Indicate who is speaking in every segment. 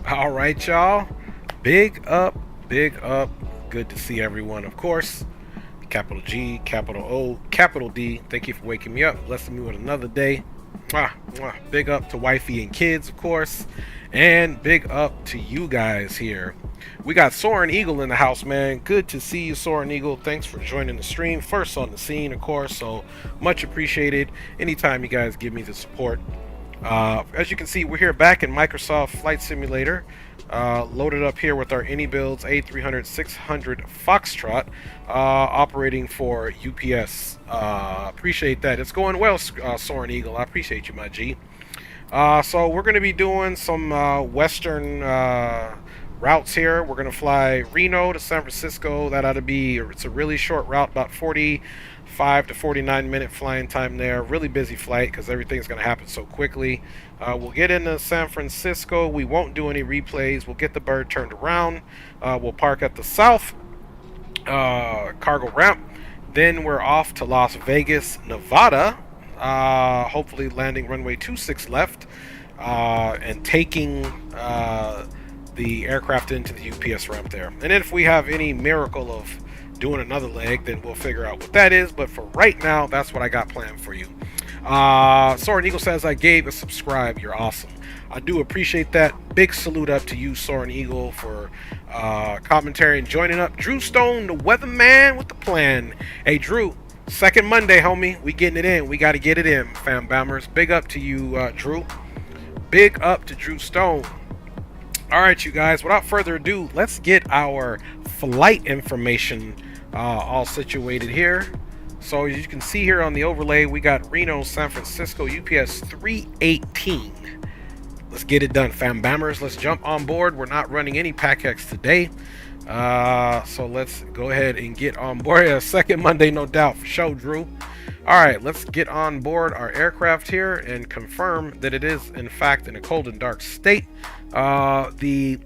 Speaker 1: All right, y'all. Big up, big up. Good to see everyone, of course. Capital G, capital O, capital D. Thank you for waking me up, blessing me with another day. Mwah, mwah. Big up to wifey and kids, of course. And big up to you guys here. We got Soaring Eagle in the house, man. Good to see you, Soaring Eagle. Thanks for joining the stream. First on the scene, of course, so much appreciated. Anytime you guys give me the support, As you can see, we're here back in Microsoft Flight Simulator, loaded up here with our Inibuilds A300-600 Foxtrot, operating for UPS. Appreciate that. It's going well, Soaring Eagle. I appreciate you, my G. So we're going to be doing some western routes here. We're going to fly Reno to San Francisco. That ought to be, it's a really short route, about 45 to 49 minute flying time there. Really busy flight because everything's going to happen so quickly. We'll get into San Francisco. We won't do any replays. We'll get the bird turned around. We'll park at the south cargo ramp. Then we're off to Las Vegas, Nevada. Hopefully landing runway 26 left and taking the aircraft into the UPS ramp there. And then if we have any miracle of doing another leg, then we'll figure out what that is. But for right now, that's what I got planned for you. Soaring Eagle says, I gave a subscribe. You're awesome. I do appreciate that. Big salute up to you, Soaring Eagle, for commentary and joining up. Drew Stone, the weatherman with the plan. Hey, Drew, second Monday, homie. We getting it in. We got to get it in, fam bammers. Big up to you, Drew. Big up to Drew Stone. All right, you guys, without further ado, let's get our flight information all situated here. So as you can see here on the overlay, we got Reno, San Francisco, UPS 318. Let's get it done, fam bammers. Let's jump on board. We're not running any PACX today. So let's go ahead and get on board. Yeah, second Monday, no doubt, for sure, Drew. All right, let's get on board our aircraft here and confirm that it is, in fact, in a cold and dark state. The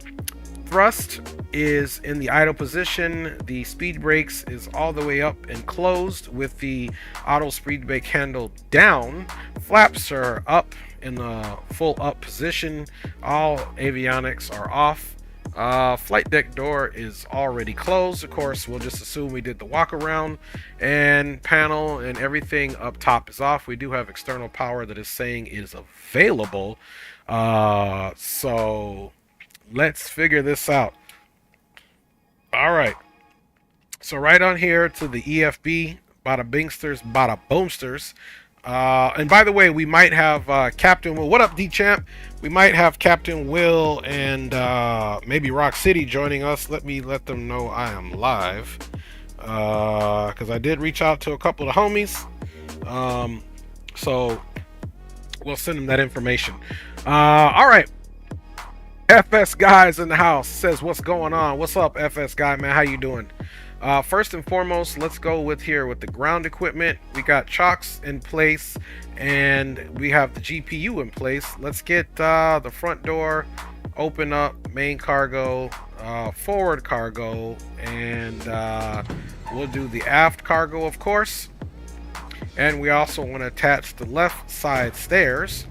Speaker 1: thrust is in the idle position. The speed brakes is all the way up and closed with the auto speed brake handle down. Flaps are up in the full up position. All avionics are off. Flight deck door is already closed. Of course, we'll just assume we did the walk around, and panel and everything up top is off. We do have external power that is saying is available. So let's figure this out. All right. So right on here to the EFB, bada bingsters, bada boomsters. And by the way, we might have Captain Will. What up, D-Champ? We might have Captain Will and maybe Rock City joining us. Let me let them know I am live. Because I did reach out to a couple of the homies. So we'll send them that information. All right. FS Guy's in the house. Says, what's going on? What's up, FS Guy, man? How you doing? First and foremost, let's go with here with the ground equipment. We got chocks in place and we have the GPU in place. Let's get the front door open up, main cargo, forward cargo, and we'll do the aft cargo, of course. And we also want to attach the left side stairs.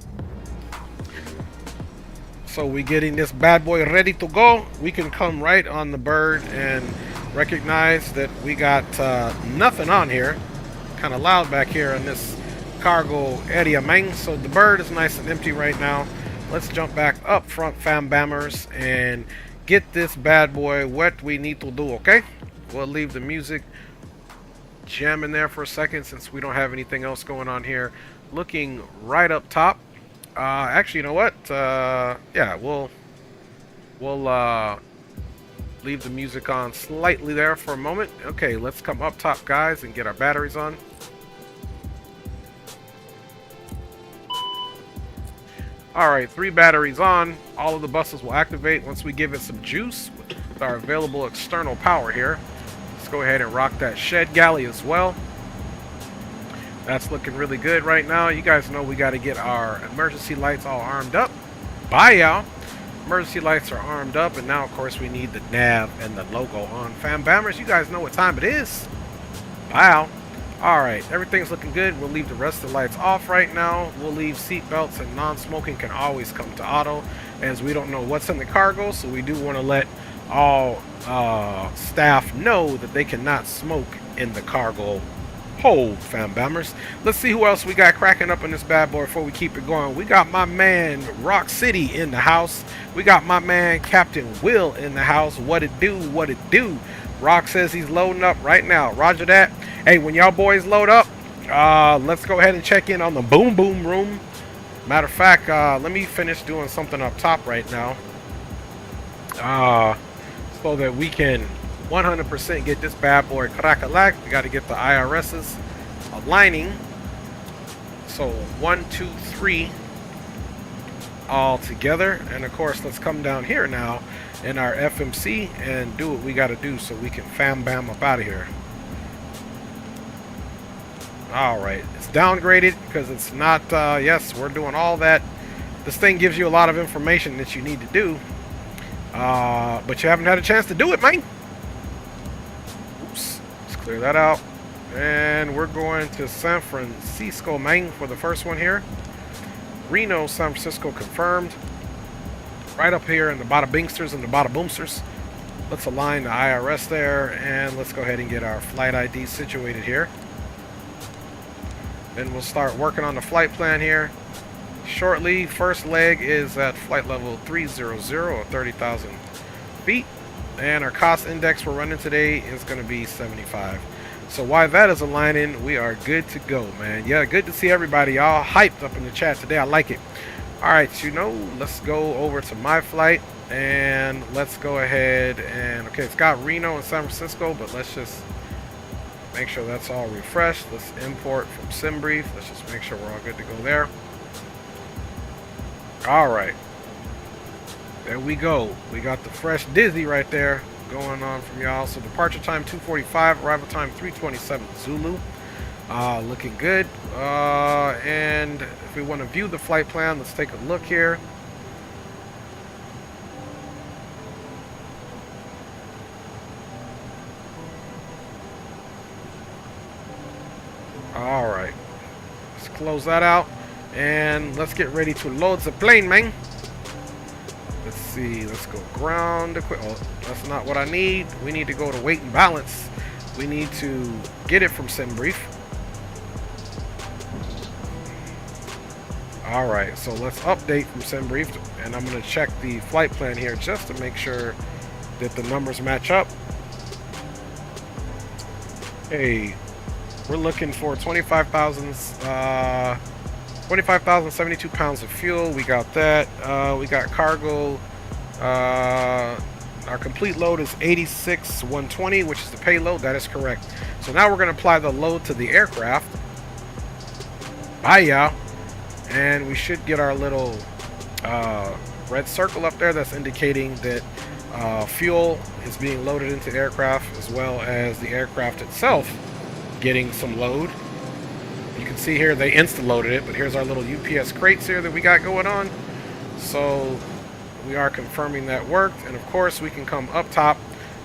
Speaker 1: So we're getting this bad boy ready to go. We can come right on the bird and recognize that we got nothing on here. Kind of loud back here in this cargo area, man. So the bird is nice and empty right now. Let's jump back up front, fam bammers, and get this bad boy what we need to do, okay? We'll leave the music jamming there for a second since we don't have anything else going on here. Looking right up top. Actually, you know what? Yeah, we'll leave the music on slightly there for a moment. Okay, let's come up top, guys, and get our batteries on. All right, 3 batteries on. All of the buses will activate once we give it some juice with our available external power here. Let's go ahead and rock that shed galley as well. That's looking really good right now. You guys know we got to get our emergency lights all armed up. Bye, y'all. Emergency lights are armed up, and now, of course, we need the nav and the logo on. Fam bammers, you guys know what time it is. Wow. All right, everything's looking good. We'll leave the rest of the lights off right now. We'll leave seat belts, and non-smoking can always come to auto, as we don't know what's in the cargo, so we do want to let all staff know that they cannot smoke in the cargo hold, fam bammers. Let's see who else we got cracking up in this bad boy before we keep it going. We got my man Rock City in the house. We got my man Captain Will in the house. What it do? What it do? Rock says he's loading up right now. Roger that. Hey, when y'all boys load up, let's go ahead and check in on the boom boom room. Matter of fact, let me finish doing something up top right now, so that we can 100% get this bad boy crack-a-lack. We got to get the IRSs aligning. So 1, 2, 3 all together. And of course, let's come down here now in our FMC and do what we got to do so we can fam bam up out of here. All right, it's downgraded because it's not, yes, we're doing all that. This thing gives you a lot of information that you need to do, but you haven't had a chance to do it, man. Oops, let's clear that out. And we're going to San Francisco, man, for the first one here. Reno, San Francisco confirmed. Right up here in the bada bingsters and the bada boomsters. Let's align the IRS there, and let's go ahead and get our flight ID situated here. Then we'll start working on the flight plan here shortly. First leg is at flight level 300 or 30,000 feet. And our cost index we're running today is going to be 75. So while that is aligning, we are good to go, man. Yeah, good to see everybody. Y'all hyped up in the chat today. I like it. All right, let's go over to my flight. And let's go ahead and, okay, it's got Reno and San Francisco, but let's just make sure that's all refreshed. Let's import from SimBrief. Let's just make sure we're all good to go there. All right. There we go. We got the fresh Dizzy right there going on from y'all. So departure time 2:45, arrival time 3:27 Zulu. Looking good. And if we want to view the flight plan, let's take a look here. All right, let's close that out and let's get ready to load the plane, man. Let's see, let's go ground equipment. Oh, that's not what I need. We need to go to weight and balance. We need to get it from SimBrief. All right, so let's update from SimBrief, and I'm going to check the flight plan here just to make sure that the numbers match up. Hey, we're looking for 25,072 pounds of fuel. We got that. We got cargo. Our complete load is 86,120, which is the payload. That is correct. So now we're going to apply the load to the aircraft. Bye, and we should get our little red circle up there that's indicating that fuel is being loaded into the aircraft, as well as the aircraft itself getting some load. You can see here they insta-loaded it, but here's our little UPS crates here that we got going on. So we are confirming that worked, and of course we can come up top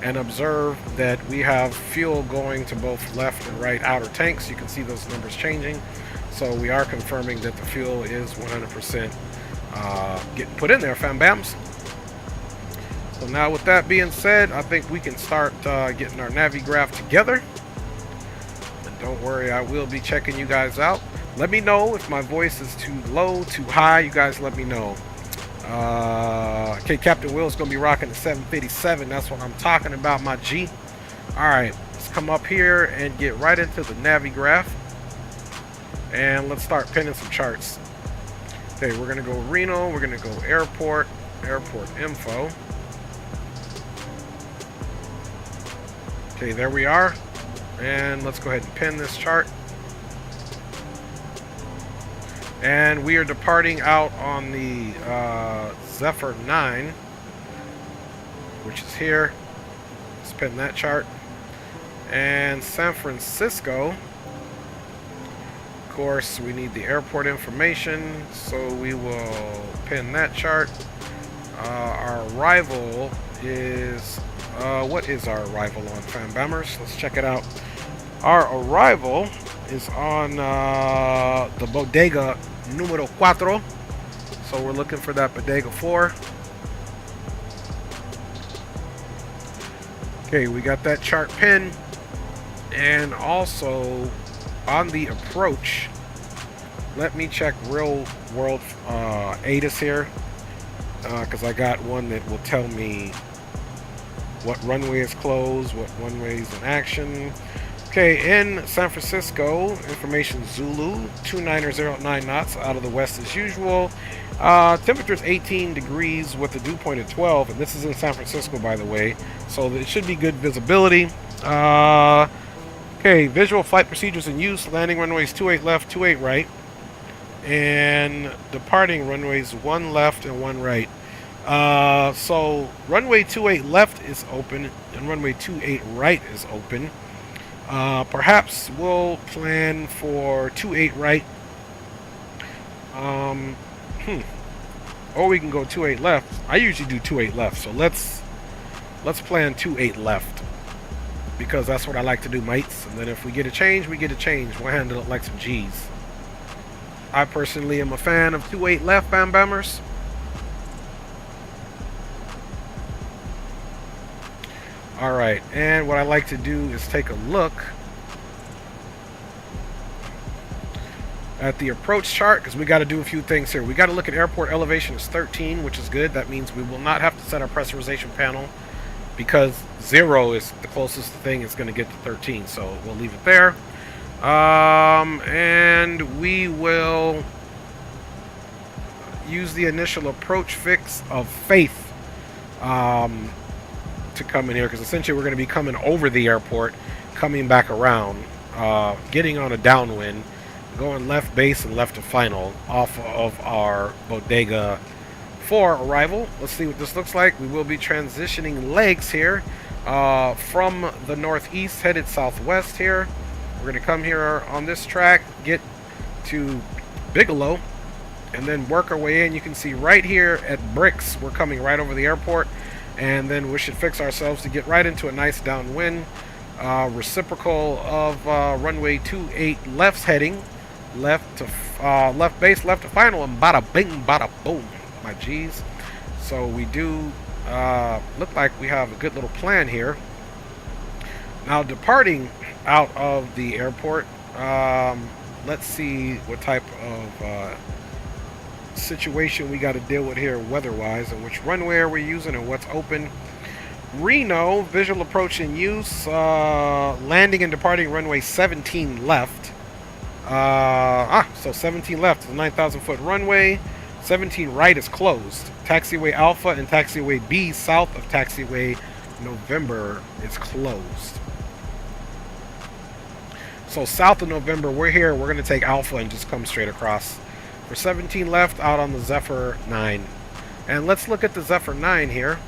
Speaker 1: and observe that we have fuel going to both left and right outer tanks. You can see those numbers changing. So we are confirming that the fuel is 100% getting put in there, fam bams. So now with that being said, I think we can start getting our Navigraph together. Don't worry, I will be checking you guys out. Let me know if my voice is too low, too high. You guys let me know. Okay, Captain Will's going to be rocking the 757. That's what I'm talking about, my G. All right, let's come up here and get right into the Navigraph. And let's start pinning some charts. Okay, we're going to go Reno. We're going to go airport info. Okay, there we are. And let's go ahead and pin this chart. And we are departing out on the Zephyr 9, which is here. Let's pin that chart. And San Francisco, of course, we need the airport information, so we will pin that chart. Our arrival is, what is our arrival on, fam bammers? Let's check it out. Our arrival is on the bodega numero 4. So we're looking for that bodega 4. Okay, we got that chart pinned. And also on the approach, let me check real world ATIS here, because I got one that will tell me what runway is closed, what runway is in action. Okay, in San Francisco, information Zulu, 2909 knots out of the west as usual. Temperature is 18 degrees with a dew point at 12, and this is in San Francisco, by the way, so it should be good visibility. Okay, visual flight procedures in use. Landing runways 28 left, 28 right, and departing runways 1 left and 1 right. So runway 28 left is open, and runway 28 right is open. Perhaps we'll plan for 28 right. Or we can go 28 left. I usually do 28 left, so let's plan 28 left, because that's what I like to do, mates. And then if we get a change, we get a change. We'll handle it like some G's. I personally am a fan of 28 left, Bam Bammers. Alright, and what I like to do is take a look at the approach chart, because we got to do a few things here. We got to look at airport elevation is 13, which is good. That means we will not have to set our pressurization panel, because 0 is the closest thing it's going to get to 13, so we'll leave it there. And we will use the initial approach fix of Faith to come in here, because essentially we're going to be coming over the airport, coming back around, getting on a downwind, going left base and left to final off of our Bodega 4 arrival. Let's see what this looks like. We will be transitioning legs here from the northeast headed southwest here. We're going to come here on this track, get to Bigelow, and then work our way in. You can see right here at Bricks, we're coming right over the airport, and then we should fix ourselves to get right into a nice downwind. Reciprocal of runway 28 left's heading, left to left base, left to final, and bada bing, bada boom, my G's. So we do look like we have a good little plan here. Now departing out of the airport, let's see what type of situation we got to deal with here weather-wise, and which runway are we using and what's open. Reno, visual approach in use, landing and departing runway 17 left. So 17 left is a 9,000 foot runway. 17 right is closed. Taxiway Alpha and Taxiway B south of Taxiway November is closed. So south of November, we're here. We're going to take Alpha and just come straight across. For 17 left out on the Zephyr 9. And let's look at the Zephyr 9 here.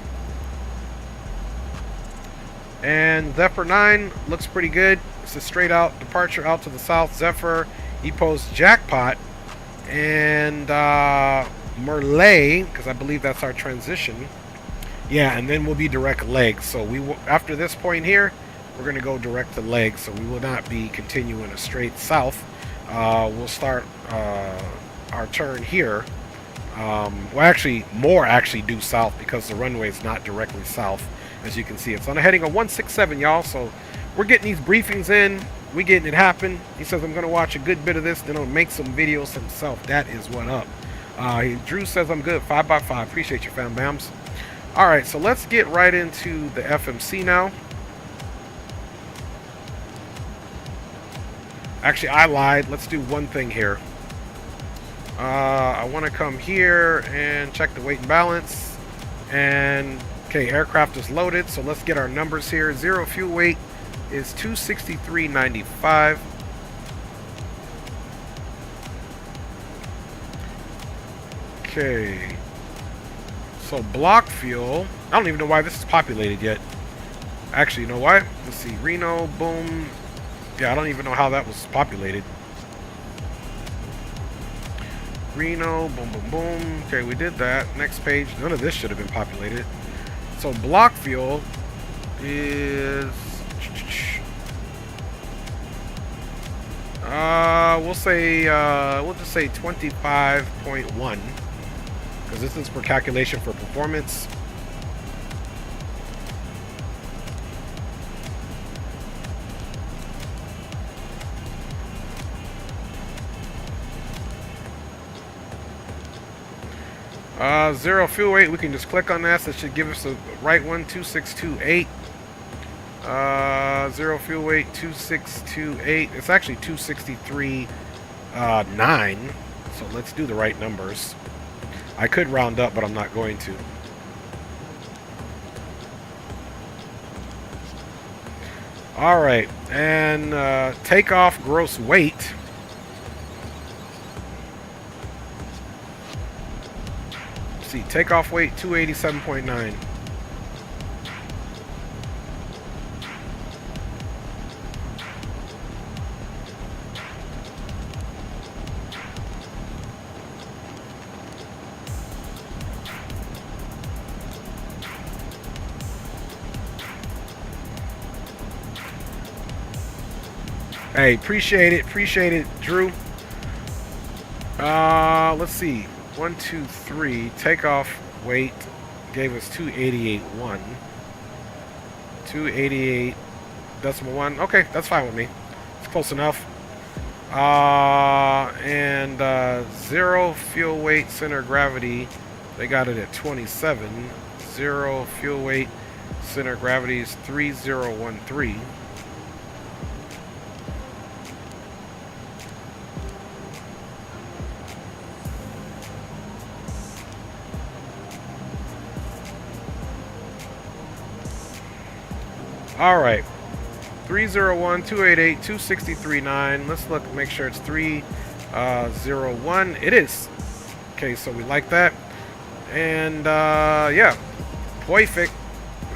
Speaker 1: And Zephyr 9 looks pretty good. It's a straight out departure out to the south. Zephyr, EPO's Jackpot, and Merlay, because I believe that's our transition. Yeah, and then we'll be direct legs. So we will, after this point here, we're going to go direct to legs. So we will not be continuing a straight south. We'll start our turn here. Well, actually, more actually due south, because the runway is not directly south. As you can see, it's on a heading of 167, y'all. So we're getting these briefings in. We getting it happen. He says I'm going to watch a good bit of this, then I'll make some videos himself. That is what up. Drew says I'm good. 5x5. Appreciate you, fam bams. All right, so let's get right into the FMC now. Actually, I lied. Let's do one thing here. I want to come here and check the weight and balance. And okay, aircraft is loaded, so let's get our numbers here. Zero fuel weight is 263.95. Okay. So block fuel, I don't even know why this is populated yet. Actually, you know why? Let's see, Reno, boom. Yeah, I don't even know how that was populated. Reno, boom, boom, boom. Okay, we did that. Next page, none of this should have been populated. So block fuel is we'll say we'll just say 25.1, because this is for calculation for performance. Zero fuel weight, we can just click on that. So it should give us the right one, 2628. Zero fuel weight 2628. It's actually 263.9. So let's do the right numbers. I could round up, but I'm not going to. All right, and takeoff gross weight. Let's see, takeoff weight 287.9. Hey, appreciate it, Drew. Let's see. 1, 2, 3. Takeoff weight gave us 288.1. 288.1. Okay, that's fine with me. It's close enough. And zero fuel weight center of gravity. They got it at 27. Zero fuel weight center of gravity is 3013. All right, 301, 288, 263.9. Let's look, make sure it's 301. It is. Okay, so we like that. And yeah, perfect.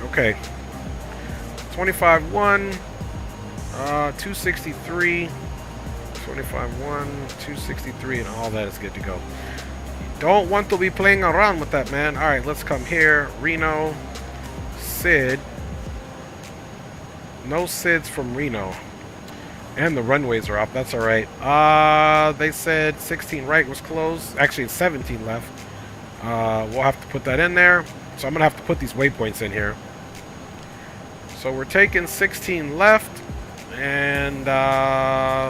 Speaker 1: Okay, 25.1, 263, 25.1, 263, and all that is good to go. Don't want to be playing around with that, man. All right, let's come here. Reno, Sid. No SIDs from Reno. And the runways are up. That's all right. They said 16 right was closed. Actually, it's 17 left. We'll have to put that in there. So I'm going to have to put these waypoints in here. So we're taking 16 left. And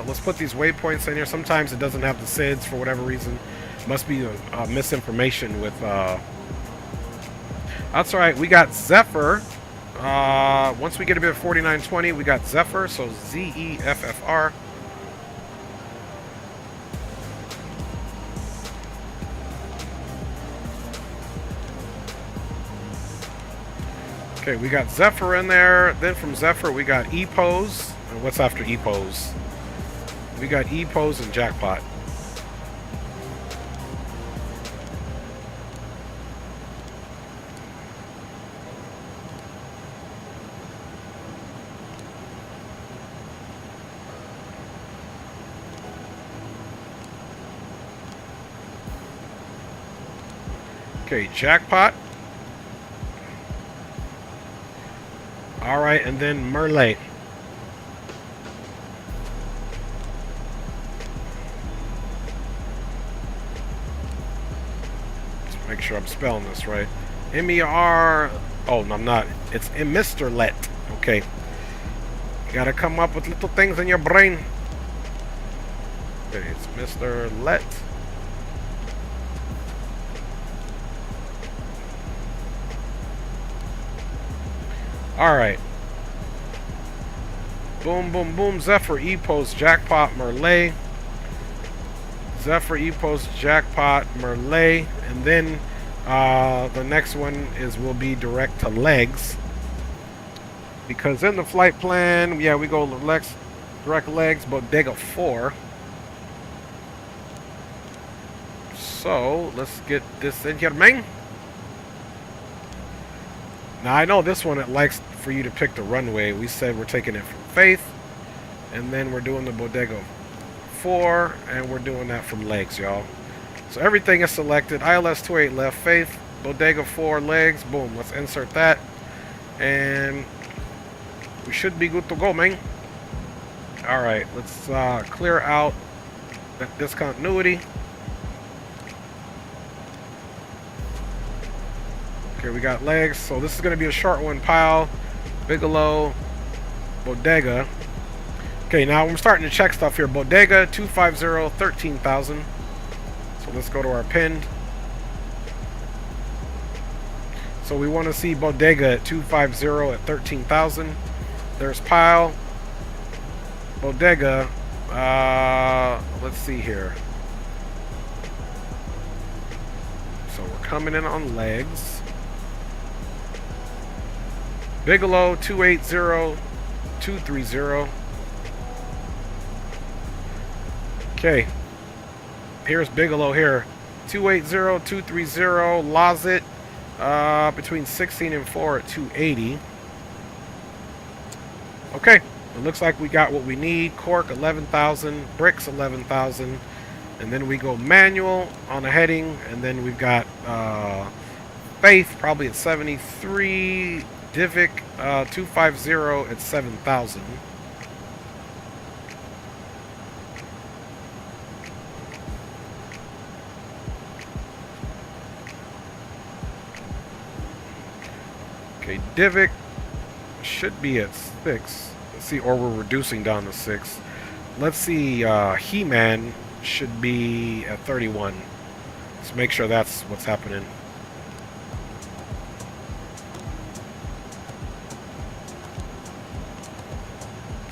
Speaker 1: let's put these waypoints in here. Sometimes it doesn't have the SIDs for whatever reason. Must be misinformation with... That's all right. We got Zephyr. Once we get a bit of 4920, we got Zephyr, so ZEFFR. Okay, we got Zephyr in there. Then from Zephyr, we got E-Pose. And what's after E-Pose? We got E-Pose and Jackpot. Okay, Jackpot. All right, and then Merle. Let's make sure I'm spelling this right. M-E-R... Oh, no, I'm not. It's Mr. Let. Okay. You gotta come up with little things in your brain. Okay, it's Mr. Let. Alright. Boom, boom, boom. Zephyr, E-Pose, Jackpot, Merle. Zephyr, E-Pose, Jackpot, Merle. And then the next one will be direct to legs. Because in the flight plan, yeah, we go direct legs, Bodega 4. So, let's get this in here, man. Now, I know this one, it likes for you to pick the runway. We said we're taking it from Faith, and then we're doing the Bodega 4, and we're doing that from legs, y'all. So everything is selected. ILS 28 left, Faith, Bodega 4, legs, boom. Let's insert that, and we should be good to go, man. All right, let's clear out that discontinuity. Okay, we got legs, so this is going to be a short one. Pile, Bigelow, Bodega. Okay, now we're starting to check stuff here. Bodega 250, 13,000. So let's go to our pinned. So we want to see Bodega at 250 at 13,000. There's pile. Bodega. Let's see here. So we're coming in on legs. Bigelow 280-230. Okay. Here's Bigelow here. 280-230. Lozit between 16 and 4 at 280. Okay. It looks like we got what we need. Cork 11,000. Bricks 11,000. And then we go manual on a heading. And then we've got Faith probably at 73. Divic 250 at 7,000. Okay, Divic should be at 6. Let's see, or we're reducing down to 6. Let's see, He-Man should be at 31. Let's make sure that's what's happening.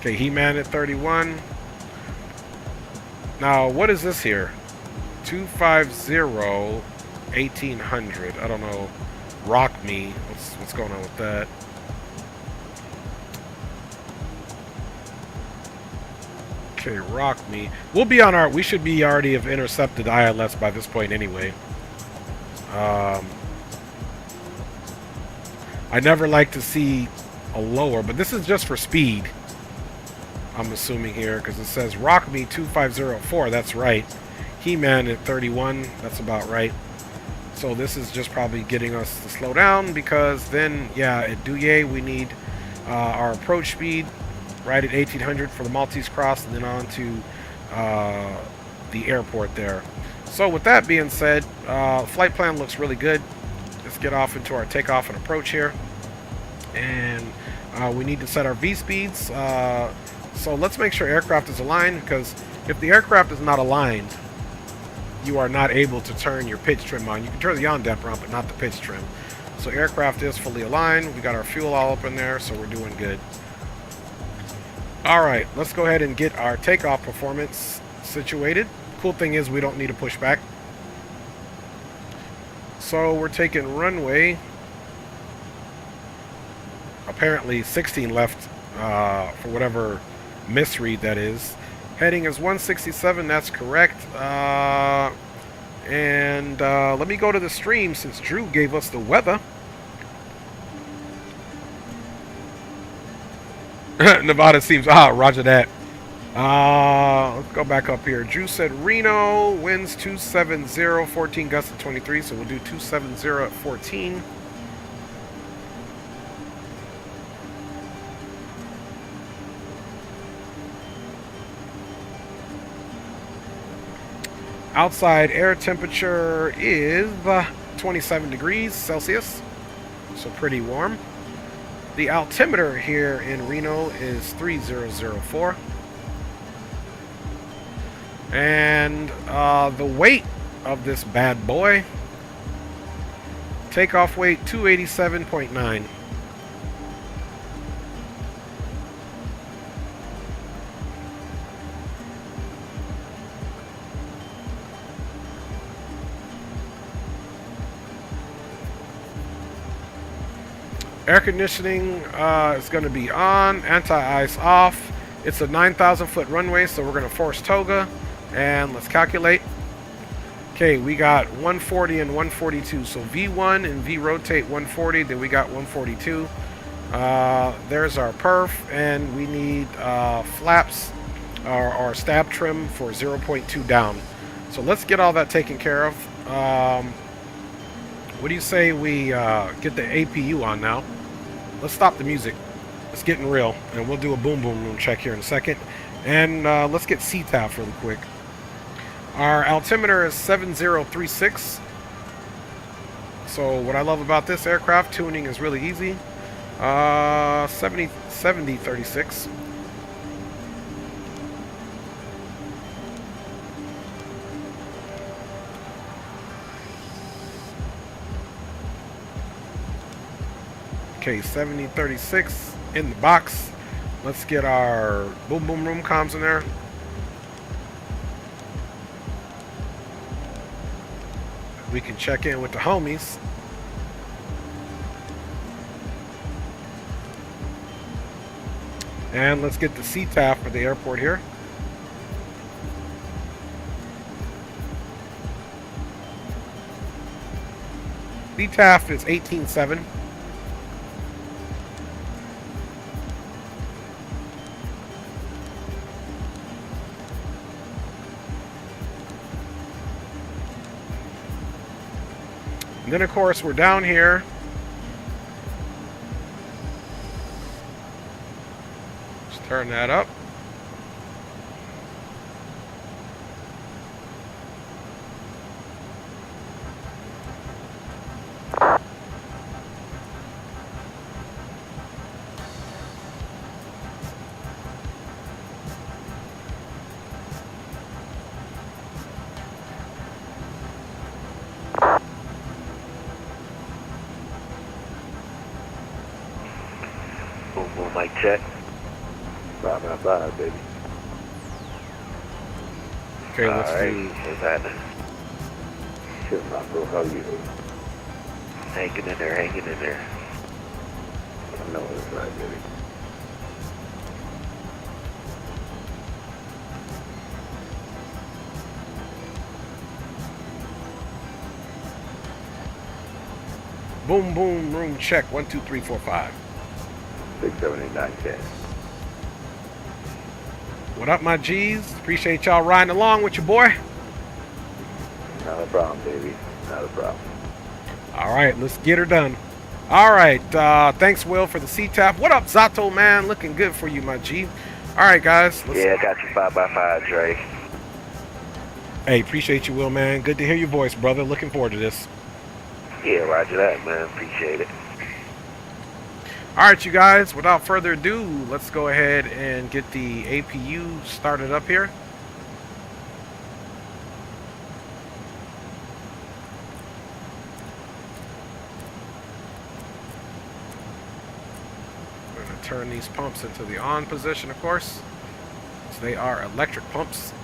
Speaker 1: Okay, He-Man at 31. Now, what is this here? 250, 1800. I don't know. Rock Me. What's going on with that? Okay, Rock Me. We'll be on our... We should be already have intercepted ILS by this point anyway. I never like to see a lower, but this is just for speed. I'm assuming here, because it says Rock Me 2504. That's right. He-Man at 31. That's about right. So this is just probably getting us to slow down, because then, yeah, at Douillet we need our approach speed right at 1800 for the Maltese Cross, and then on to the airport there. So with that being said, flight plan looks really good. Let's get off into our takeoff and approach here. And we need to set our V-speeds. So let's make sure aircraft is aligned, because if the aircraft is not aligned, you are not able to turn your pitch trim on. You can turn the yaw damper on, but not the pitch trim. So aircraft is fully aligned. We got our fuel all up in there, so we're doing good. All right, let's go ahead and get our takeoff performance situated. Cool thing is we don't need to push back. So we're taking runway. Apparently 16 left for whatever misread that is. Heading is 167, that's correct. And let me go to the stream since Drew gave us the weather. Nevada seems... roger that. Let's go back up here. Drew said Reno, winds 270, 14 gusts at 23, so we'll do 270 at 14. Outside air temperature is 27 degrees Celsius, so pretty warm. The altimeter here in Reno is 3004. And the weight of this bad boy, takeoff weight 287.9. Air conditioning is going to be on, anti-ice off. It's a 9,000 foot runway, so we're going to force toga, and let's calculate. Okay, we got 140 and 142, so V1 and V rotate 140, then we got 142. There's our perf, and we need flaps or stab trim for 0.2 down. So let's get all that taken care of. What do you say we get the APU on now? Let's stop the music. It's getting real, and we'll do a boom boom room check here in a second. And let's get CTAF really quick. Our altimeter is 7036. So what I love about this aircraft, tuning is really easy. 7036. Okay, 7036 in the box. Let's get our boom boom room comms in there. We can check in with the homies. And let's get the CTAF for the airport here. CTAF is 18.7. And then, of course, we're down here. Let's turn that up.
Speaker 2: Boom, boom, mic check. 5 baby.
Speaker 1: Okay, let's do.
Speaker 2: What's happening? Shit, my bro, how you? Hanging in there, hanging in there. I know it's right, baby.
Speaker 1: Boom, boom, room check. 1, 2, 3, 4, 5.
Speaker 2: 6, 7, 8, 9, 10.
Speaker 1: What up, my G's? Appreciate y'all riding along with your boy.
Speaker 2: Not a problem, baby. Not a problem.
Speaker 1: All right, let's get her done. All right, thanks, Will, for the CTAP. What up, Zato, man? Looking good for you, my G. All right, guys.
Speaker 2: Yeah, I got you 5x5, Dre.
Speaker 1: Hey, appreciate you, Will, man. Good to hear your voice, brother. Looking forward to this.
Speaker 2: Yeah, roger that, man. Appreciate it.
Speaker 1: All right, you guys, without further ado, let's go ahead and get the APU started up here. We're going to turn these pumps into the on position, of course, so they are electric pumps.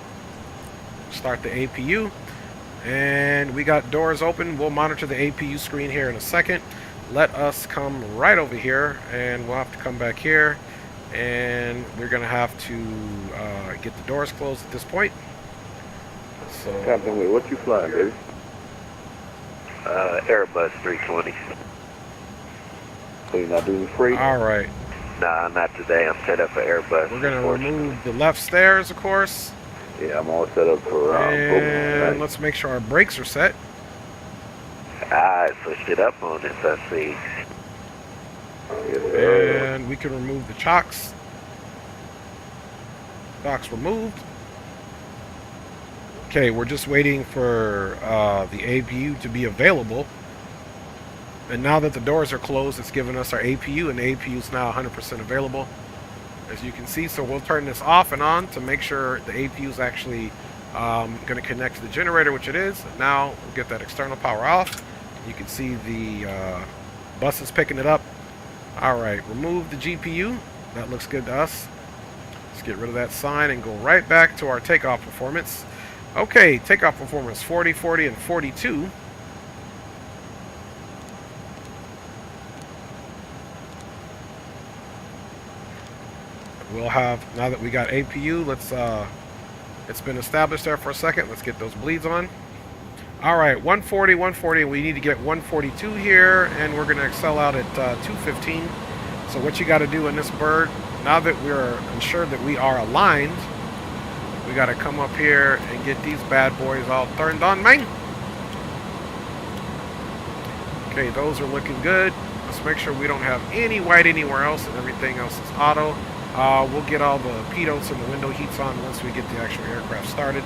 Speaker 1: Start the APU, and we got doors open. We'll monitor the APU screen here in a second. Let us come right over here, and we'll have to come back here, and we're gonna have to get the doors closed at this point. So,
Speaker 2: Captain, wait, what you flying, baby? Airbus 320. So you're not doing freight?
Speaker 1: all right,
Speaker 2: Nah, not today. I'm set up for Airbus.
Speaker 1: we're gonna remove the left stairs, of course,
Speaker 2: Yeah, I'm all set up for
Speaker 1: and let's make sure our brakes are set.
Speaker 2: I switched it up on this, I see. Yes, sir.
Speaker 1: And we can remove the chocks. Chocks removed. Okay, we're just waiting for the APU to be available. And now that the doors are closed, it's giving us our APU, and the APU is now 100% available, as you can see. So we'll turn this off and on to make sure the APU is actually going to connect to the generator, which it is. Now we'll get that external power off. You can see the bus is picking it up. All right, remove the GPU. That looks good to us. Let's get rid of that sign and go right back to our takeoff performance. Okay, takeoff performance 40, 40, and 42. We'll have, now that we got APU, let's, it's been established there for a second. Let's get those bleeds on. All right, 140, 140. We need to get 142 here, and we're going to excel out at 215. So what you got to do in this bird, now that we're ensured that we are aligned, we got to come up here and get these bad boys all turned on, man. Okay, those are looking good. Let's make sure we don't have any white anywhere else, and everything else is auto. We'll get all the pitos and the window heats on once we get the actual aircraft started.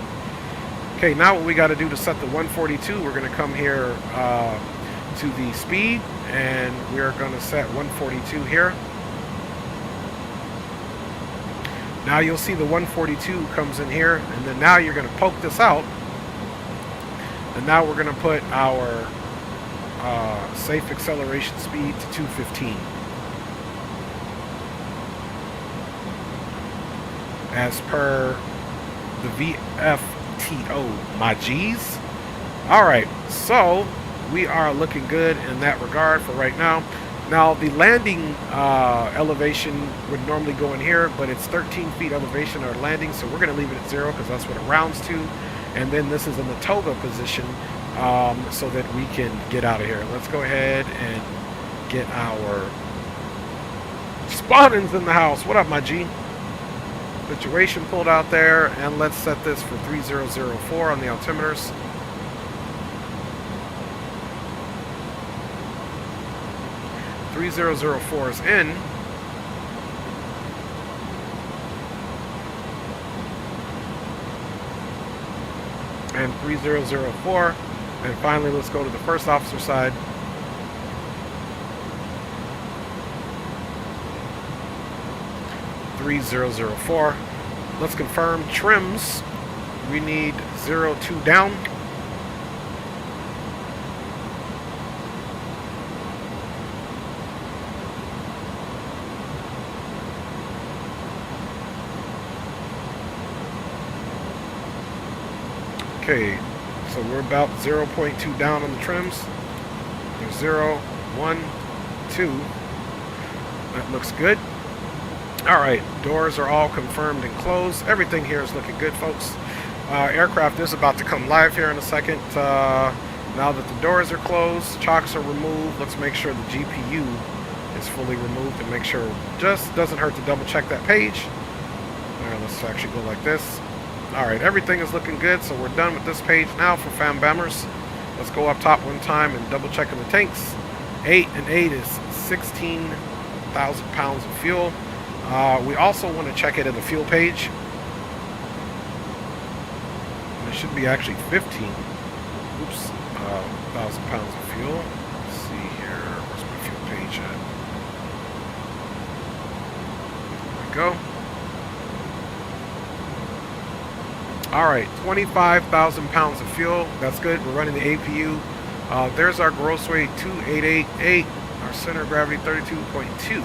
Speaker 1: Okay, now what we got to do to set the 142, we're going to come here to the speed, and we're going to set 142 here. Now you'll see the 142 comes in here, and then now you're going to poke this out, and now we're going to put our safe acceleration speed to 215. as per the VFTO, my G's. Alright, so we are looking good in that regard for right now. Now the landing elevation would normally go in here, but it's 13 feet elevation or landing, so we're going to leave it at 0 because that's what it rounds to. And then this is in the toga position so that we can get out of here. Let's go ahead and get our spawnings in the house. What up, my G? Situation pulled out there, and let's set this for 3004 on the altimeters. .3004 is in. And 3004. And finally, let's go to the first officer side. .3004. Let's confirm trims. We need 02 down. Okay, so we're about 0.2 down on the trims. There's 0, 1, 2. That looks good. Alright, doors are all confirmed and closed. Everything here is looking good, folks. Aircraft is about to come live here in a second. Now that the doors are closed, chocks are removed. Let's make sure the GPU is fully removed and make sure just doesn't hurt to double check that page. Alright, let's actually go like this. Alright, everything is looking good, so we're done with this page now for Fam Bammers. Let's go up top one time and double checking the tanks. 8 and 8 is 16,000 pounds of fuel. We also want to check it in the fuel page. And it should be actually 15. Oops, 1,000 pounds of fuel. Let's see here. Where's my fuel page at? There we go. Alright, 25,000 pounds of fuel. That's good. We're running the APU. There's our gross weight, 2888. Our center of gravity, 32.2.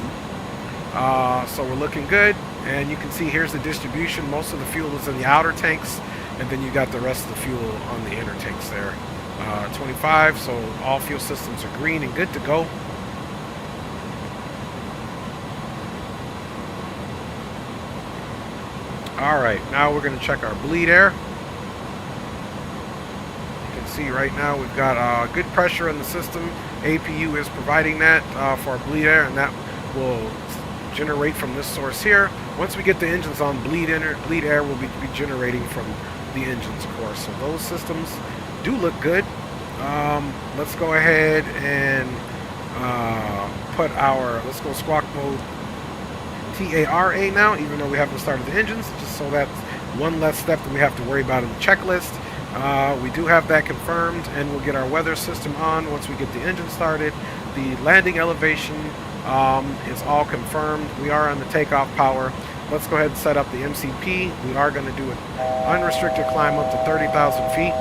Speaker 1: So we're looking good. And you can see here's the distribution. Most of the fuel is in the outer tanks. And then you got the rest of the fuel on the inner tanks there. 25, so all fuel systems are green and good to go. Alright, now we're going to check our bleed air. You can see right now we've got good pressure in the system. APU is providing that for our bleed air, and that will generate from this source here. Once we get the engines on, bleed air will be generating from the engines, of course. So those systems do look good. Let's go ahead and put our, let's go squawk mode TARA now, even though we haven't started the engines, just so that's one less step that we have to worry about in the checklist. We do have that confirmed, and we'll get our weather system on once we get the engine started. The landing elevation is all confirmed. We are on the takeoff power. Let's go ahead and set up the MCP. We are going to do an unrestricted climb up to 30,000 feet.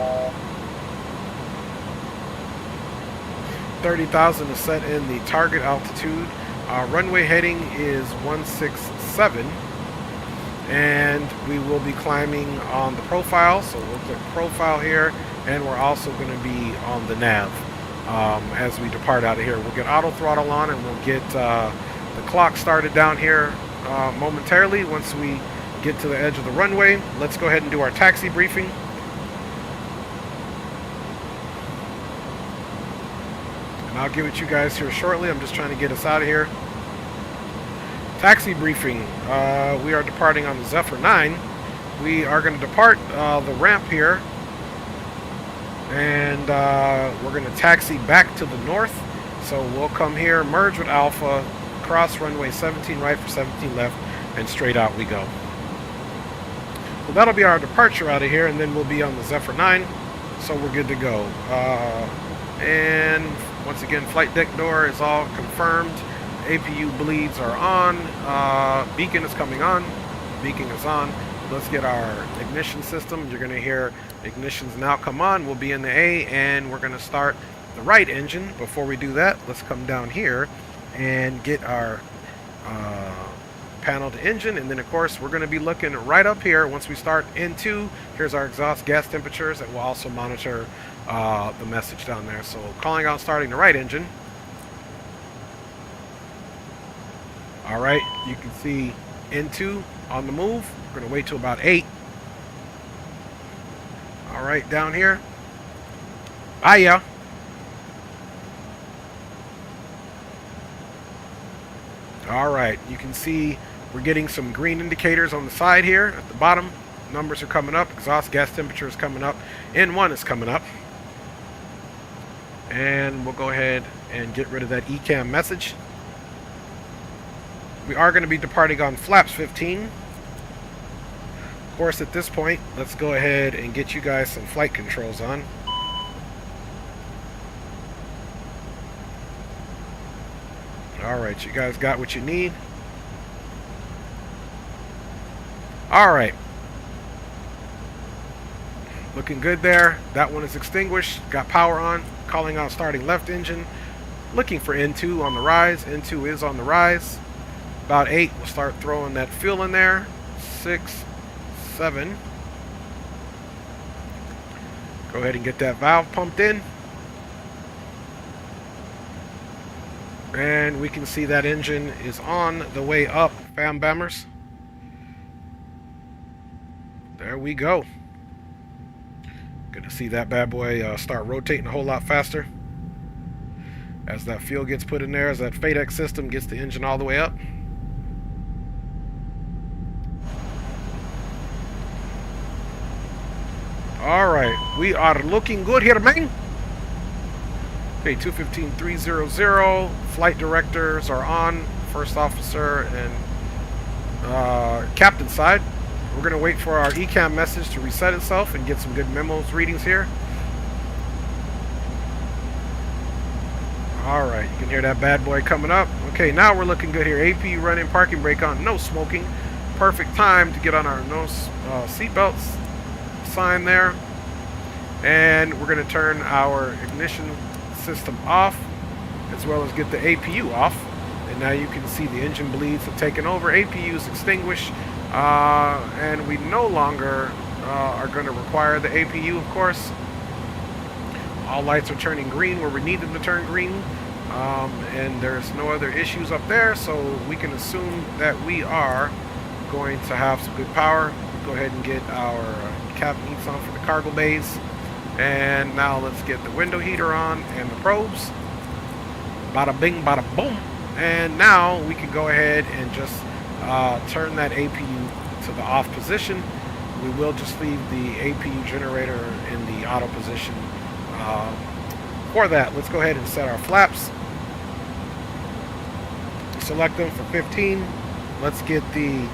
Speaker 1: 30,000 is set in the target altitude. Runway heading is 167, and we will be climbing on the profile, so we'll click profile here, and we're also going to be on the nav as we depart out of here. We'll get auto throttle on, and we'll get the clock started down here momentarily once we get to the edge of the runway. Let's go ahead and do our taxi briefing. And I'll give it to you guys here shortly. I'm just trying to get us out of here. Taxi briefing. We are departing on the Zephyr 9. We are going to depart the ramp here. And we're going to taxi back to the north. So we'll come here, merge with Alpha, cross runway 17 right for 17 left, and straight out we go. So that'll be our departure out of here, and then we'll be on the Zephyr 9. So we're good to go. And once again, flight deck door is all confirmed. APU bleeds are on. Beacon is coming on. Beacon is on. Let's get our ignition system. You're going to hear ignitions now come on. We'll be in the A, and we're going to start the right engine. Before we do that, let's come down here and get our panel the engine, and then of course we're going to be looking right up here once we start N2. Here's our exhaust gas temperatures, and we'll also monitor the message down there. So calling out starting the right engine. All right, you can see N2 on the move. We're going to wait till about 8. All right, down here. Yeah. All right, you can see we're getting some green indicators on the side here at the bottom. Numbers are coming up. Exhaust gas temperature is coming up. N1 is coming up. And we'll go ahead and get rid of that ECAM message. We are going to be departing on flaps 15. Of course, at this point, let's go ahead and get you guys some flight controls on. Alright, you guys got what you need. Alright. Looking good there. That one is extinguished. Got power on. Calling out starting left engine. Looking for N2 on the rise. N2 is on the rise. About 8. We'll start throwing that fuel in there. 6, 7. Go ahead and get that valve pumped in. And we can see that engine is on the way up, fam bammers. There we go. Good to see that bad boy start rotating a whole lot faster as that fuel gets put in there, as that FADEX system gets the engine all the way up. Alright, we are looking good here, man. Okay, 215-300, flight directors are on, first officer and captain side. We're going to wait for our ECAM message to reset itself and get some good memos readings here. Alright, you can hear that bad boy coming up. Okay, now we're looking good here. APU running, parking brake on, no smoking. Perfect time to get on our no seatbelts sign there. And we're going to turn our ignition system off, as well as get the APU off. And now you can see the engine bleeds have taken over. APU is extinguished, and we no longer are going to require the APU, of course. All lights are turning green where we need them to turn green, and there's no other issues up there, so we can assume that we are going to have some good power. Go ahead and get our cabin heats on for the cargo bays. And now let's get the window heater on and the probes. Bada bing, bada boom. And now we can go ahead and just turn that APU to the off position. We will just leave the APU generator in the auto position. For that, let's go ahead and set our flaps. Select them for 15. Let's get the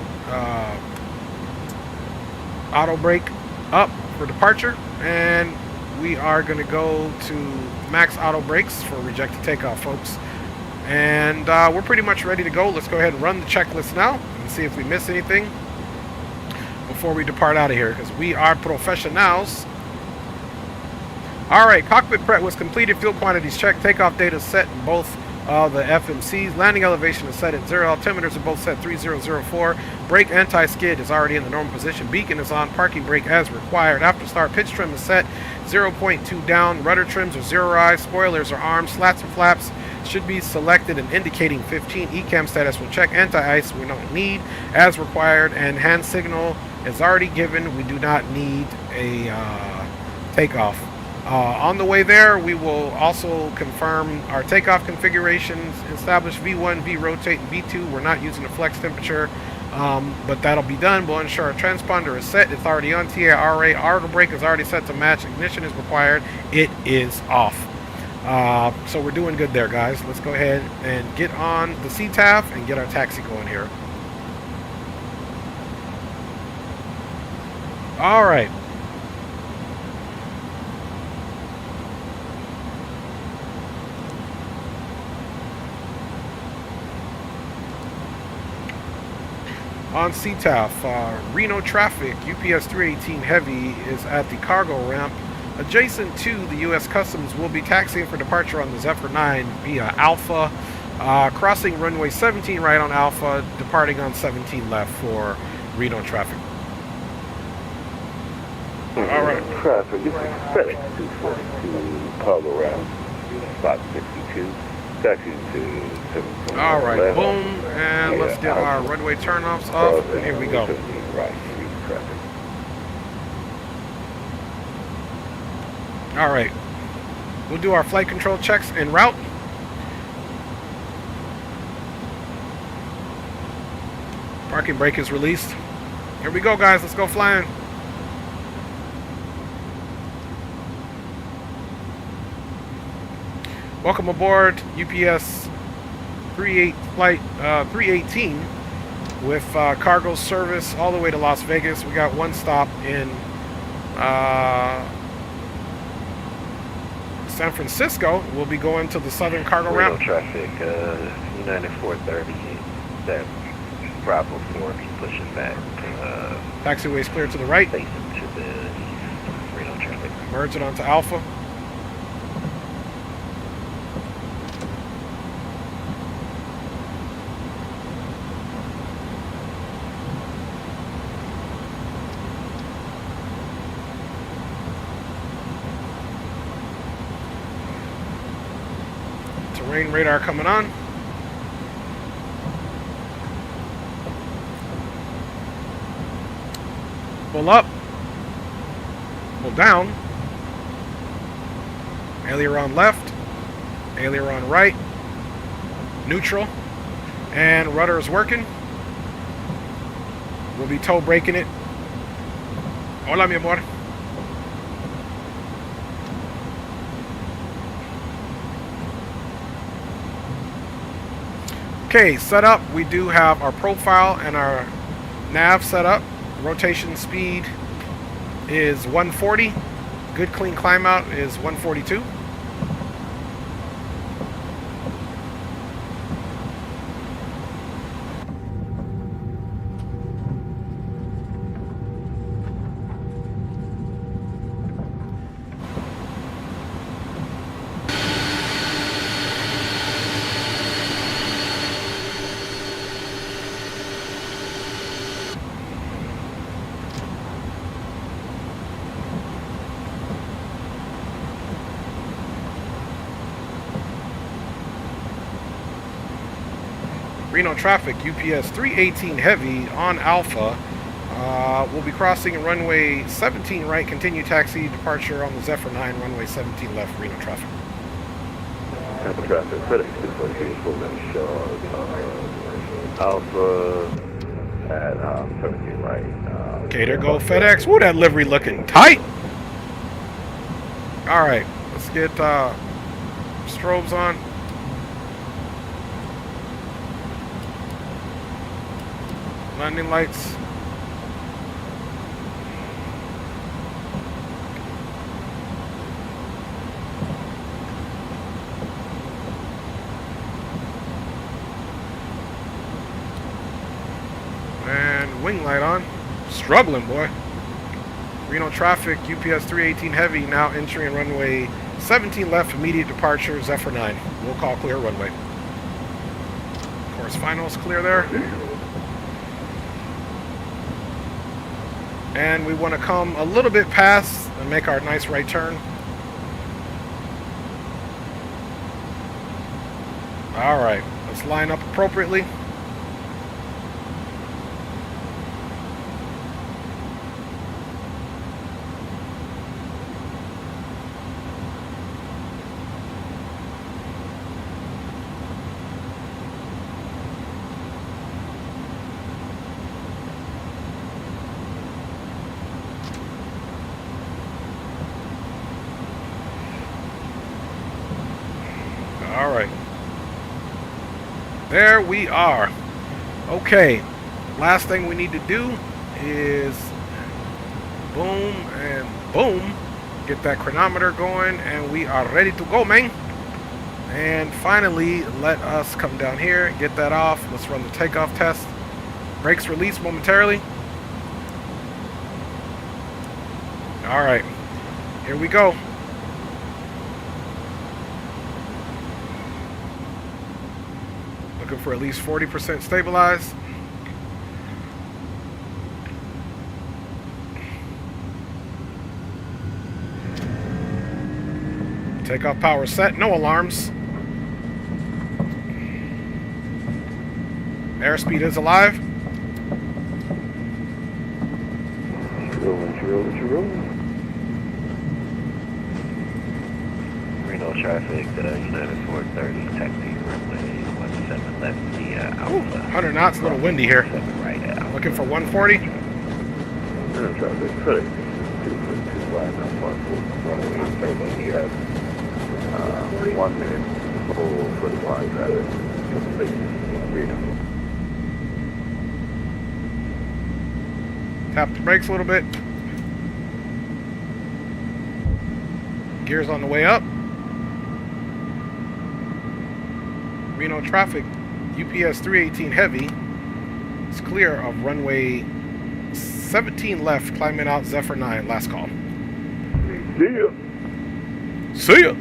Speaker 1: auto brake up for departure. And we are going to go to max auto brakes for rejected takeoff, folks. And we're pretty much ready to go. Let's go ahead and run the checklist now and see if we miss anything before we depart out of here, because we are professionals. Alright, cockpit prep was completed. Fuel quantities checked. Takeoff data set in both the FMCs. Landing elevation is set at 0. Altimeters are both set 3004. Brake anti-skid is already in the normal position. Beacon is on. Parking brake as required. After start, pitch trim is set 0.2 down. Rudder trims are 0 rise. Spoilers are armed. Slats and flaps should be selected and indicating 15. ECAM status will check. Anti-ice we don't need as required. And hand signal is already given. We do not need a takeoff. On the way there, we will also confirm our takeoff configurations, establish V1, V rotate, and V2. We're not using a flex temperature, but that'll be done. We'll ensure our transponder is set. It's already on TARA. Auto brake is already set to match. Ignition is required. It is off. So we're doing good there, guys. Let's go ahead and get on the CTAF and get our taxi going here. All right. On CTAF, Reno traffic, UPS 318 Heavy is at the cargo ramp adjacent to the U.S. Customs. Will be taxiing for departure on the Zephyr 9 via Alpha. Crossing runway 17 right on Alpha, departing on 17 left for Reno traffic. All right.
Speaker 2: Traffic, this is FedEx 242, Polo Route 562, taxi to 17.
Speaker 1: All right, boom, and let's get our runway turnoffs off. Here we go.
Speaker 2: Right, traffic.
Speaker 1: All right, we'll do our flight control checks en route. Parking brake is released. Here we go, guys. Let's go flying. Welcome aboard UPS 318 with cargo service all the way to Las Vegas. We got one stop in San Francisco. We'll be going to the southern cargo route.
Speaker 2: Traffic, United 430, that Bravo 4 is pushing back.
Speaker 1: Taxiway is clear to the right.
Speaker 2: Facing to the east, Reno traffic.
Speaker 1: Merge it onto Alpha. Terrain radar coming on. Pull up. Pull down. Aileron left. Aileron right. Neutral. And rudder is working. We'll be toe braking it. Hola, mi amor. Okay, set up. We do have our profile and our nav set up. Rotation speed is 140. Good clean climb out is 142. Reno traffic, UPS 318 heavy on Alpha. We'll be crossing runway 17 right, continue taxi departure on the Zephyr 9, runway 17 left, Reno traffic.
Speaker 2: Tampa traffic, FedEx 242, full name show, Alpha at 17 right.
Speaker 1: Okay, there go FedEx. Woo, that livery looking tight. All right, let's get strobes on. Landing lights. And wing light on. Struggling, boy. Reno traffic, UPS 318 heavy, now entering runway 17 left, immediate departure, Zephyr 9. We'll call clear runway. Course finals clear there. And we want to come a little bit past and make our nice right turn. All right, let's line up appropriately. All right. There we are. Okay. Last thing we need to do is boom and boom. Get that chronometer going and we are ready to go, man. And finally, let us come down here, get that off. Let's run the takeoff test. Brakes release momentarily. All right. Here we go. Looking for at least 40% stabilized. Takeoff power set, no alarms. Airspeed is alive.
Speaker 2: Rolling. Reno traffic, United 430, taxi runway 17 left via Alpha.
Speaker 1: 100 knots, a little windy here.
Speaker 2: Right out.
Speaker 1: Looking for 140.
Speaker 2: Reno traffic, correct. 2 you have 1 minute for the wide rather. Reno.
Speaker 1: Tap the brakes a little bit. Gears on the way up. Reno traffic, UPS 318 heavy. It's clear of runway 17 left, climbing out Zephyr 9, last call.
Speaker 2: See ya.
Speaker 1: See ya.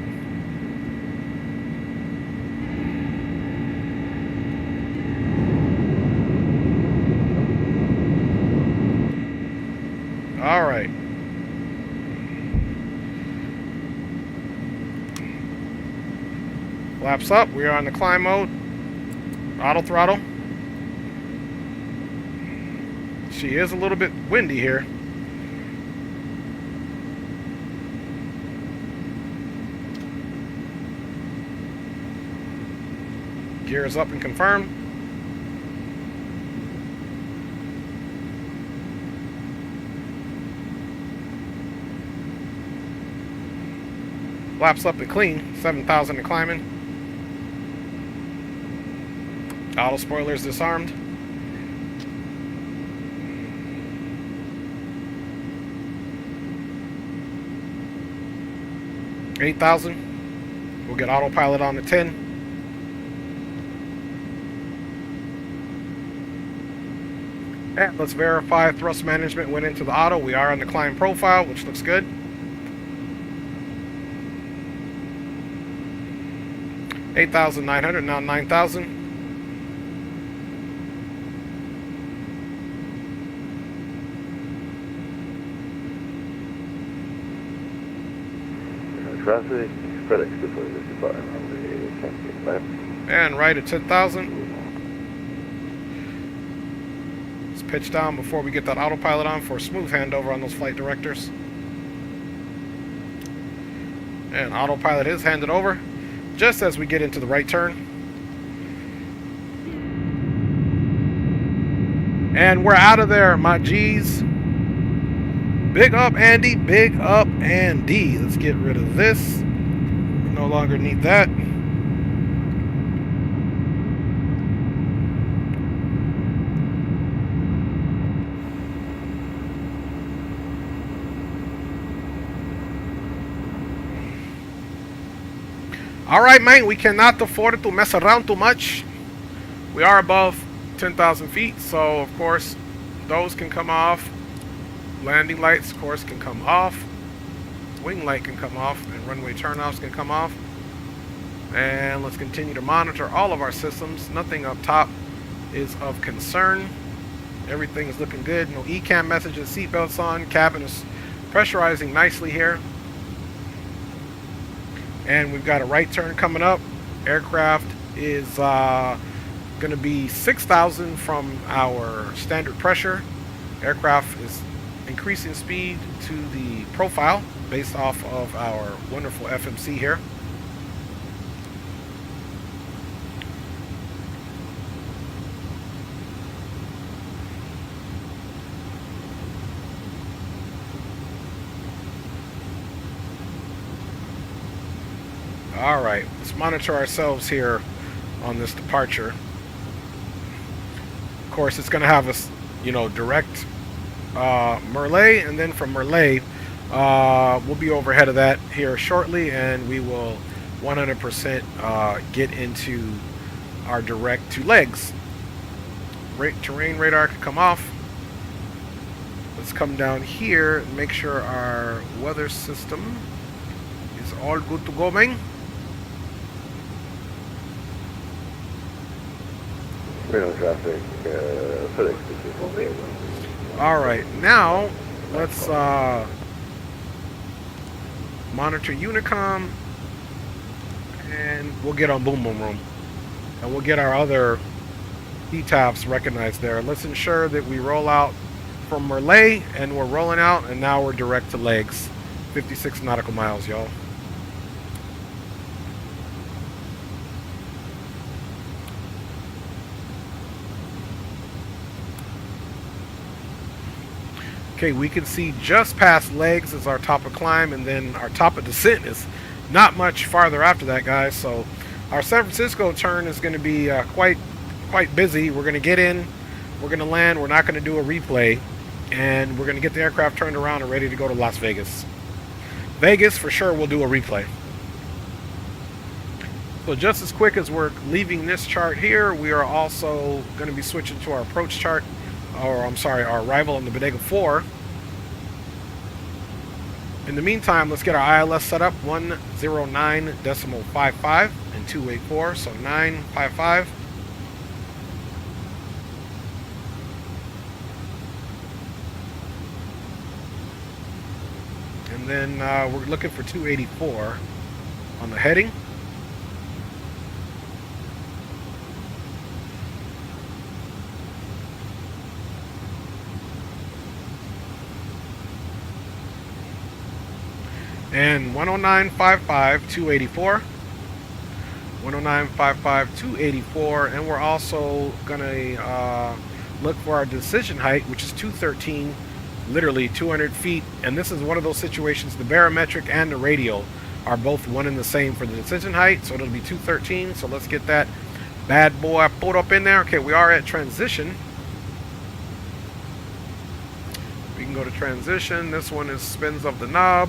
Speaker 1: All right. Flaps up. We are on the climb mode. Auto throttle. She is a little bit windy here. Gears up and confirm. Flaps up and clean. 7,000 and climbing. Auto spoilers disarmed. $8,000. We'll get autopilot on the 10. And let's verify thrust management went into the auto. We are on the climb profile, which looks good. 8,900, now 9,000.
Speaker 2: Traffic, FedEx 255 on the 10 left.
Speaker 1: And right at 10,000. Let's pitch down before we get that autopilot on for a smooth handover on those flight directors. And autopilot is handed over just as we get into the right turn. And we're out of there, my G's. Big up, Andy. Big up, Andy. Let's get rid of this. We no longer need that. All right, man. We cannot afford to mess around too much. We are above 10,000 feet, so of course those can come off. Landing lights, of course, can come off. Wing light can come off, and runway turnoffs can come off. And let's continue to monitor all of our systems. Nothing up top is of concern. Everything is looking good. No ECAM messages, seatbelts on. Cabin is pressurizing nicely here. And we've got a right turn coming up. Aircraft is going to be 6,000 from our standard pressure. Aircraft is increasing speed to the profile based off of our wonderful FMC here. All right, let's monitor ourselves here on this departure. Of course, it's going to have us, direct Merlay, and then from Merlay, we'll be overhead of that here shortly, and we will 100% get into our direct to legs. Terrain radar can come off. Let's come down here and make sure our weather system is all good to go, man.
Speaker 2: traffic, FedEx station.
Speaker 1: All right, now let's monitor Unicom, and we'll get on Boom Boom Room, and we'll get our other ETAFs recognized there. Let's ensure that we roll out from Merlay, and we're rolling out, and now we're direct to legs. 56 nautical miles, y'all. Okay, we can see just past legs is our top of climb, and then our top of descent is not much farther after that, guys. So our San Francisco turn is going to be quite busy. We're going to get in, we're going to land, we're not going to do a replay, and we're going to get the aircraft turned around and ready to go to Las Vegas. Vegas, for sure, we'll do a replay. So just as quick as we're leaving this chart here, we are also going to be switching to our approach chart, or I'm sorry, our arrival on the Bodega 4. In the meantime, let's get our ILS set up, 109.55 and 284, so 955. And then we're looking for 284 on the heading. And 109.55, 284. 109.55, 284. And we're also going to look for our decision height, which is 213, literally 200 feet. And this is one of those situations, the barometric and the radial are both one and the same for the decision height. So it'll be 213. So let's get that bad boy pulled up in there. Okay, we are at transition. We can go to transition. This one is spins of the knob.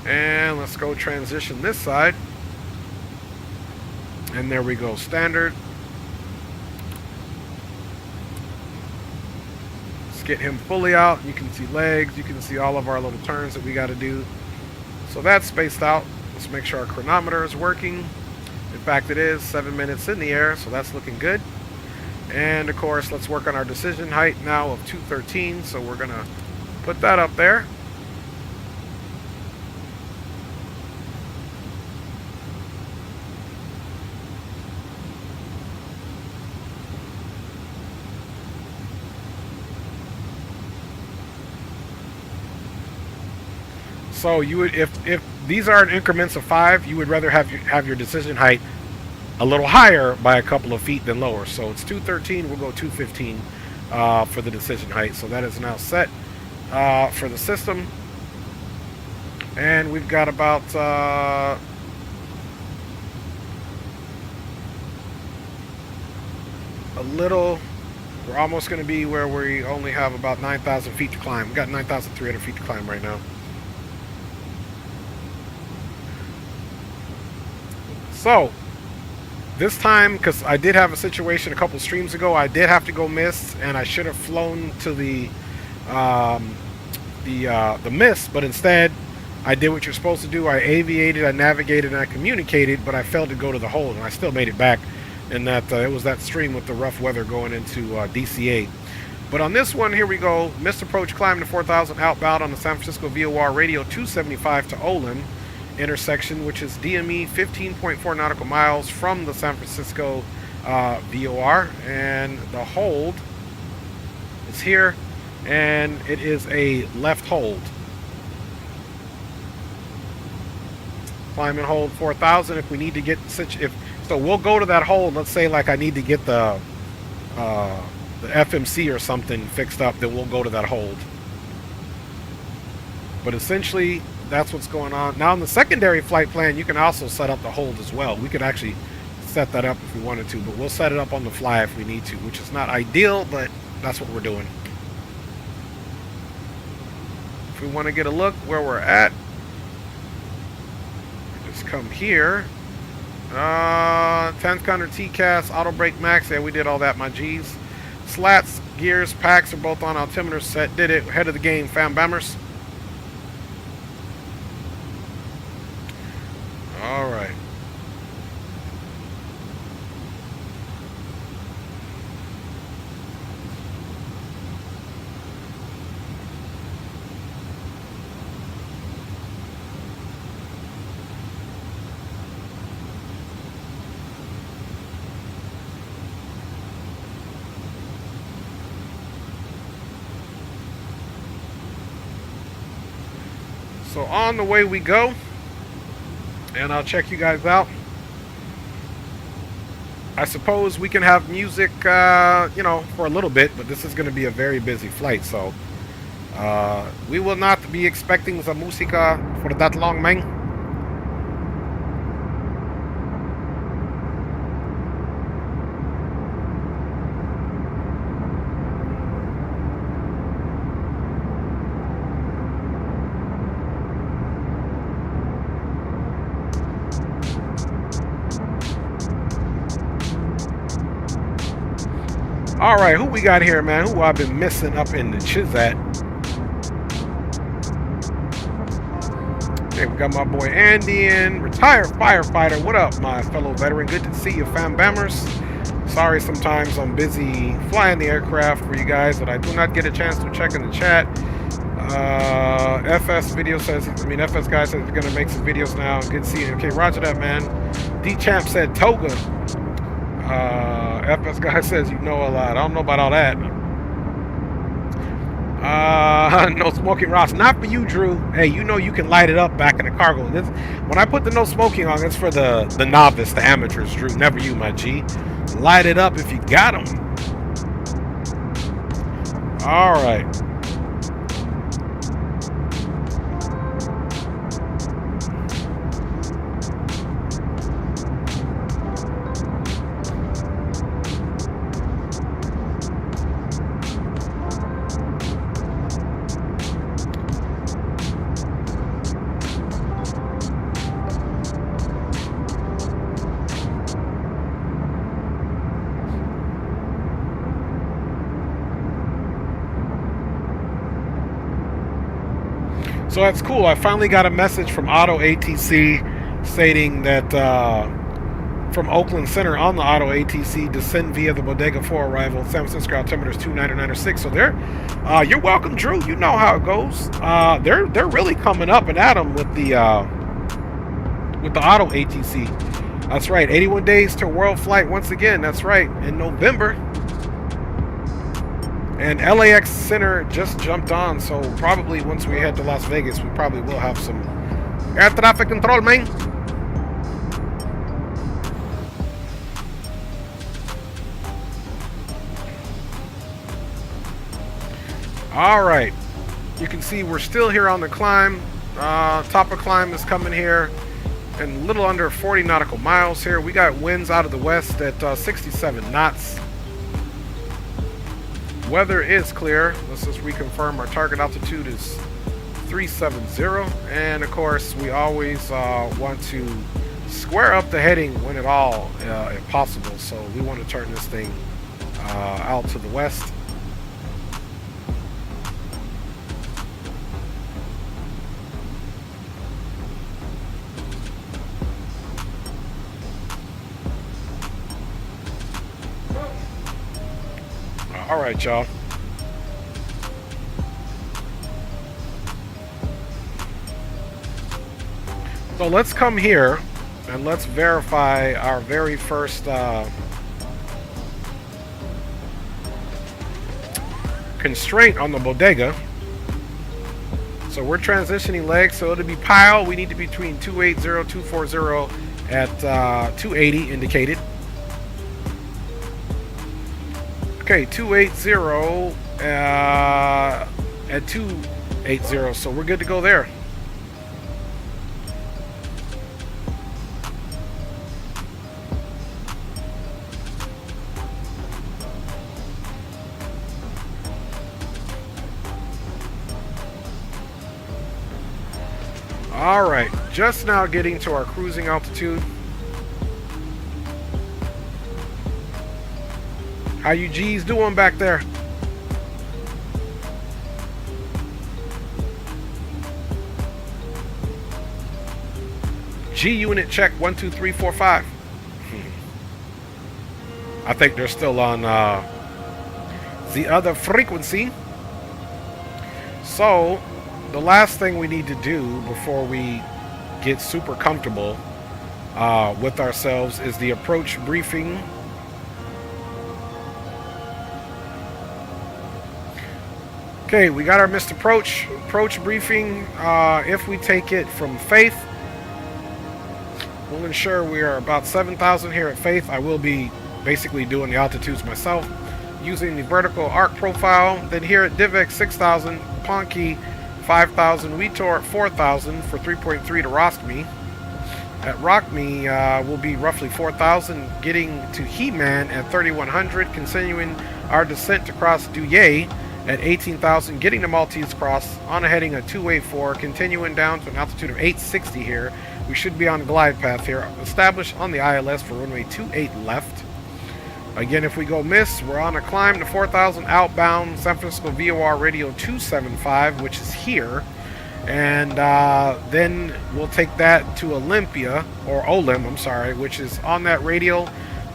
Speaker 1: And let's go transition this side. And there we go, standard. Let's get him fully out. You can see legs. You can see all of our little turns that we got to do. So that's spaced out. Let's make sure our chronometer is working. In fact, it is 7 minutes in the air, so that's looking good. And of course, let's work on our decision height now of 213. So we're going to put that up there. So you would, if these are in increments of 5, you would rather have your decision height a little higher by a couple of feet than lower. So it's 213. We'll go 215 for the decision height. So that is now set for the system. And we've got about a little. We're almost going to be where we only have about 9,000 feet to climb. We've got 9,300 feet to climb right now. So, this time, because I did have a situation a couple streams ago, I did have to go mist, and I should have flown to the mist, but instead, I did what you're supposed to do. I aviated, I navigated, and I communicated, but I failed to go to the hold, and I still made it back. And that it was that stream with the rough weather going into DCA. But on this one, here we go. Mist approach, climb to 4,000 outbound on the San Francisco VOR radio 275 to Olin intersection, which is DME 15.4 nautical miles from the San Francisco VOR, and the hold is here, and it is a left hold. Climb and hold 4,000 if we need to get so we'll go to that hold. Let's say like I need to get the FMC or something fixed up, then we'll go to that hold. But essentially, that's what's going on. Now, in the secondary flight plan, you can also set up the hold as well. We could actually set that up if we wanted to, but we'll set it up on the fly if we need to, which is not ideal, but that's what we're doing. If we want to get a look where we're at, just come here. 10th counter TCAS, auto brake max. Yeah, we did all that, my G's. Slats, gears, packs are both on. Altimeter set. Did it. Head of the game, fam bammers. So on the way we go, and I'll check you guys out. I suppose we can have music, you know, for a little bit, but this is going to be a very busy flight, so we will not be expecting the música for that long, man. All right, who we got here, man? Who I've been missing up in the Chizat? Okay, we got my boy Andy in, retired firefighter. What up, my fellow veteran? Good to see you, fam bammers. Sorry, sometimes I'm busy flying the aircraft for you guys that I do not get a chance to check in the chat. FS video says, FS guy says he's gonna make some videos now. Good to see you. Okay, roger that, man. D Champ said Toga. FS guy says you know a lot. I don't know about all that. No smoking, Ross. Not for you, Drew. Hey, you know you can light it up back in the cargo. When I put the no smoking on, it's for the novice, the amateurs, Drew. Never you, my G. Light it up if you got them. All right. So that's cool. I finally got a message from Auto ATC stating that from Oakland Center on the Auto ATC, descend via the Bodega for arrival. San Francisco altimeter is 29906. So you're welcome, Drew. You know how it goes. They're really coming up and at them with the Auto ATC. That's right. 81 days to world flight once again. That's right. In November. And LAX Center just jumped on, so probably once we head to Las Vegas, we probably will have some air traffic control, man. All right. You can see we're still here on the climb. Top of climb is coming here. And a little under 40 nautical miles here. We got winds out of the west at 67 knots. Weather is clear. Let's just reconfirm our target altitude is 370. And of course, we always want to square up the heading when at all if possible. So we want to turn this thing out to the west. All right, y'all. So let's come here and let's verify our very first constraint on the Bodega. So we're transitioning legs, so it'll be pile. We need to be between 280, 240 at 280 indicated. Okay, 280 at 280, so we're good to go there. All right, just now getting to our cruising altitude. How you G's doing back there? G unit check 1 2 3 4 5. I think they're still on the other frequency. So the last thing we need to do before we get super comfortable with ourselves is the approach briefing. Okay, we got our missed approach briefing. If we take it from Faith, we'll ensure we are about 7,000 here at Faith. I will be basically doing the altitudes myself using the vertical arc profile. Then here at Divx 6,000, Ponky 5,000, Wetor 4,000 for 3.3 to Roskme. At Rockme, we'll be roughly 4,000, getting to He-Man at 3,100, continuing our descent to cross Douillet at 18,000, getting to Maltese Cross on a heading of 284, continuing down to an altitude of 860 here. We should be on a glide path here, established on the ILS for runway 28 left. Again, if we go miss, we're on a climb to 4,000 outbound, San Francisco VOR radio 275, which is here. And then we'll take that to Olympia, or Olim, I'm sorry, which is on that radial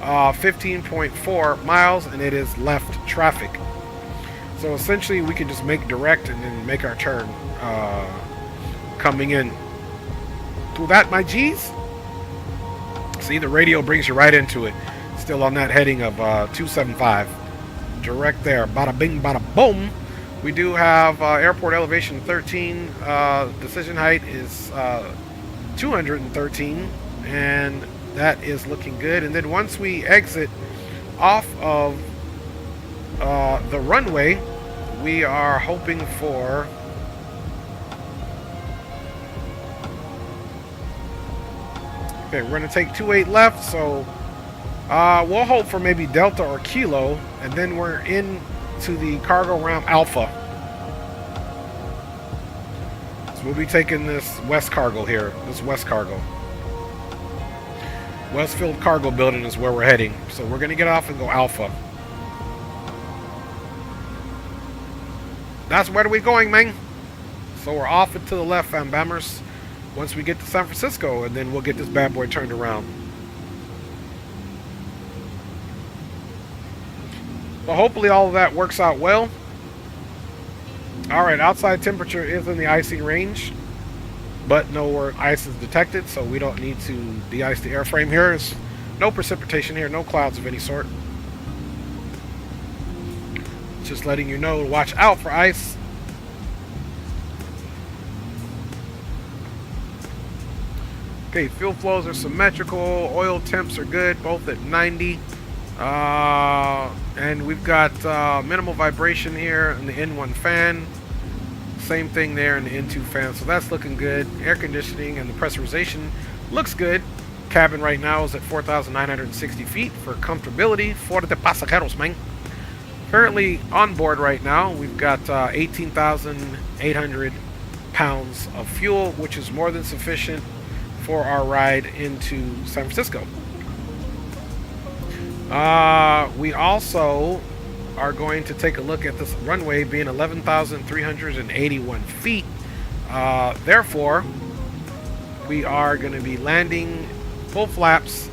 Speaker 1: 15.4 miles, and it is left traffic. So essentially we can just make direct and then make our turn coming in. Through that, my G's. See, the radio brings you right into it. Still on that heading of 275. Direct there. Bada bing, bada boom. We do have airport elevation 13. Decision height is 213. And that is looking good. And then once we exit off of the runway, we are hoping for okay, we're going to take 28 left, so we'll hope for maybe Delta or Kilo, and then we're in to the cargo ramp Alpha. So we'll be taking this West Cargo here, this West Cargo. Westfield Cargo Building is where we're heading, so we're going to get off and go Alpha. That's where we're going, man. So we're off and to the left, fam bammers, once we get to San Francisco, and then we'll get this bad boy turned around. So hopefully all of that works out well. Alright, outside temperature is in the icing range, but no ice is detected, so we don't need to de-ice the airframe here. There's no precipitation here, no clouds of any sort. Just letting you know, watch out for ice. Okay, fuel flows are symmetrical, oil temps are good, both at 90. And we've got minimal vibration here in the N1 fan. Same thing there in the N2 fan, so that's looking good. Air conditioning and the pressurization looks good. Cabin right now is at 4,960 feet for comfortability. For the pasajeros, man. Currently on board right now, we've got 18,800 pounds of fuel, which is more than sufficient for our ride into San Francisco. We also are going to take a look at this runway being 11,381 feet. Therefore, we are going to be landing full flaps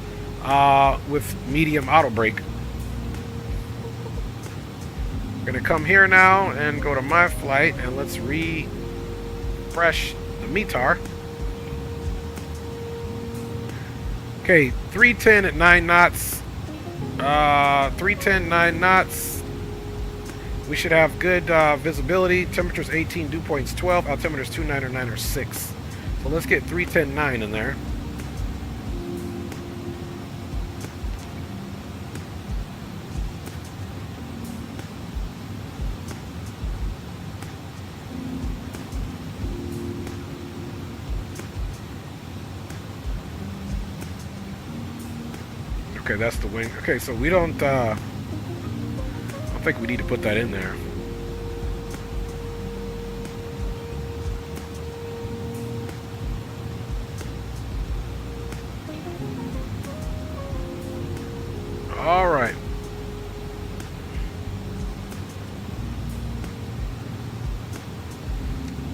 Speaker 1: with medium auto brake. We're going to come here now and go to my flight, and let's refresh the METAR. Okay, 310 at 9 knots. 310, 9 knots. We should have good visibility. Temperature's 18, dew point's 12, altimeter's 29 or 9 or 6. So let's get 310, 9 in there. Okay, that's the wing. Okay, so we don't, I don't think we need to put that in there. All right.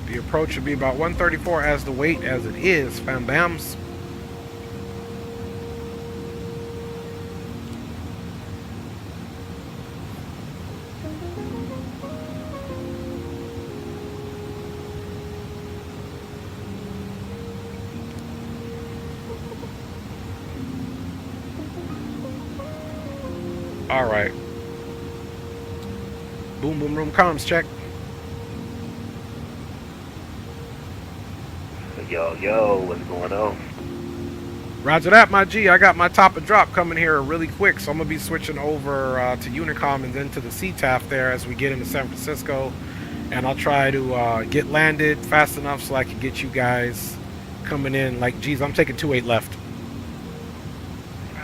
Speaker 1: The approach should be about 134 as the weight as it is, fam bams. All right. Boom, boom, room, comms check.
Speaker 2: Yo, what's going on?
Speaker 1: Roger that, my G. I got my top of drop coming here really quick, so I'm going to be switching over to Unicom and then to the CTAF there as we get into San Francisco. And I'll try to get landed fast enough so I can get you guys coming in. Like, geez, I'm taking 28 left.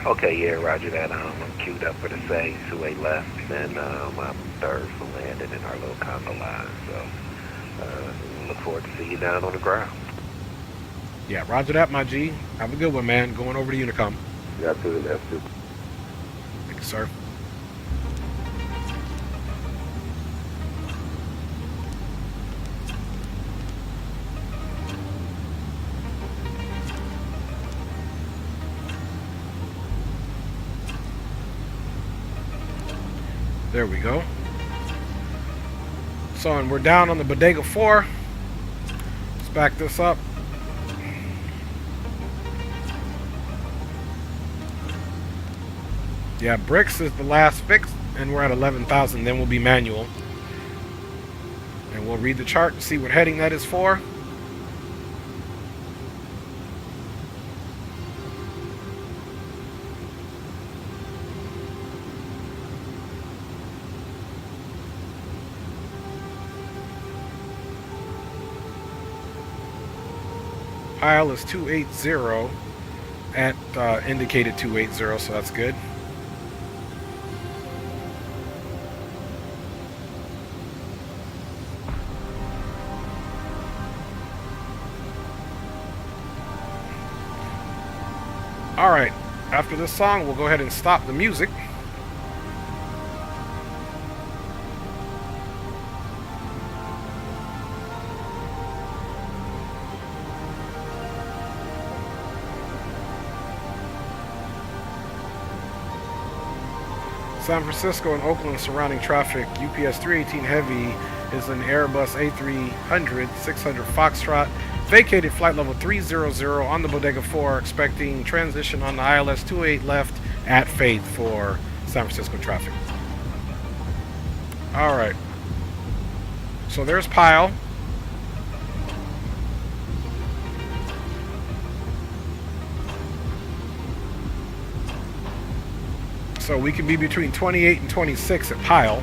Speaker 2: Okay, yeah, roger that. I'm queued up for the same 28 left, and I'm third for landing in our little combo line. So look forward to seeing you down on the ground.
Speaker 1: Yeah, roger that, my G. Have a good one, man. Going over to Unicom.
Speaker 2: Got to the left, too.
Speaker 1: Thank you, sir. There we go. So, and we're down on the Bodega 4. Let's back this up. Yeah, bricks is the last fix, and we're at 11,000. Then we'll be manual. And we'll read the chart and see what heading that is for. Pile is 280 at indicated 280, so that's good. Alright, after this song, we'll go ahead and stop the music. San Francisco and Oakland surrounding traffic. UPS 318 Heavy is an Airbus A300-600 Foxtrot. Vacated flight level 300 on the Bodega 4, expecting transition on the ILS 28 left at Faith for San Francisco traffic. Alright. So there's Pile. So we can be between 28 and 26 at Pile.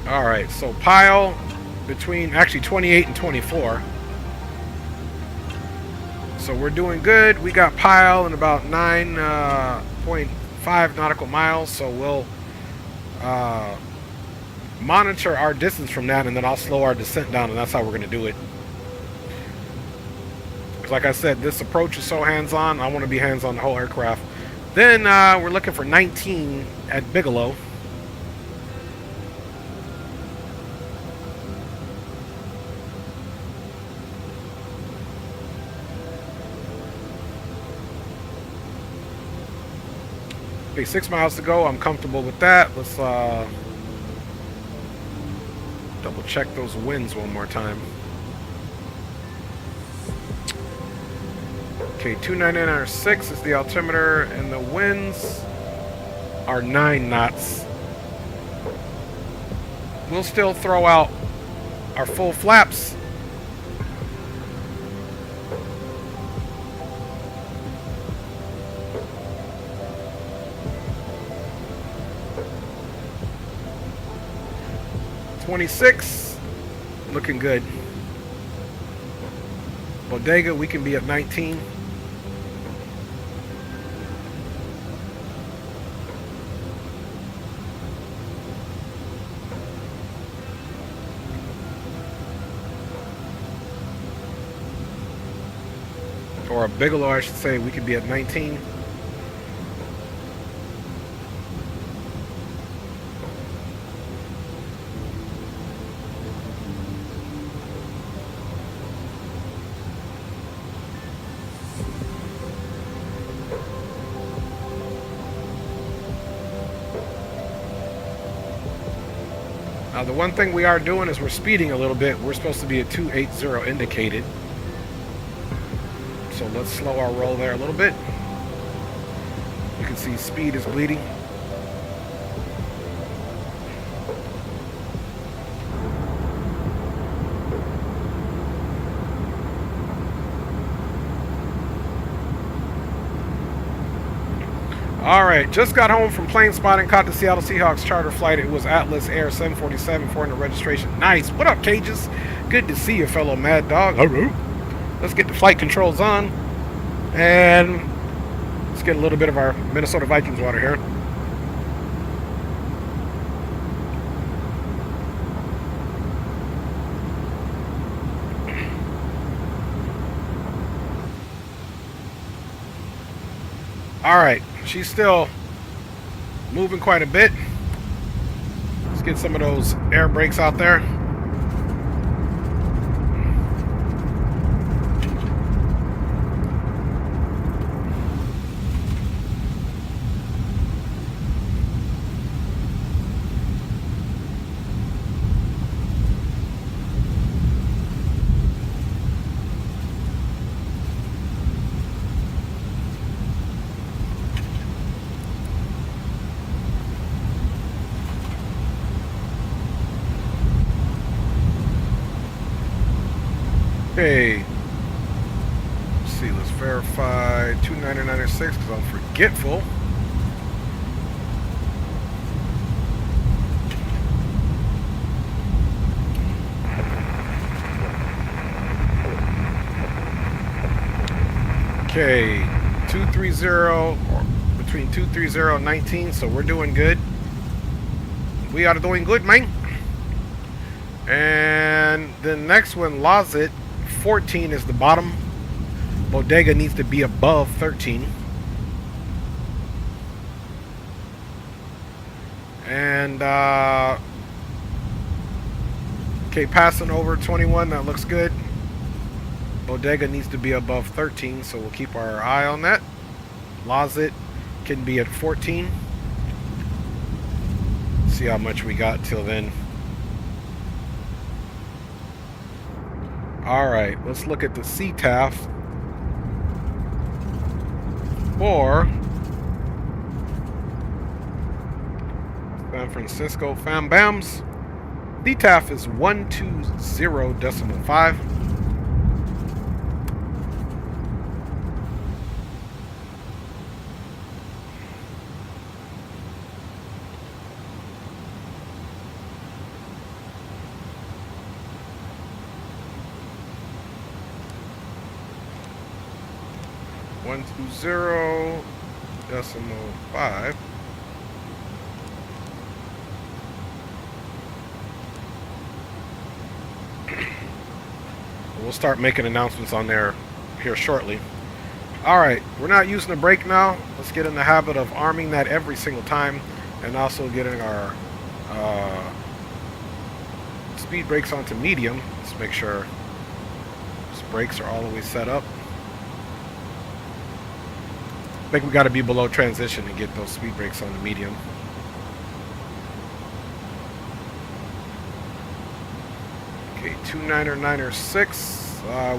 Speaker 1: Alright, so Pile between actually 28 and 24. So we're doing good. We got Pile in about 9.5 nautical miles, so we'll monitor our distance from that, and then I'll slow our descent down, and that's how we're going to do it. Because like I said, this approach is so hands-on. I want to be hands-on the whole aircraft. Then we're looking for 19 at Bigelow. Okay, 6 miles to go. I'm comfortable with that. Let's double check those winds one more time. Okay, 299.6 is the altimeter, and the winds are 9 knots. We'll still throw out our full flaps. .26, looking good. Bodega, we can be at 19. Or a Bigelow, I should say, we could be at 19. Now, the one thing we are doing is we're speeding a little bit. We're supposed to be at 280 indicated. So let's slow our roll there a little bit. You can see speed is bleeding. Alright, just got home from plane spotting, caught the Seattle Seahawks charter flight. It was Atlas Air 747, foreigner registration. Nice. What up, Cages? Good to see you, fellow Mad Dog. Let's get the flight controls on. And let's get a little bit of our Minnesota Vikings water here. Alright, she's still moving quite a bit. Let's get some of those air brakes out there. Okay, let's see, let's verify 29906 because I'm forgetful. Okay, 230, or between 230 and 19, so we're doing good. We are doing good, man. And the next one, Lozit. 14 is the bottom. Bodega needs to be above 13. And okay, passing over 21, that looks good. Bodega needs to be above 13, so we'll keep our eye on that. Lozit can be at 14. See how much we got till then. Alright, let's look at the CTAF for San Francisco Fam Bams. CTAF is 120.5. .5. We'll start making announcements on there here shortly. Alright, we're not using the brake now. Let's get in the habit of arming that every single time, and also getting our speed brakes onto medium. Let's make sure these brakes are all the way set up. I think we got to be below transition to get those speed brakes on the medium. Okay, 29906.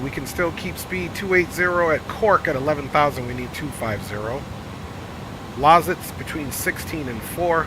Speaker 1: We can still keep speed 280 at Cork at 11,000. We need 250. Lozit's between 16 and 4.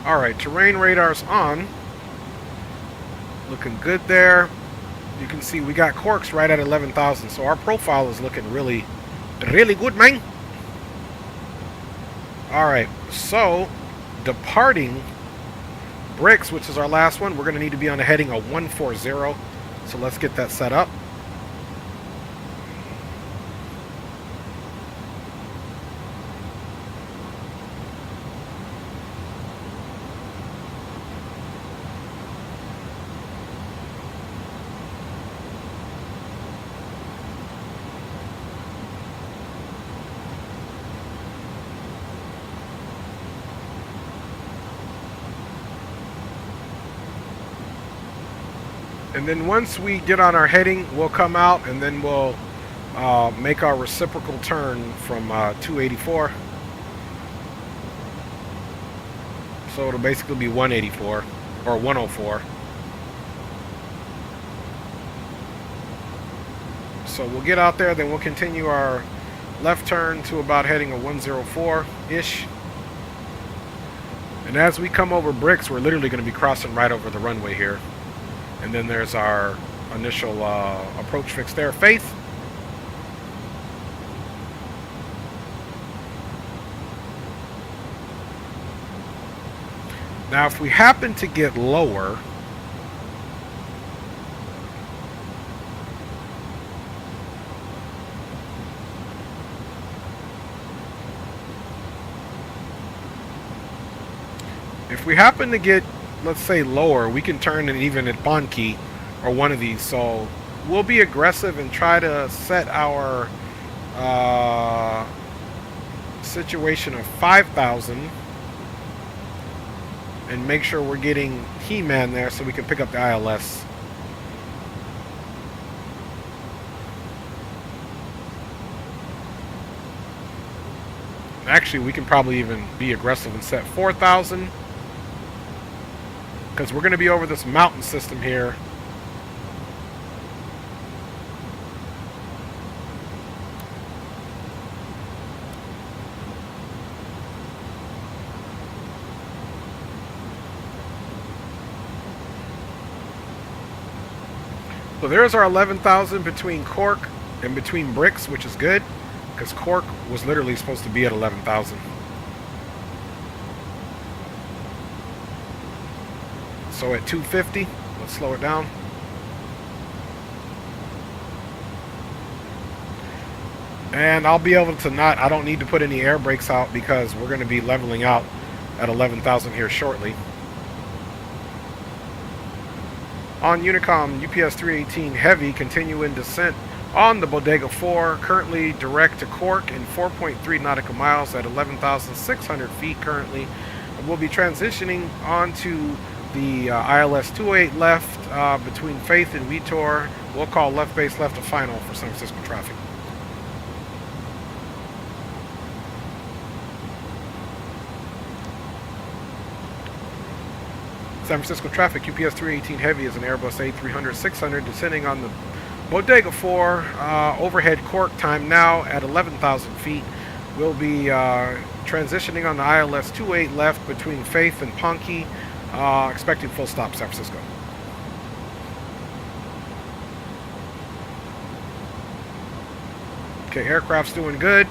Speaker 1: Alright, terrain radar's on. Looking good there. You can see we got Corks right at 11,000, so our profile is looking really, really good, man. Alright, so departing Bricks, which is our last one, we're going to need to be on a heading of 140. So let's get that set up. And then once we get on our heading, we'll come out and then we'll make our reciprocal turn from 284. So it'll basically be 184 or 104. So we'll get out there, then we'll continue our left turn to about heading a 104-ish. And as we come over bricks, we're literally going to be crossing right over the runway here. And then there's our initial approach fix there, Faith. Now, if we happen to get lower, let's say, lower, we can turn it even at Bonki or one of these. So we'll be aggressive and try to set our situation of 5,000 and make sure we're getting He-Man there so we can pick up the ILS. Actually, we can probably even be aggressive and set 4,000. Because we're going to be over this mountain system here. So there's our 11,000 between cork and between bricks, which is good. Because cork was literally supposed to be at 11,000. So at 250, let's slow it down. And I'll be able to I don't need to put any air brakes out because we're going to be leveling out at 11,000 here shortly. On Unicom, UPS 318 Heavy, continue in descent on the Bodega 4, currently direct to Cork in 4.3 nautical miles at 11,600 feet currently. And we'll be transitioning onto the ILS 208 left between Faith and Vitor. We'll call left base left to final for San Francisco traffic. San Francisco traffic, UPS 318 Heavy is an Airbus A300-600 descending on the Bodega 4, overhead Cork, time now at 11,000 feet. We'll be transitioning on the ILS 28 left between Faith and Ponky, expecting full stop San Francisco. Okay, aircraft's doing good.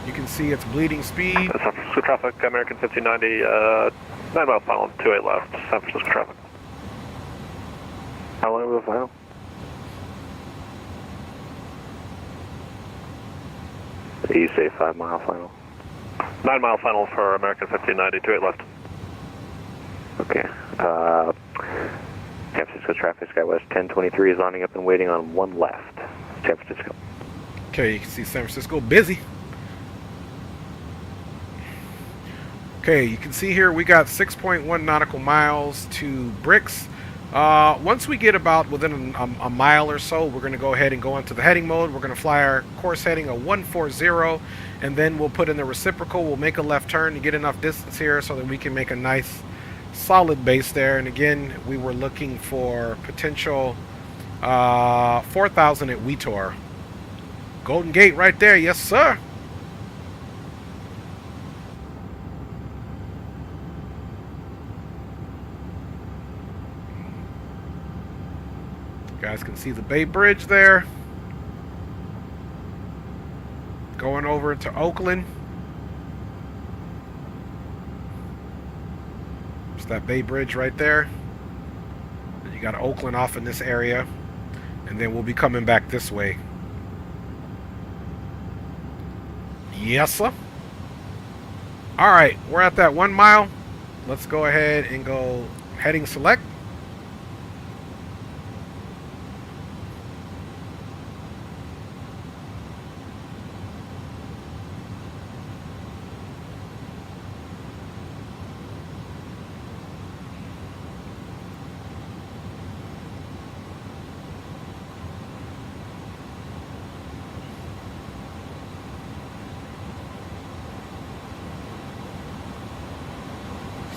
Speaker 1: You can see it's bleeding speed.
Speaker 3: San Francisco traffic, American 5090, 9 mile final, 28 left, San Francisco traffic. How long was the final? You say 5 mile final? 9 mile final for American 5090, 28 left.
Speaker 2: Okay. San Francisco traffic, SkyWest 1023 is lining up and waiting on 1 left. San Francisco.
Speaker 1: Okay, you can see San Francisco busy. Okay, you can see here we got 6.1 nautical miles to bricks. Once we get about within a mile or so, we're going to go ahead and go into the heading mode. We're going to fly our course heading a 140, and then we'll put in the reciprocal. We'll make a left turn to get enough distance here so that we can make a nice solid base there. And again, we were looking for potential 4,000 at Vitor. Golden Gate right there, yes sir. You guys can see the Bay Bridge there. Going over to Oakland. There's that Bay Bridge right there. And you got Oakland off in this area. And then we'll be coming back this way. Yes, sir. All right, we're at that 1 mile. Let's go ahead and go heading select.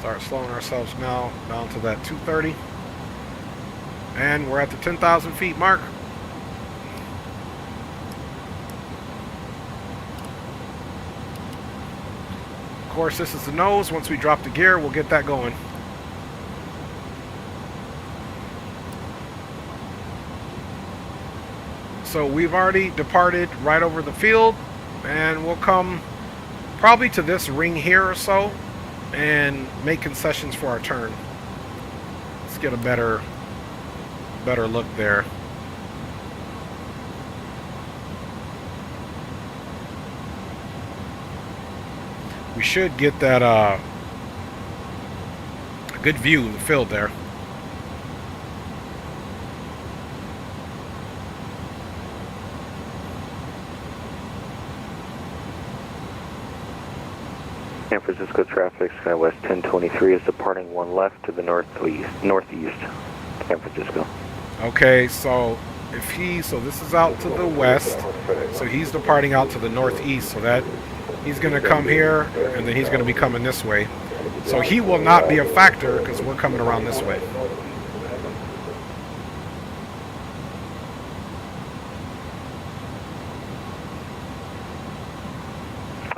Speaker 1: Start slowing ourselves now down to that 230. And we're at the 10,000 feet mark. Of course, this is the nose. Once we drop the gear, we'll get that going. So we've already departed right over the field, and we'll come probably to this ring here or so and make concessions for our turn. Let's get a better look there. We should get that a good view of the field there.
Speaker 2: San Francisco traffic, SkyWest 1023 is departing 1 left to the northeast, San Francisco.
Speaker 1: Okay, so so this is out to the west, so he's departing out to the northeast, so that he's going to come here, and then he's going to be coming this way. So he will not be a factor because we're coming around this way.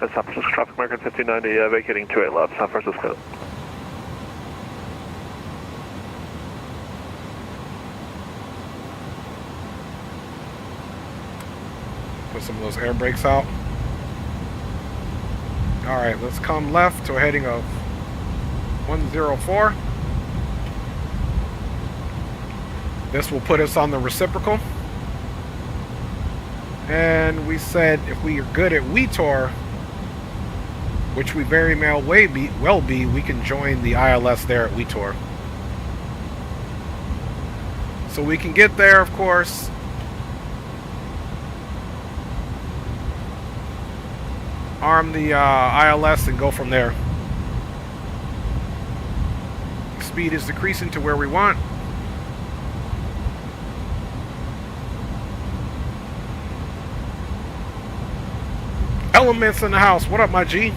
Speaker 3: San Francisco traffic, American 1590, vacating 28 left, San Francisco.
Speaker 1: Put some of those air brakes out. Alright, let's come left to a heading of 104. This will put us on the reciprocal. And we said if we are good at WETOR, which we very well be, we can join the ILS there at WETOR. So we can get there, of course. Arm the ILS and go from there. Speed is decreasing to where we want. Elements in the house. What up, my G?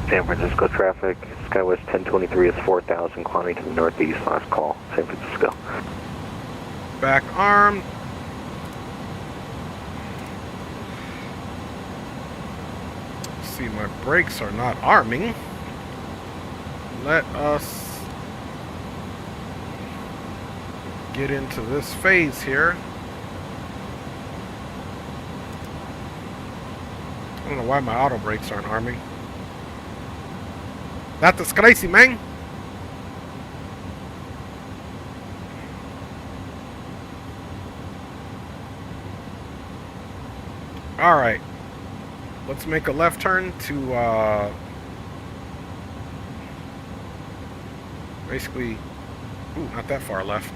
Speaker 2: San Francisco traffic, SkyWest 1023 is 4,000 climbing to the northeast, last call, San Francisco.
Speaker 1: Back arm. See, my brakes are not arming. Let us get into this phase here. I don't know why my auto brakes aren't arming. That is crazy, man. Alright. Let's make a left turn to basically, ooh, not that far left.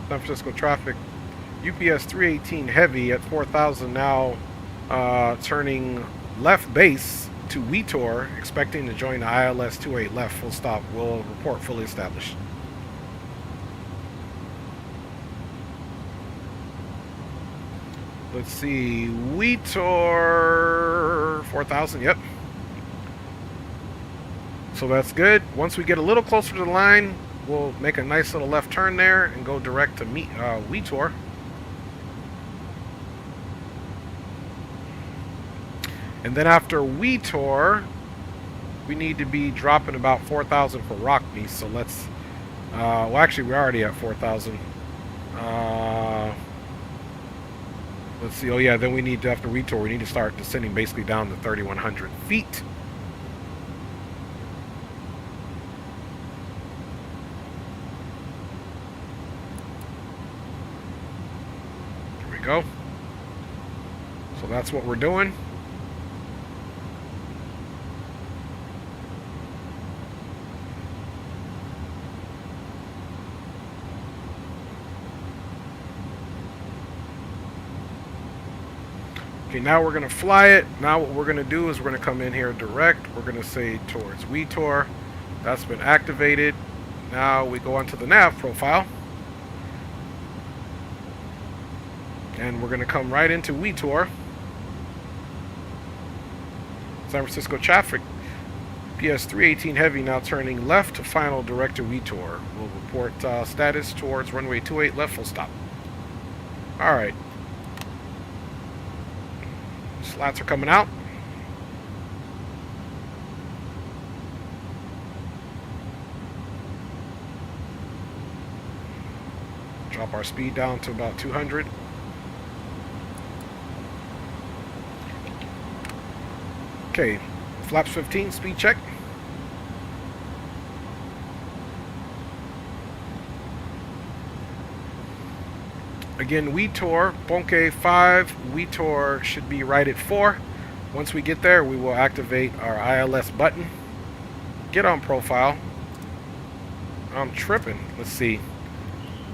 Speaker 1: San Francisco traffic, UPS 318 heavy at 4,000 now, turning left base to WETOR, expecting to join the ILS 28 left, full stop. Will report fully established. Let's see, WETOR 4,000, yep. So that's good. Once we get a little closer to the line, we'll make a nice little left turn there and go direct to WETOR. And then after WeTour, we need to be dropping about 4,000 for Rockney. So let's, well, actually, we're already at 4,000. Let's see. Oh, yeah, then we need to, after WeTour, we need to start descending basically down to 3,100 feet. There we go. So that's what we're doing. Okay, now we're going to fly it. Now what we're going to do is we're going to come in here direct. We're going to say towards WeTour. That's been activated. Now we go onto the nav profile. And we're going to come right into WeTour. San Francisco traffic. PS318 Heavy now turning left to final direct to WeTour. We'll report status towards runway 28 left full stop. Alright. Slats are coming out. Drop our speed down to about 200. Okay, flaps 15, speed check. Again, WeTour, Bonke 5, WeTour should be right at 4. Once we get there, we will activate our ILS button. Get on profile. I'm tripping. Let's see.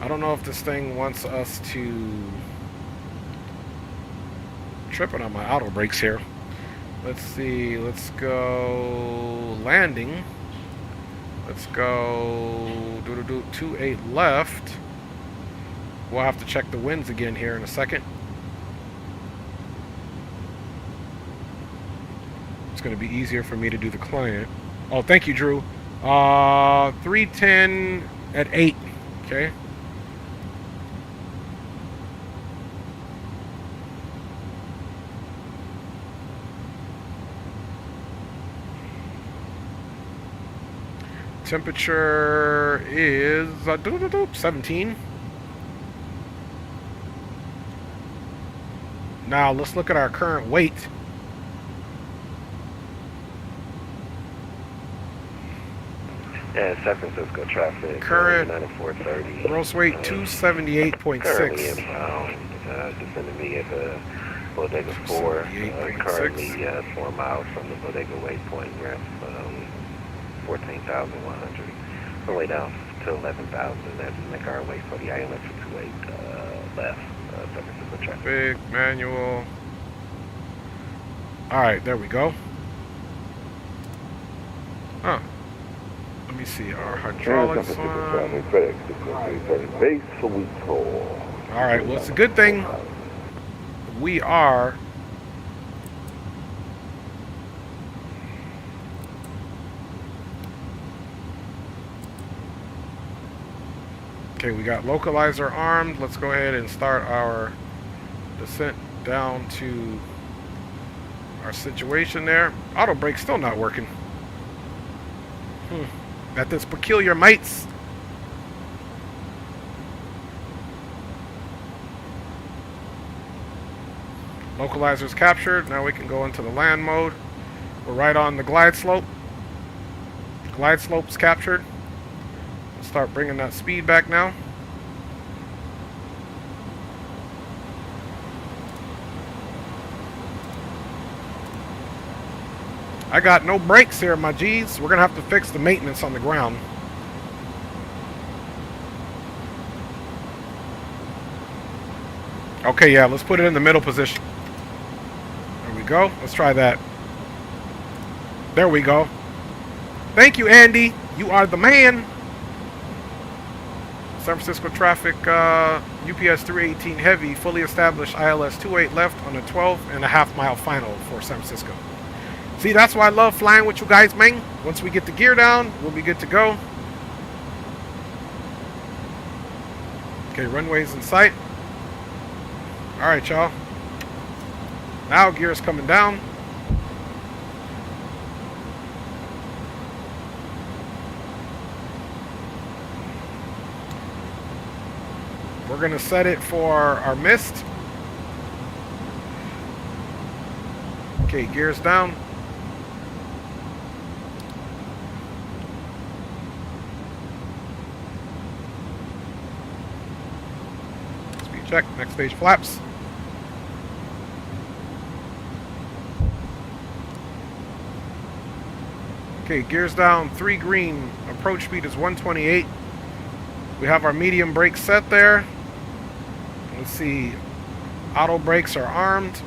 Speaker 1: I don't know if this thing wants us to... Tripping on my auto brakes here. Let's see. Let's go landing. Let's go 28 left. We'll have to check the winds again here in a second. It's going to be easier for me to do the client. Oh, thank you, Drew. 310 at 8. Okay. Temperature is 17. Now let's look at our current weight.
Speaker 2: Yeah, San Francisco traffic.
Speaker 1: Current
Speaker 2: 9430.
Speaker 1: gross weight 278.6.
Speaker 2: Currently inbound. Descending me at the Bodega 4. Currently 4 miles from the Bodega waypoint. We're at 14,100. We're way down to 11,000 as we make our way for the ILS 28 left. San Francisco traffic.
Speaker 1: Big manual. Alright, there we go. Huh. Let me see our hydraulics on. Alright, well, it's a good thing we are okay, we got localizer armed. Let's go ahead and start our descent down to our situation there. Auto brake's still not working. Got this peculiar mates. Localizer's captured. Now we can go into the land mode. We're right on the glide slope. Glide slope's captured. Let's start bringing that speed back now. I got no brakes here, my G's. We're going to have to fix the maintenance on the ground. Okay, yeah, let's put it in the middle position. There we go. Let's try that. There we go. Thank you, Andy. You are the man. San Francisco traffic, UPS 318 Heavy, fully established ILS 28 left on a 12.5 mile final for San Francisco. See, that's why I love flying with you guys, man. Once we get the gear down, we'll be good to go. Okay, runway's in sight. All right, y'all. Now gear's coming down. We're going to set it for our mist. Okay, gears down. Speed check. Next stage flaps. Okay, gears down, 3 green. Approach speed is 128. We have our medium brakes set there. Let's see. Auto brakes are armed.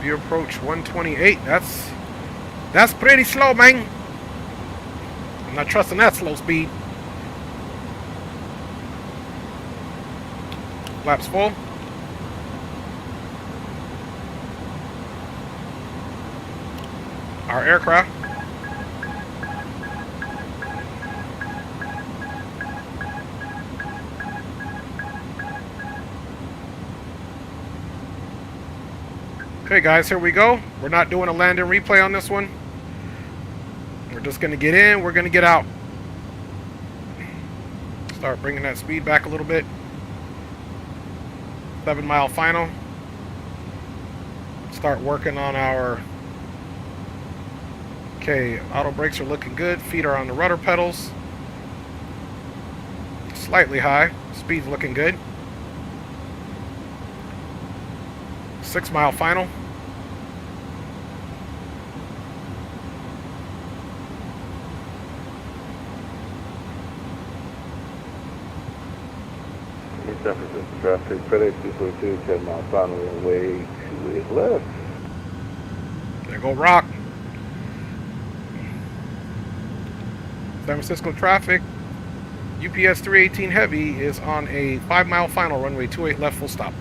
Speaker 1: We approach 128. That's pretty slow, man. I'm not trusting that slow speed. Flaps full. Our aircraft. Okay guys, here we go. We're not doing a landing replay on this one. We're just going to get in, we're going to get out. Start bringing that speed back a little bit. 7 mile final. Start working on our... Okay, auto brakes are looking good. Feet are on the rudder pedals. Slightly high. Speed's looking good. 6 mile final.
Speaker 4: San Francisco traffic, FedEx 242, 10 mile final runway 28 left.
Speaker 1: There go Rock. San Francisco traffic. UPS 318 Heavy is on a 5 mile final runway 28 left full stop.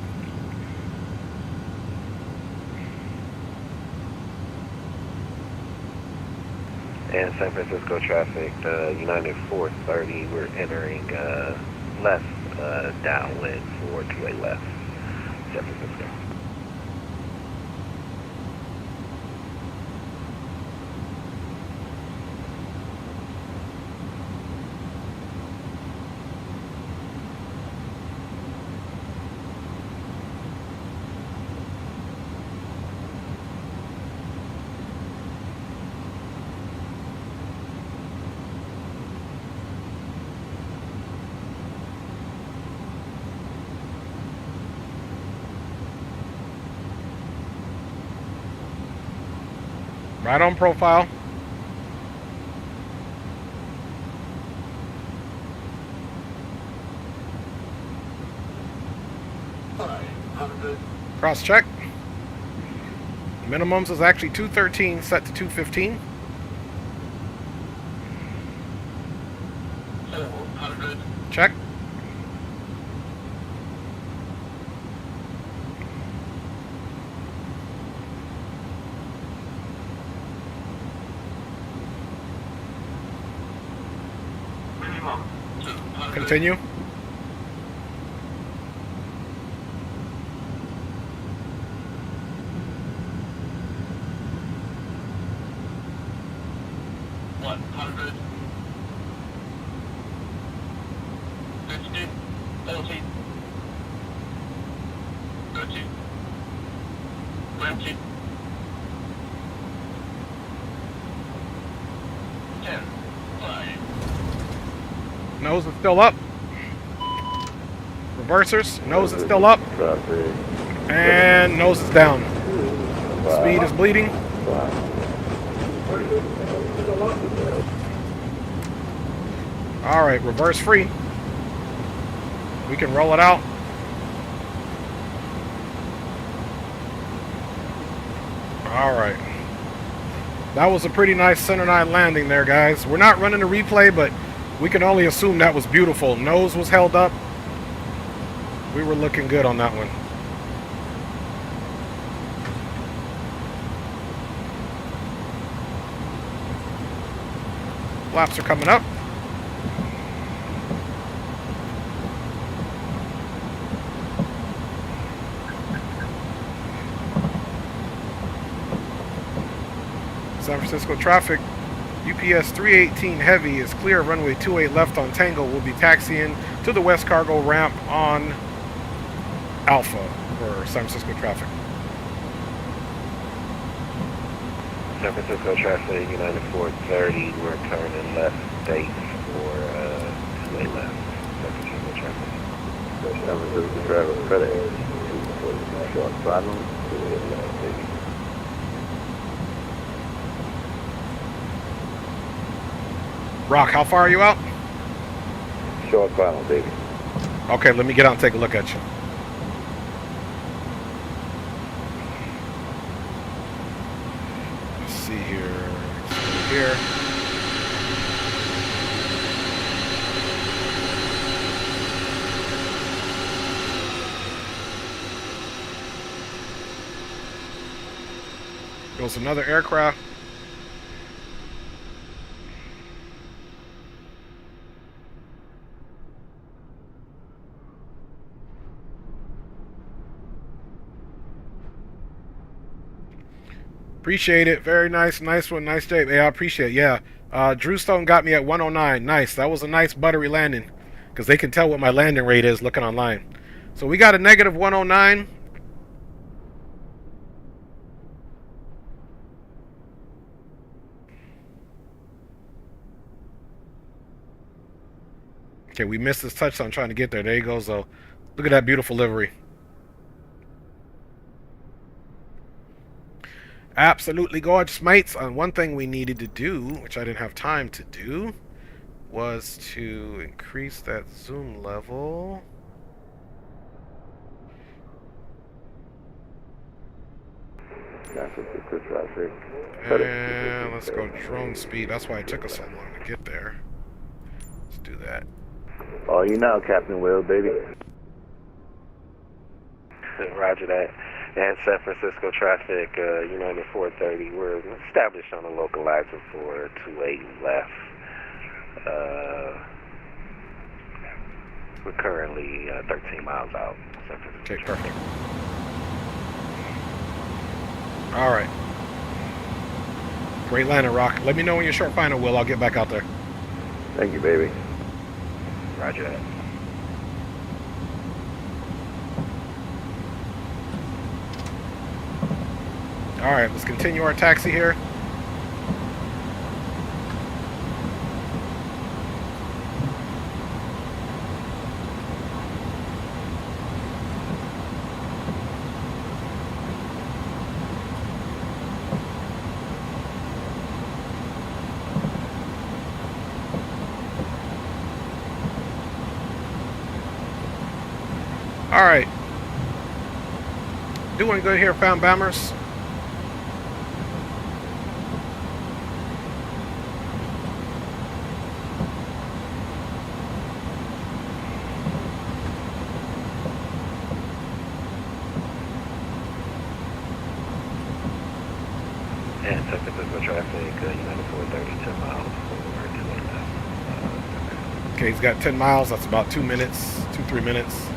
Speaker 2: And San Francisco traffic, United 430, we're entering left downwind for 28 left, San Francisco.
Speaker 1: Right on profile. Cross check. Minimums is actually 213 set to 215. Check. Continue. Nose is still up. Reversers, nose is still up. And nose is down. Speed is bleeding. Alright, reverse free. We can roll it out. Alright. That was a pretty nice center line landing there, guys. We're not running a replay, but we can only assume that was beautiful. Nose was held up. We were looking good on that one. Flaps are coming up. San Francisco traffic. UPS 318 Heavy is clear of runway 28 left on Tango. We'll be taxiing to the West Cargo ramp on Alpha for San Francisco traffic.
Speaker 2: San Francisco traffic, United 430, we're turning left base for 28 left. San Francisco traffic.
Speaker 4: San Francisco traffic, FedEx, short final, 28 left, baby.
Speaker 1: Rock, how far are you out?
Speaker 4: Short final, baby.
Speaker 1: Okay, let me get out and take a look at you. Let's see here. Let's see here. Goes another aircraft. Appreciate it. Very nice. Nice one. Nice day. Yeah, I appreciate it. Yeah. Drew Stone got me at 109. Nice. That was a nice buttery landing. Because they can tell what my landing rate is looking online. So we got a negative 109. Okay, we missed this touchdown trying to get there. There you go. So look at that beautiful livery. Absolutely gorgeous, mates. And one thing we needed to do, which I didn't have time to do, was to increase that zoom level.
Speaker 4: Traffic.
Speaker 1: And let's go drone speed. That's why it took us so long to get there. Let's do that.
Speaker 4: Oh, you now, Captain Will, baby.
Speaker 2: Roger that. And San Francisco traffic, United 430, we're established on a localizer for 28 left. We're currently 13 miles out. San Francisco
Speaker 1: Okay,
Speaker 2: traffic.
Speaker 1: perfect. All right. Great landing, Rock. Let me know when you're short final, Will. I'll get back out there.
Speaker 4: Thank you, baby.
Speaker 2: Roger that.
Speaker 1: All right, let's continue our taxi here. All right. Doing good here, Found Bammers.
Speaker 2: And San Francisco traffic, United 430, 10 miles for 28 left.
Speaker 1: Okay, he's got 10 miles. That's about 2 minutes, 2-3 minutes.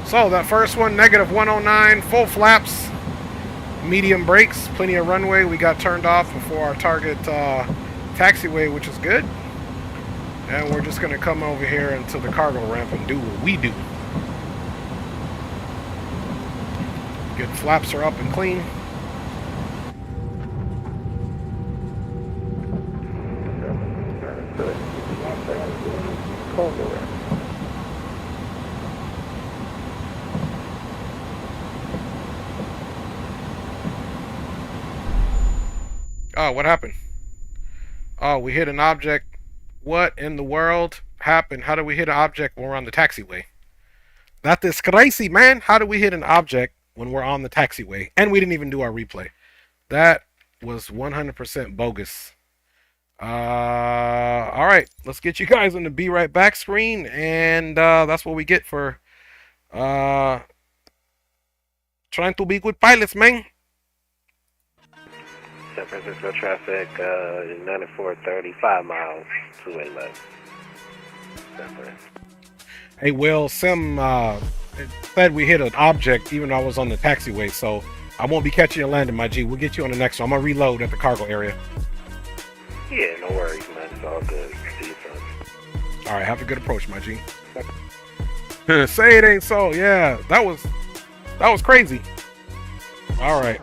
Speaker 1: So that first one, negative 109, full flaps, medium brakes, plenty of runway. We got turned off before our target taxiway, which is good. And we're just going to come over here into the cargo ramp and do what we do. Good, flaps are up and clean. Oh, what happened? Oh, we hit an object. What in the world happened? How do we hit an object when we're on the taxiway? That is crazy, man. How do we hit an object when we're on the taxiway? And we didn't even do our replay. That was 100% bogus. All right. Let's get you guys on the Be Right Back screen. And that's what we get for trying to be good pilots, man.
Speaker 2: San Francisco traffic, 9430, 5 miles, 2-way left.
Speaker 1: Hey, Will, Sim said we hit an object even though I was on the taxiway, so I won't be catching you landing, my G. We'll get you on the next one. I'm going to reload at the cargo area.
Speaker 2: Yeah, no worries, man. It's all good. See you soon.
Speaker 1: All right, have a good approach, my G. Say it ain't so. Yeah, that was crazy. All right.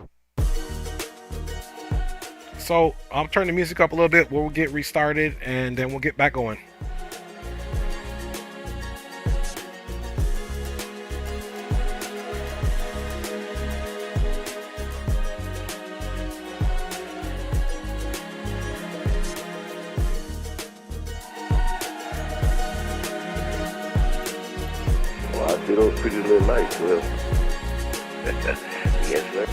Speaker 1: So I'll turn the music up a little bit. We'll get restarted, and then we'll get back going.
Speaker 4: Well, I see those pretty little lights, Will.
Speaker 2: Yes, sir.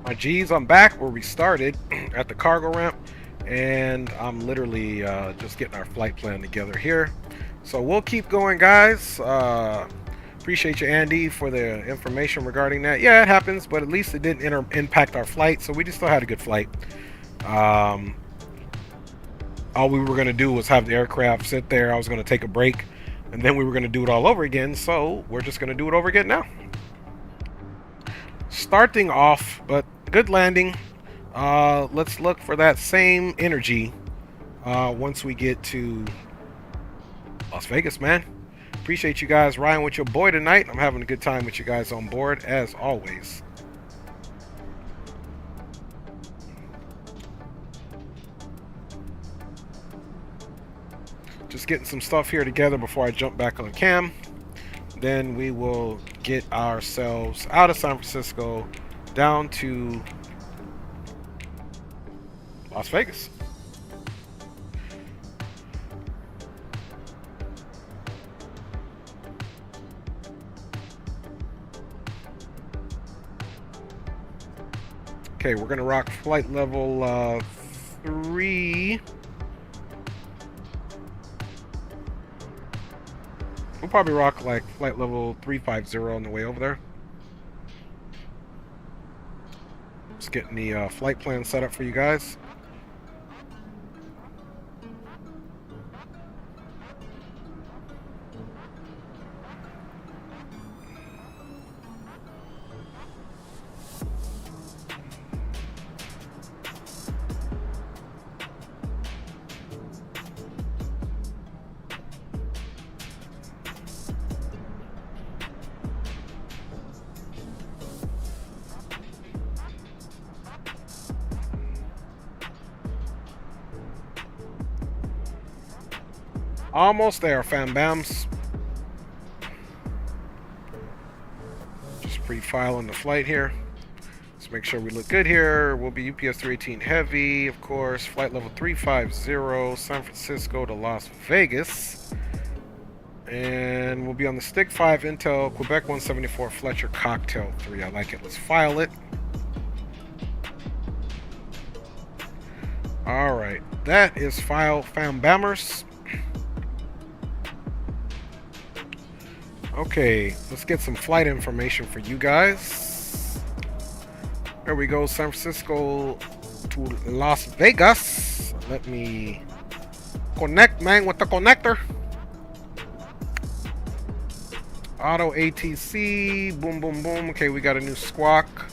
Speaker 1: My G's, I'm back where we started at the cargo ramp, and I'm literally just getting our flight plan together here. So we'll keep going, guys. Appreciate you, Andy, for the information regarding that. Yeah, it happens, but at least it didn't impact our flight, so we just still had a good flight. All we were going to do was have the aircraft sit there. I was going to take a break And then we were going to do it all over again, so we're just going to do it over again now. Starting off, but good landing. Let's look for that same energy once we get to Las Vegas, man. Appreciate you guys riding with your boy tonight. I'm having a good time with you guys on board, as always. Just getting some stuff here together before I jump back on cam. Then we will get ourselves out of San Francisco down to Las Vegas. Okay, we're gonna rock flight level 3. We'll probably rock like flight level 350 on the way over there. Just getting the flight plan set up for you guys. Almost there, fam bams. Just pre-filing the flight here. Let's make sure we look good here. We'll be UPS 318 Heavy, of course. Flight level 350, San Francisco to Las Vegas. And we'll be on the Stick 5 Intel Quebec 174 Fletcher Cocktail 3. I like it. Let's file it. Alright, that is file, fam bammers. Okay, let's get some flight information for you guys. There we go, San Francisco to Las Vegas. Let me connect, man, with the connector. Auto ATC, boom, boom, boom. Okay, we got a new squawk.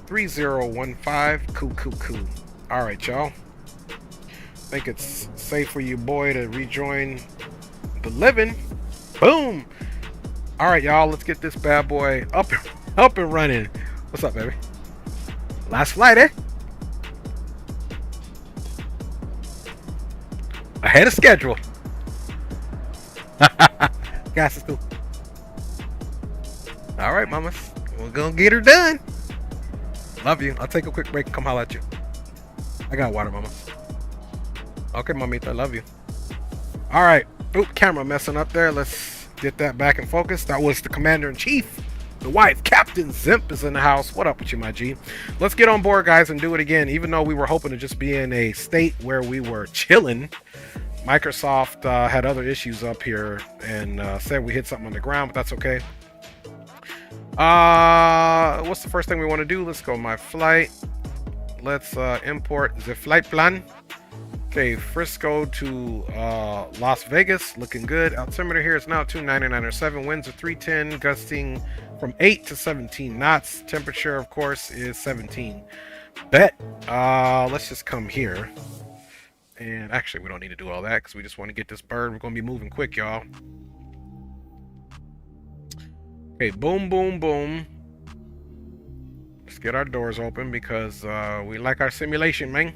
Speaker 1: 3015, cool. All right, y'all. Think it's safe for you, boy, to rejoin the living. Boom. All right, y'all, let's get this bad boy up and running. What's up, baby? Last flight, eh? Ahead of schedule. Gas is cool. All right, mamas, we're gonna get her done. Love you. I'll take a quick break and come holler at you. I got water, mama. Okay, mamita, I love you. All right. Oop, camera messing up there. Let's get that back in focus. That was the Commander-in-Chief. The wife, Captain Zimp, is in the house. What up with you, my G? Let's get on board, guys, and do it again. Even though we were hoping to just be in a state where we were chilling, Microsoft had other issues up here and said we hit something on the ground, but that's okay. What's the first thing we want to do? Let's go my flight. Let's import the flight plan. Okay, Frisco to Las Vegas, looking good. Altimeter here is now 299.7. Winds are 310, gusting from 8 to 17 knots. Temperature, of course, is 17. Bet. Let's just come here. And actually, we don't need to do all that because we just want to get this bird. We're going to be moving quick, y'all. Okay, boom, boom, boom. Let's get our doors open because we like our simulation, man.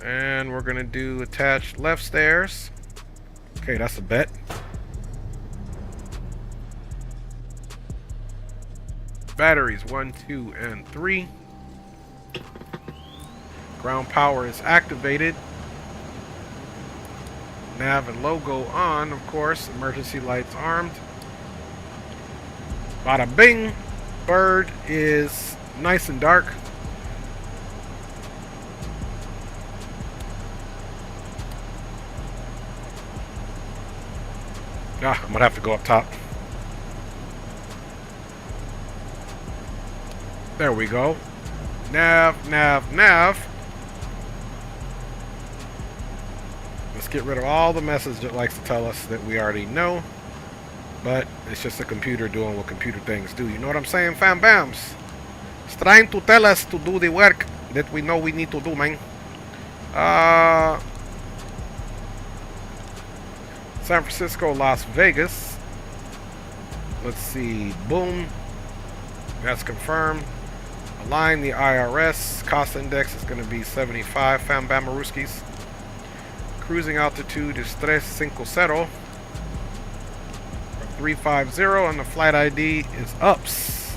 Speaker 1: And we're gonna do attached left stairs. Okay, that's a bet. Batteries 1, 2, and 3. Ground power is activated. Nav and logo on, of course. Emergency lights armed. Bada bing. Bird is nice and dark. I'm gonna have to go up top. There we go. Nav. Let's get rid of all the message that likes to tell us that we already know. But it's just a computer doing what computer things do. You know what I'm saying, fam bams? It's trying to tell us to do the work that we know we need to do, man. San Francisco, Las Vegas. Let's see. Boom. That's confirmed. Align the IRS. Cost index is going to be 75. Fam Bamaruskis. Cruising altitude is 350. 350. And the flight ID is UPS.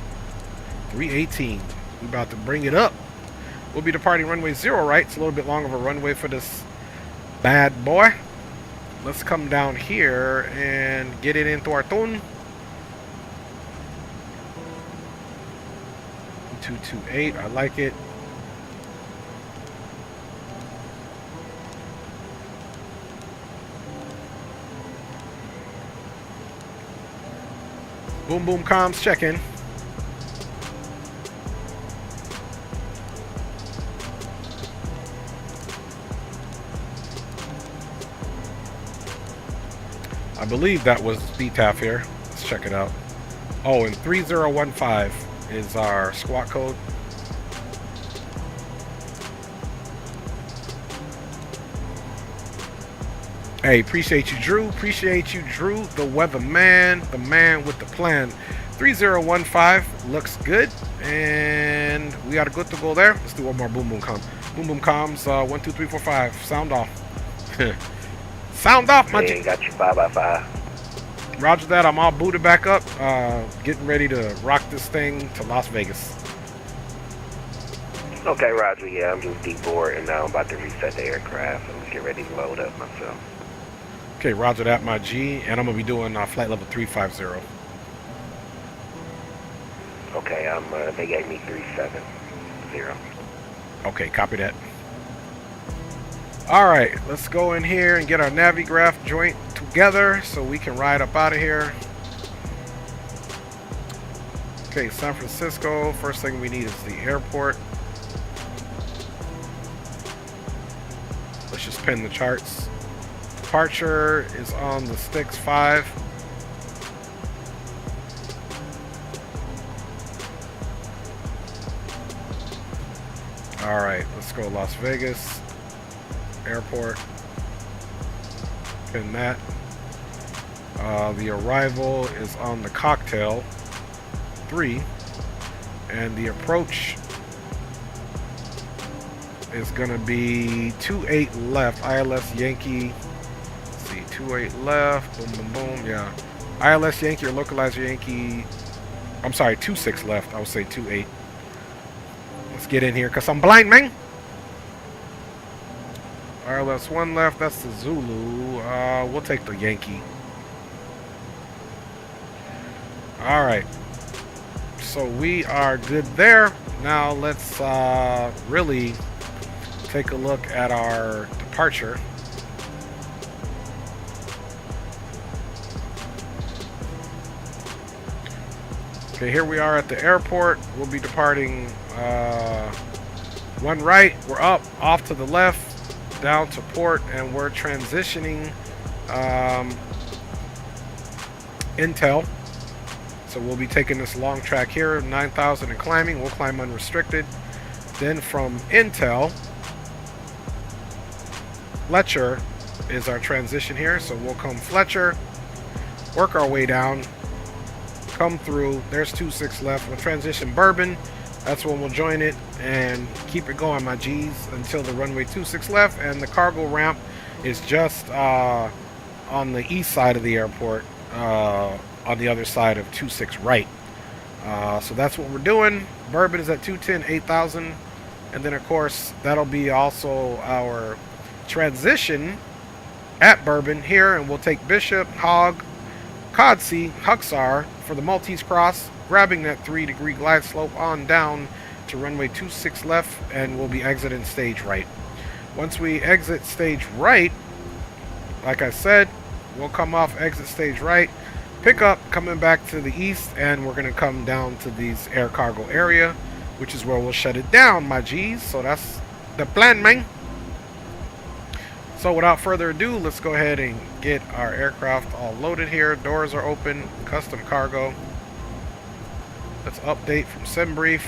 Speaker 1: 318. We're about to bring it up. We'll be departing runway 0 right. It's a little bit long of a runway for this bad boy. Let's come down here and get it into our tune. 228, I like it. Boom boom comms check in. I believe that was DTAF here. Let's check it out. Oh, and 3015 is our squawk code. Hey, appreciate you, Drew. Appreciate you, Drew, the weatherman, the man with the plan. 3015 looks good, and we are good to go there. Let's do one more boom boom com. Boom boom comms. 1 2 3 4 5. Sound off. Sound off, my
Speaker 2: Hey, got you 5x5.
Speaker 1: Roger that. I'm all booted back up. Getting ready to rock this thing to Las Vegas.
Speaker 2: Okay, Roger. Yeah, I'm just deboard, and now I'm about to reset the aircraft. I'm get ready to load up myself.
Speaker 1: Okay, roger that, my G. And I'm going to be doing flight level 350.
Speaker 2: Okay, they gave me 370.
Speaker 1: Okay, copy that. All right, let's go in here and get our Navigraph joint together so we can ride up out of here. Okay, San Francisco. First thing we need is the airport. Let's just pin the charts. Departure is on the Styx 5. All right, let's go Las Vegas. Airport. Pin that. The arrival is on the Cocktail 3, and the approach is gonna be 28 left. ILS Yankee. Let's see, 28 left. Boom, boom, boom. Yeah. ILS Yankee or localizer Yankee. I'm sorry, 26 left. I would say 28. Let's get in here because I'm blind, man. ILS 1 left, that's the Zulu. We'll take the Yankee. Alright. So we are good there. Now let's really take a look at our departure. Okay, here we are at the airport. We'll be departing 1 right. We're up, off to the left. Down to port, and we're transitioning Intel. So we'll be taking this long track here, 9,000 and climbing. We'll climb unrestricted. Then from Intel, Fletcher is our transition here. So we'll come Fletcher, work our way down, come through. There's 26 left. We'll transition Bourbon. That's when we'll join it and keep it going, my G's, until the runway 26 left, and the cargo ramp is just on the east side of the airport, on the other side of 26 right. So that's what we're doing. Bourbon is at 210, 8,000, and then of course that'll be also our transition at Bourbon here, and we'll take Bishop, Hog, Codsey, Huxar for the Maltese Cross, grabbing that 3-degree glide slope on down to runway 26 left, and we'll be exiting stage right. Once we exit stage right, like I said, we'll come off exit stage right, pick up coming back to the east, and we're going to come down to this air cargo area, which is where we'll shut it down, my G's. So that's the plan, man. So without further ado, let's go ahead and get our aircraft all loaded here. Doors are open, custom cargo. Let's update from SimBrief.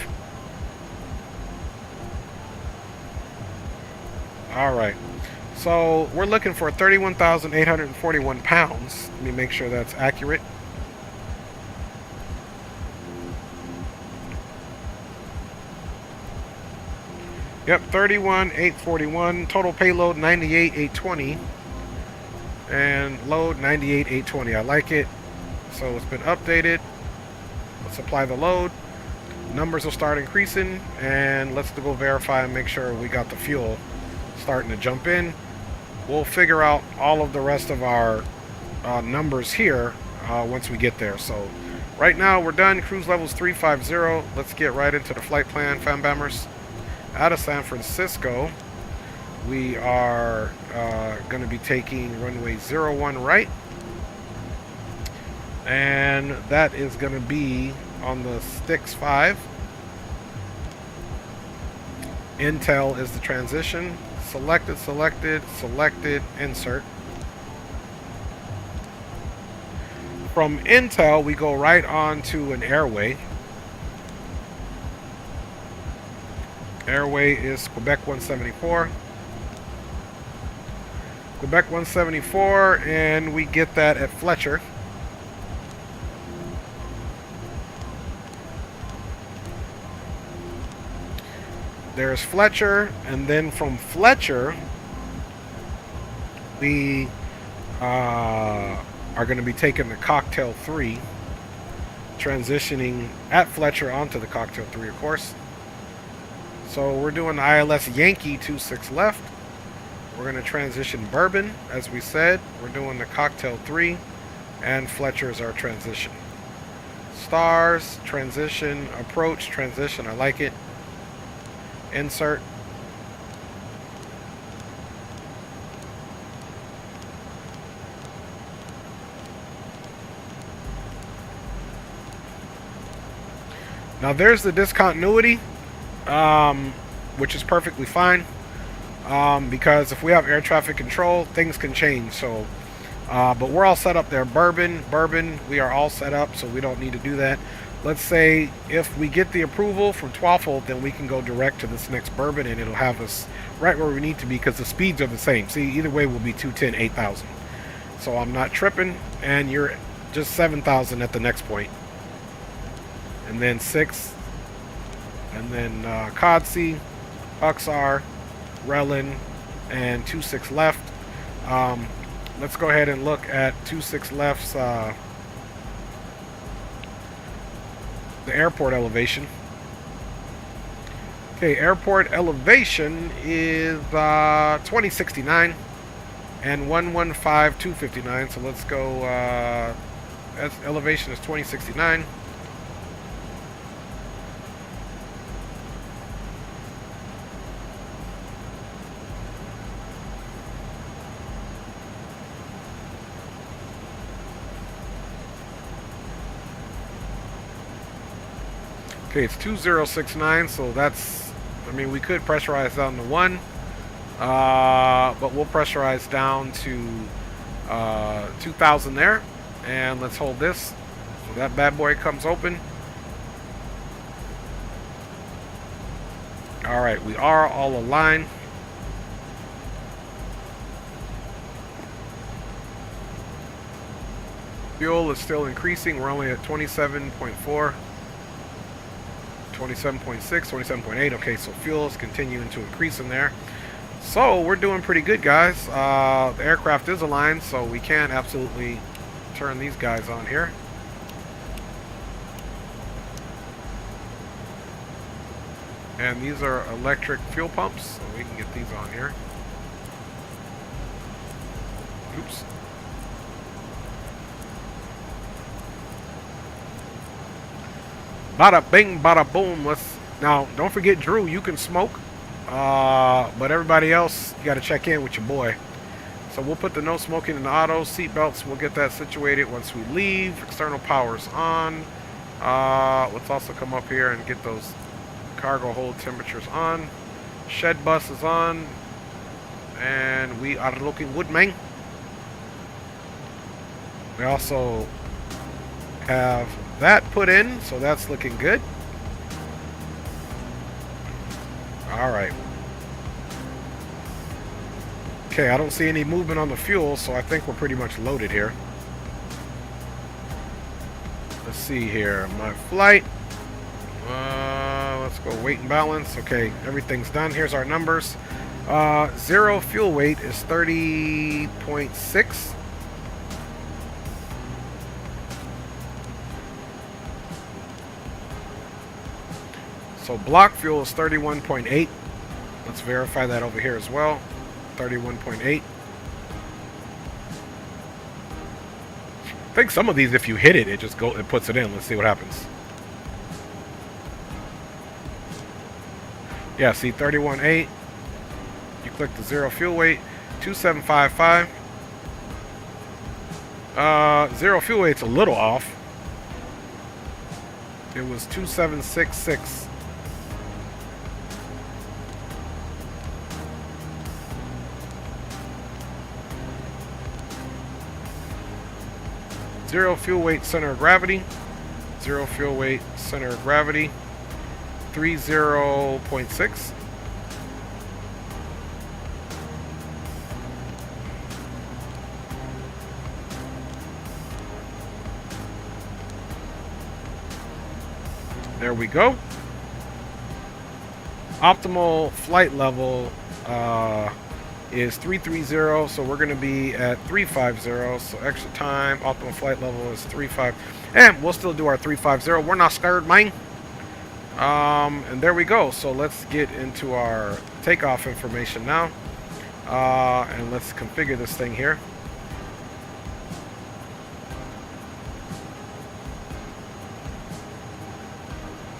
Speaker 1: Alright, so we're looking for 31,841 pounds. Let me make sure that's accurate. Yep, 31,841. Total payload 98,820. And load 98,820. I like it. So it's been updated. Let's apply the load. Numbers will start increasing. And let's go verify and make sure we got the fuel starting to jump in. We'll figure out all of the rest of our numbers here once we get there. So right now we're done. Cruise level is 350. Let's get right into the flight plan, fam bammers. Out of San Francisco, we are going to be taking runway 01 right, and that is going to be on the Sticks 5. Intel is the transition. Selected, selected, selected, insert. From Intel, we go right on to an airway. Airway is Quebec 174. Quebec 174, and we get that at Fletcher. There's Fletcher, and then from Fletcher, we are going to be taking the Cocktail 3, transitioning at Fletcher onto the Cocktail 3, of course. So we're doing the ILS Yankee 26 left. We're going to transition Bourbon, as we said. We're doing the Cocktail 3, and Fletcher is our transition. Stars, transition, approach, transition. I like it. Insert. Now there's the discontinuity, which is perfectly fine, because if we have air traffic control, things can change. So, but we're all set up there. Bourbon, we are all set up, so we don't need to do that. Let's say if we get the approval from Twaffle, then we can go direct to this next Bourbon, and it'll have us right where we need to be because the speeds are the same. See, either way will be 210, 8,000. So I'm not tripping, and you're just 7,000 at the next point. And then 6, and then Codsey, Uxar, Relin, and 26 left. Let's go ahead and look at 26 left's the airport elevation. Okay, airport elevation is 2069 and 115,259. So let's go. Elevation is 2069. Okay, it's 2069, so that's, I mean, we could pressurize down to 1, but we'll pressurize down to 2,000 there, and let's hold this, so that bad boy comes open. Alright, we are all aligned. Fuel is still increasing, we're only at 27.4. 27.6, 27.8. Okay, so fuel is continuing to increase in there. So we're doing pretty good, guys. The aircraft is aligned, so we can absolutely turn these guys on here. And these are electric fuel pumps, so we can get these on here. Oops. Bada bing, bada boom. Let's now. Don't forget, Drew. You can smoke, but everybody else, you got to check in with your boy. So we'll put the no smoking in the auto. Seat belts. We'll get that situated once we leave. External powers on. Let's also come up here and get those cargo hold temperatures on. Shed bus is on. And we are looking good, man. We also have that put in, so that's looking good. Alright. Okay, I don't see any movement on the fuel, so I think we're pretty much loaded here. Let's see here. My flight. Let's go weight and balance. Okay, everything's done. Here's our numbers. Zero fuel weight is 30.6. So block fuel is 31.8. Let's verify that over here as well. 31.8. I think some of these, if you hit it, it puts it in. Let's see what happens. Yeah, see, 31.8. You click the zero fuel weight. 2755. Zero fuel weight's a little off. It was 2766. Zero fuel weight center of gravity. Zero fuel weight center of gravity. 30.6. There we go. Optimal flight level is 330, so we're going to be at 350. So extra time, optimal flight level is 35, and we'll still do our 350. We're not scared, man. And there we go. So let's get into our takeoff information now, and let's configure this thing here.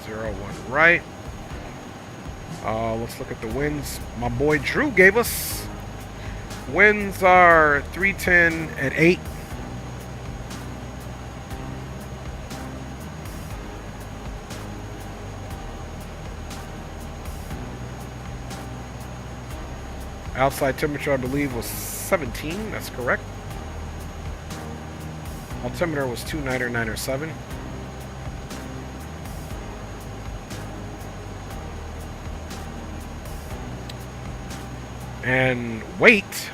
Speaker 1: 01 right. Let's look at the winds. My boy Drew gave us. Winds are 310 at 8. Outside temperature, I believe, was 17. That's correct. Altimeter was 299.7. And weight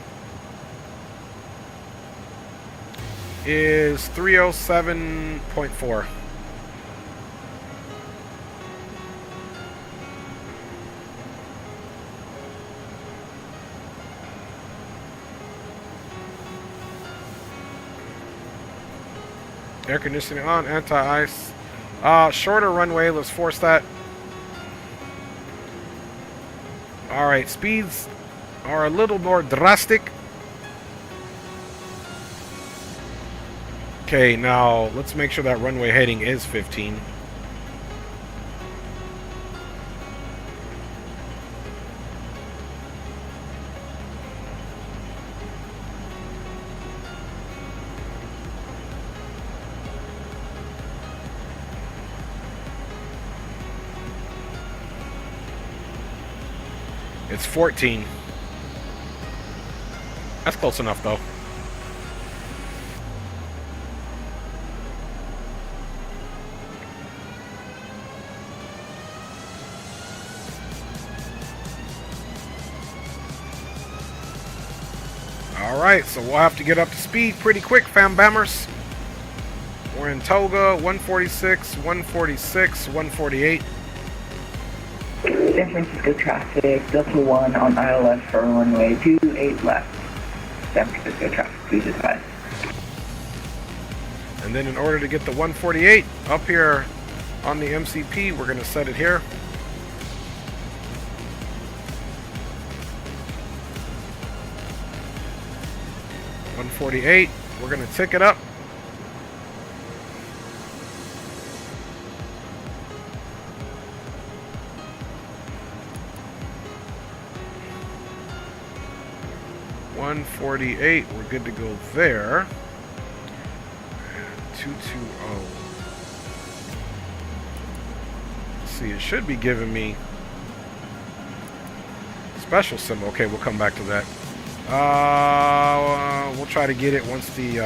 Speaker 1: is 307.4. Air conditioning on, anti-ice. Shorter runway, let's force that. Alright, speeds are a little more drastic. Okay, now let's make sure that runway heading is 15. It's 14. That's close enough, though. Alright, so we'll have to get up to speed pretty quick, fam bammers. We're in Toga, 146, 146, 148.
Speaker 5: San Francisco traffic, Delta 1 on ILS for runway 28 left. San Francisco traffic, please advise.
Speaker 1: And then in order to get the 148 up here on the MCP, we're going to set it here. $148, we're going to tick it up. $148, we're good to go there. 220. Let's see, it should be giving me special symbol. Okay, we'll come back to that. We'll try to get it once the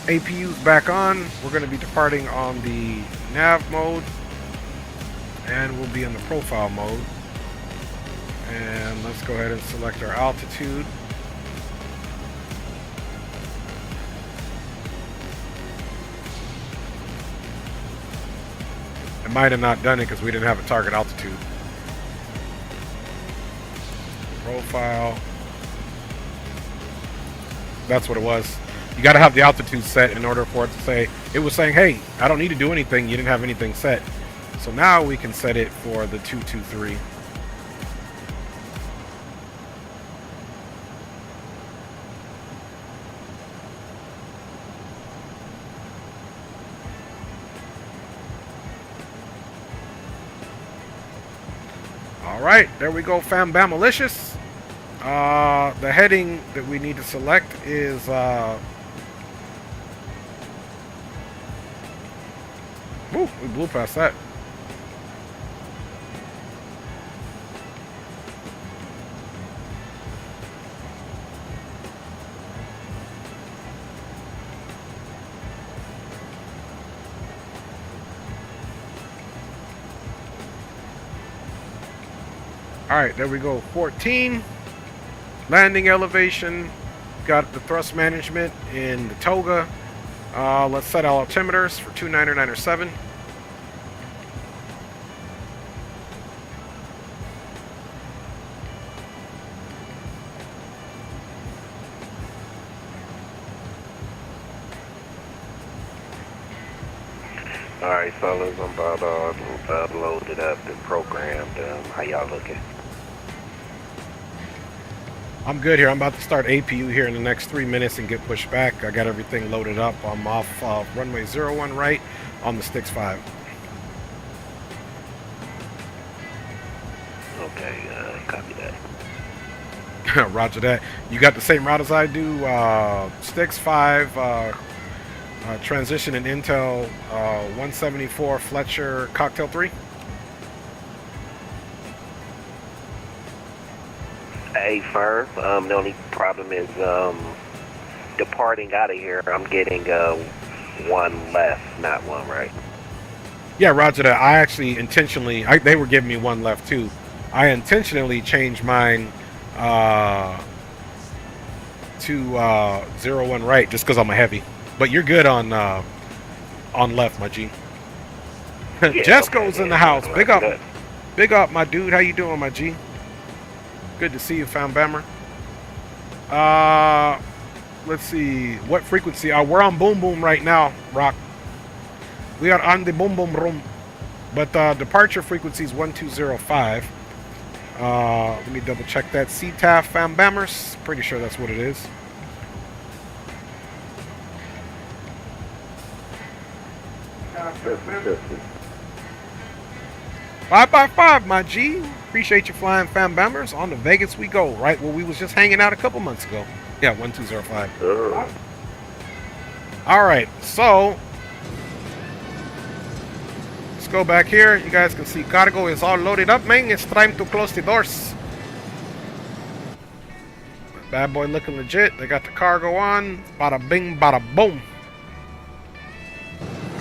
Speaker 1: APU's back on. We're going to be departing on the nav mode, and we'll be in the profile mode. And let's go ahead and select our altitude. I might have not done it because we didn't have a target altitude. Profile. That's what it was. You got to have the altitude set in order for it to say. It was saying, hey, I don't need to do anything. You didn't have anything set. So now we can set it for the 223. Alright, there we go, fam bam malicious. The heading that we need to select is ooh, we blew past that. Alright, there we go. 14. Landing elevation. Got the thrust management in the toga. Let's set our altimeters for 29907.
Speaker 2: Alright, fellas, I'm about to load it up and programmed. How y'all looking?
Speaker 1: I'm good here. I'm about to start APU here in the next 3 minutes and get pushed back. I got everything loaded up. I'm off runway 01 right on the Sticks 5.
Speaker 2: Okay, copy that.
Speaker 1: Roger that. You got the same route as I do. Sticks 5, transition in Intel 174 Fletcher Cocktail 3.
Speaker 2: Hey, firm. The only problem is departing out of here. I'm getting one left, not one right.
Speaker 1: Yeah, roger that. I actually intentionally, they were giving me one left too. I intentionally changed mine to 01 right just because I'm a heavy. But you're good on left, my G.
Speaker 2: Yeah,
Speaker 1: Jesco's in the house.
Speaker 2: Good.
Speaker 1: Big up, my dude. How you doing, my G? Good to see you, Found Bammer. Let's see. What frequency? We're on Boom Boom right now, Rock. We are on the Boom Boom room. But departure frequency is 1205. Let me double check that. CTAF Found Bammers. Pretty sure that's what it is. Five by five, my G. Appreciate you flying, fam bammers. On to Vegas we go, right where we was just hanging out a couple months ago. Yeah, 1205. All right, so let's go back here. You guys can see cargo is all loaded up, man. It's time to close the doors. Bad boy looking legit. They got the cargo on. Bada bing, bada boom.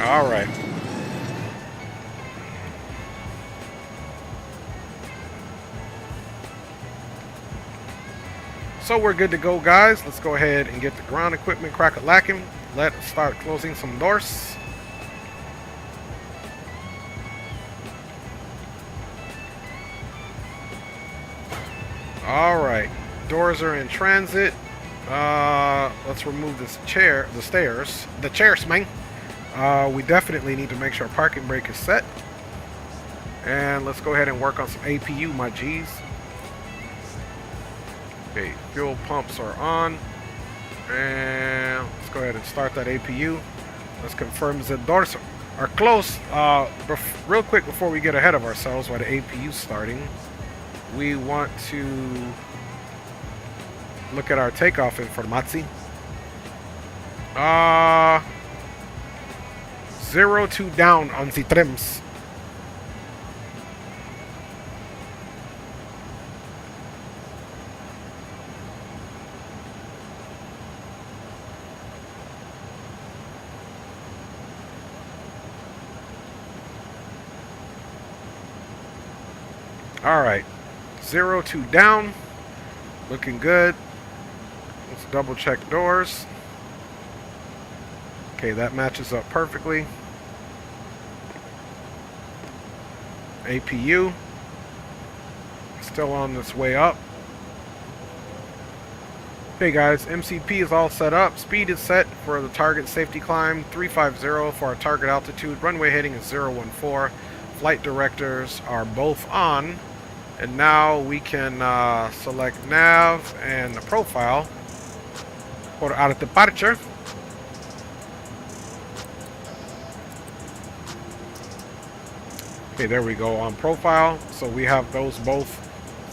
Speaker 1: All right. So we're good to go, guys. Let's go ahead and get the ground equipment crack-a-lacking. Let's start closing some doors. All right, doors are in transit. Let's remove this chair, the chairs, man. We definitely need to make sure our parking brake is set. And let's go ahead and work on some APU, my G's. Okay, fuel pumps are on. And let's go ahead and start that APU. Let's confirm the doors are closed. Real quick before we get ahead of ourselves while the APU's starting, we want to look at our takeoff information. 02 down on the trims. Alright. 0 2 down. Looking good. Let's double check doors. Okay, that matches up perfectly. APU. Still on its way up. Okay guys, MCP is all set up. Speed is set for the target safety climb 350 for our target altitude. Runway heading is 014. Flight directors are both on. And now we can select nav and the profile for our departure. Okay, there we go on profile. So we have those both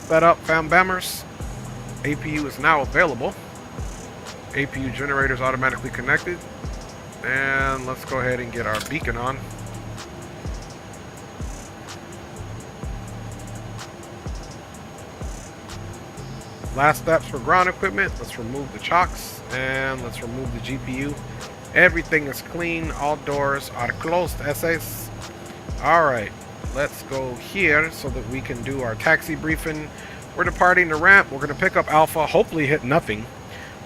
Speaker 1: set up, fam bammers. APU is now available. APU generator is automatically connected. And let's go ahead and get our beacon on. Last steps for ground equipment. Let's remove the chocks and let's remove the GPU. Everything is clean. All doors are closed. SS. Alright, let's go here so that we can do our taxi briefing. We're departing the ramp. We're going to pick up Alpha, hopefully hit nothing.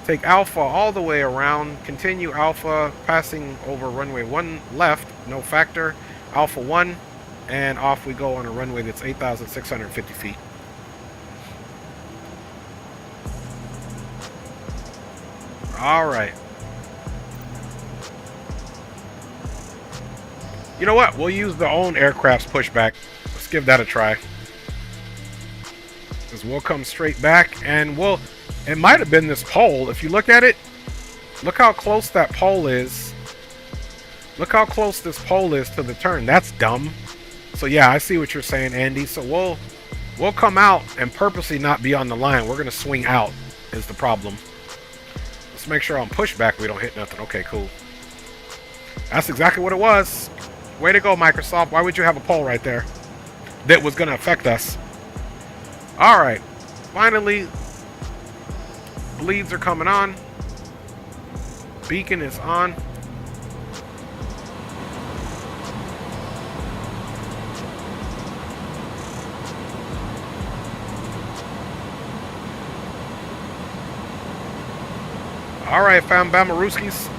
Speaker 1: Take Alpha all the way around. Continue Alpha, passing over runway 1 left, no factor. Alpha 1, and off we go on a runway that's 8,650 feet. Alright. You know what? We'll use the own aircraft's pushback. Let's give that a try. Because we'll come straight back and we'll... It might have been this pole. If you look at it, look how close that pole is. Look how close this pole is to the turn. That's dumb. So yeah, I see what you're saying, Andy. So we'll come out and purposely not be on the line. We're going to swing out is the problem. Let's make sure on pushback we don't hit nothing. Okay, cool. That's exactly what it was. Way to go, Microsoft. Why would you have a pole right there that was going to affect us? Alright. Finally, bleeds are coming on. Beacon is on. Alright, fam Bamaruskis.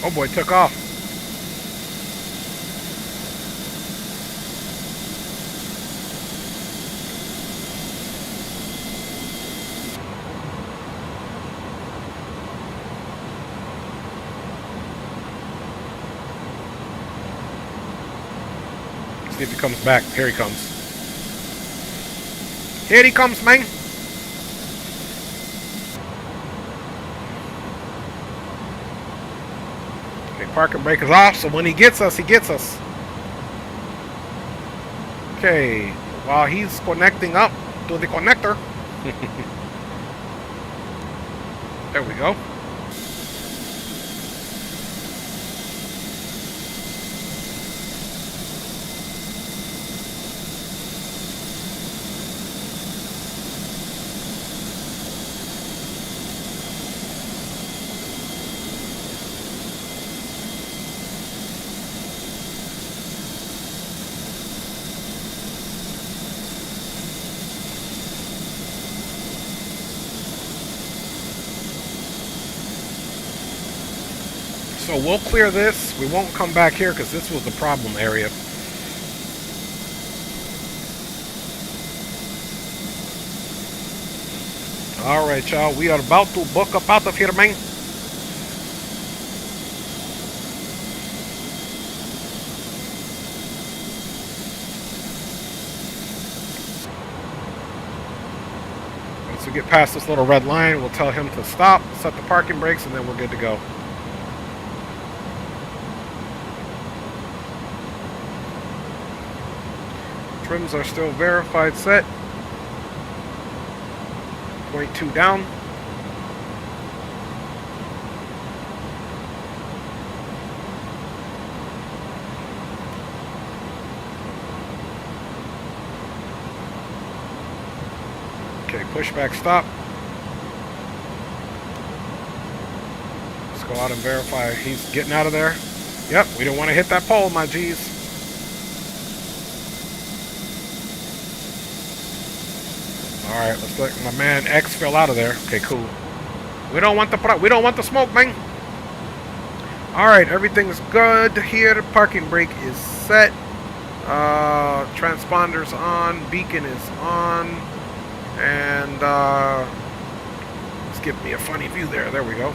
Speaker 1: Oh boy, took off. See if he comes back. Here he comes. Here he comes, man. Parking brake is off, so when he gets us, he gets us. Okay, while he's connecting up to the connector. There we go. So we'll clear this. We won't come back here because this was the problem area. Alright, y'all. We are about to book up out of here, man. we get past this little red line, we'll tell him to stop, set the parking brakes, and then we're good to go. Trims are still verified set. 0.2 down. Okay, pushback stop. Let's go out and verify he's getting out of there. Yep, we don't want to hit that pole, my G's. All right, let's let my man X fell out of there. Okay, cool. We don't want the smoke, man. All right, everything's good here. The parking brake is set. Transponder's on. Beacon is on. And let's give me a funny view there. There we go.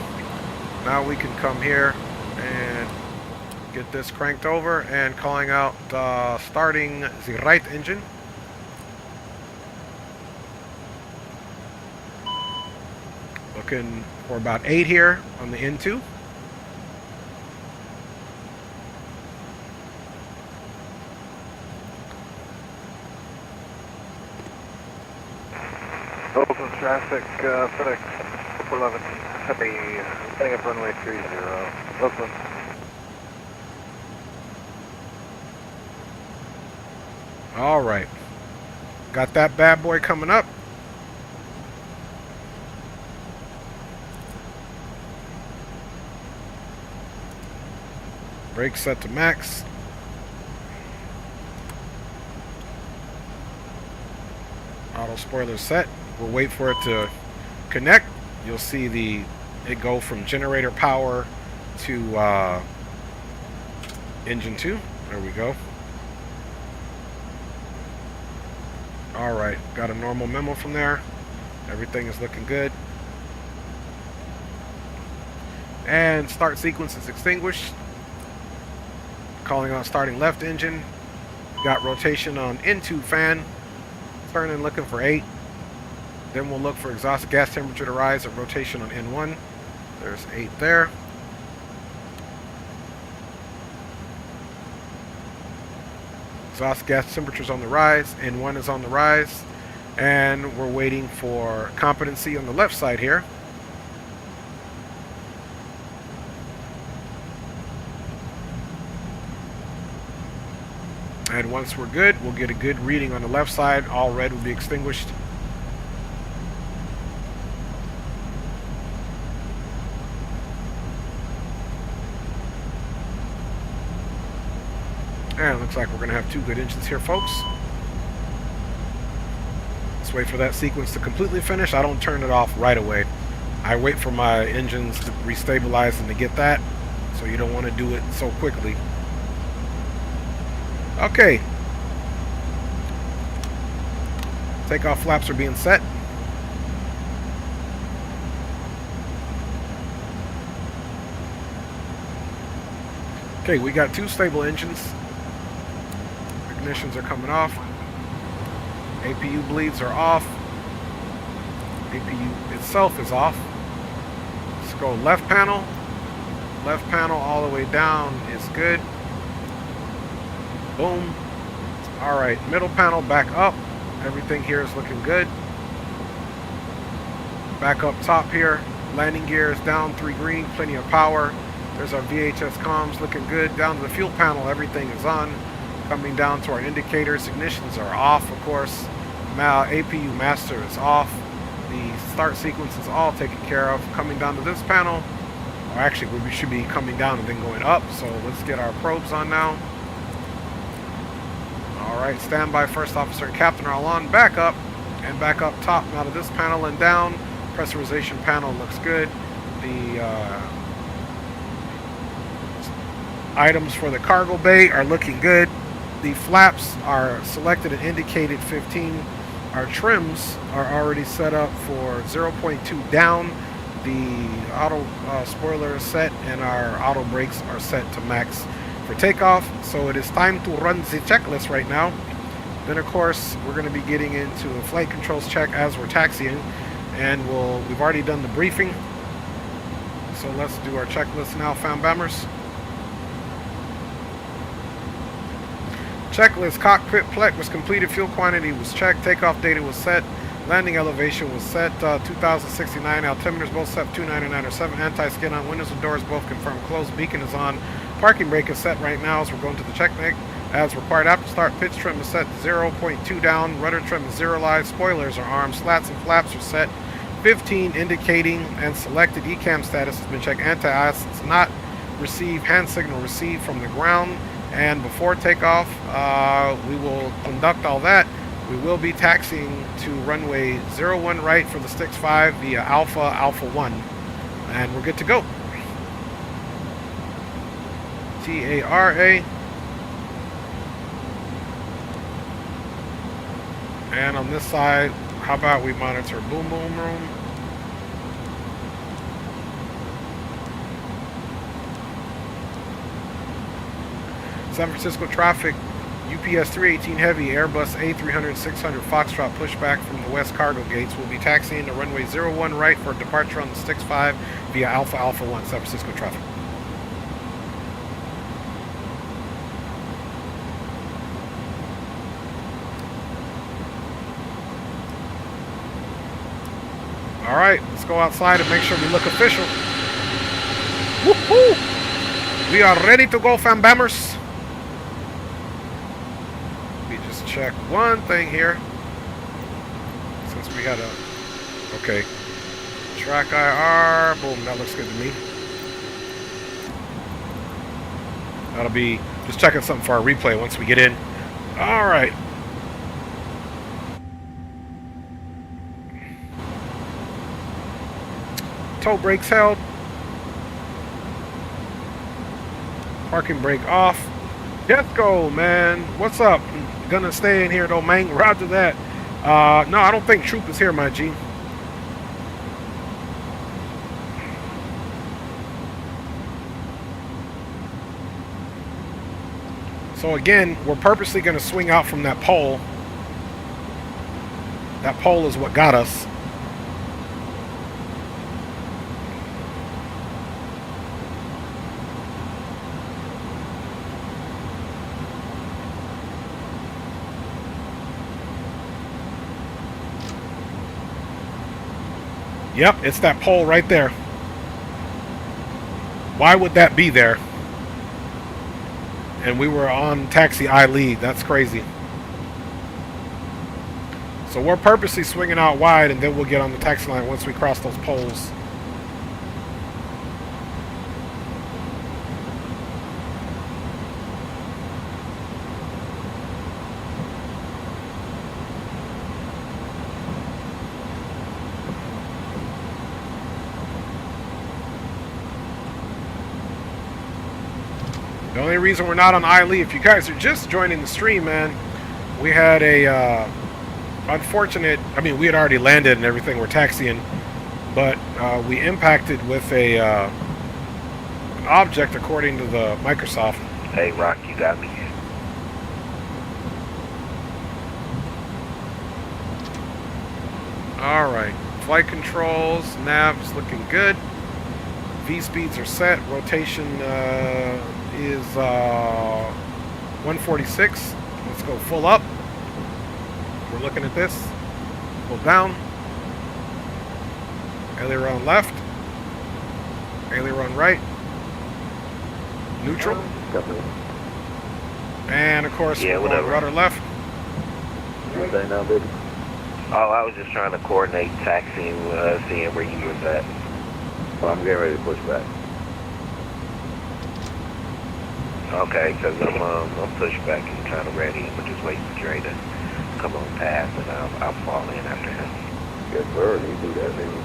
Speaker 1: Now we can come here and get this cranked over and calling out starting the right engine. Looking for about 8 here on the N2.
Speaker 3: Open traffic, FedEx 411, heading up runway 30, Oakland.
Speaker 1: All right. Got that bad boy coming up. Brake set to max. Auto spoiler set. We'll wait for it to connect. You'll see it go from generator power to engine 2. There we go. All right, got a normal memo from there. Everything is looking good. And start sequence is extinguished. Calling on starting left engine. Got rotation on N2 fan. Turning, looking for 8. Then we'll look for exhaust gas temperature to rise and rotation on N1. There's 8 there. Exhaust gas temperature's on the rise. N1 is on the rise. And we're waiting for competency on the left side here. And once we're good, we'll get a good reading on the left side. All red will be extinguished. And it looks like we're going to have 2 good engines here, folks. Let's wait for that sequence to completely finish. I don't turn it off right away. I wait for my engines to restabilize and to get that. So you don't want to do it so quickly. Okay. Takeoff flaps are being set. Okay, we got 2 stable engines. Ignitions are coming off. APU bleeds are off. APU itself is off. Let's go left panel. Left panel all the way down is good. Boom. All right, middle panel back up. Everything here is looking good. Back up top here. Landing gear is down 3 green, plenty of power. There's our VHS comms looking good. Down to the fuel panel, everything is on. Coming down to our indicators, ignitions are off, of course. APU master is off. The start sequence is all taken care of. Coming down to this panel, or actually we should be coming down and then going up. So let's get our probes on now. All right, standby first officer and captain are all on. Back up and back up top now to this panel and down. Pressurization panel looks good. The items for the cargo bay are looking good. The flaps are selected and indicated 15. Our trims are already set up for 0.2 down. The auto spoiler is set and our auto brakes are set to max for takeoff. So it is time to run the checklist right now. Then of course we're going to be getting into a flight controls check as we're taxiing. and we've already done the briefing. So let's do our checklist now, fam bammers. Checklist: cockpit plec was completed, fuel quantity was checked, takeoff data was set, landing elevation was set, 2069, altimeters both set 299 or 7, anti-skid on windows and doors both confirmed closed, beacon is on, parking brake is set right now as we're going to the check neck. As required after start, pitch trim is set 0.2 down, rudder trim is 0 live, spoilers are armed, slats and flaps are set 15, indicating and selected. ECAM status has been checked, anti-ice is not received, hand signal received from the ground. And before takeoff, we will conduct all that. We will be taxiing to runway 01 right for the Sticks 5 via Alpha 1. And we're good to go. TARA. And on this side, how about we monitor boom boom room? San Francisco traffic, UPS 318 Heavy, Airbus A300-600 Foxtrot pushback from the west cargo gates. Will be taxiing to runway 01 right for departure on the Sticks 5 via Alpha 1, San Francisco traffic. All right, let's go outside and make sure we look official. Woohoo! We are ready to go, fam bammers. Check one thing here, since we had a okay track IR. Boom, that looks good to me. That'll be just checking something for our replay once we get in. All right. Toe brakes held. Parking brake off. Let's go, man. What's up? Gonna stay in here though, man. Roger that. No, I don't think Troop is here, my G. So again, we're purposely gonna swing out from that pole. That pole is what got us. Yep, it's that pole right there. Why would that be there? And we were on taxi I lead. That's crazy. So we're purposely swinging out wide, and then we'll get on the taxi line once we cross those poles. The only reason we're not on ILE, if you guys are just joining the stream, man, we had a unfortunate, I mean, we had already landed and everything, we're taxiing, but we impacted with a an object according to the Microsoft.
Speaker 2: Hey, Rock, you got me.
Speaker 1: Alright, flight controls, nav's looking good. V-speeds are set, rotation is 146. Let's go full up. We're looking at this. Pull down. Aileron left. Aileron right. Neutral. And of course,
Speaker 2: yeah, whatever.
Speaker 1: rudder left.
Speaker 4: Stay now, baby.
Speaker 2: Oh, I was just trying to coordinate taxiing, seeing where you was at.
Speaker 4: Well, I'm getting ready to push back.
Speaker 2: Okay, because I'm pushed back and kind of ready. I'm just waiting for Dre to come on past, and I'll fall in after him.
Speaker 4: Yes, sir. You do that, baby.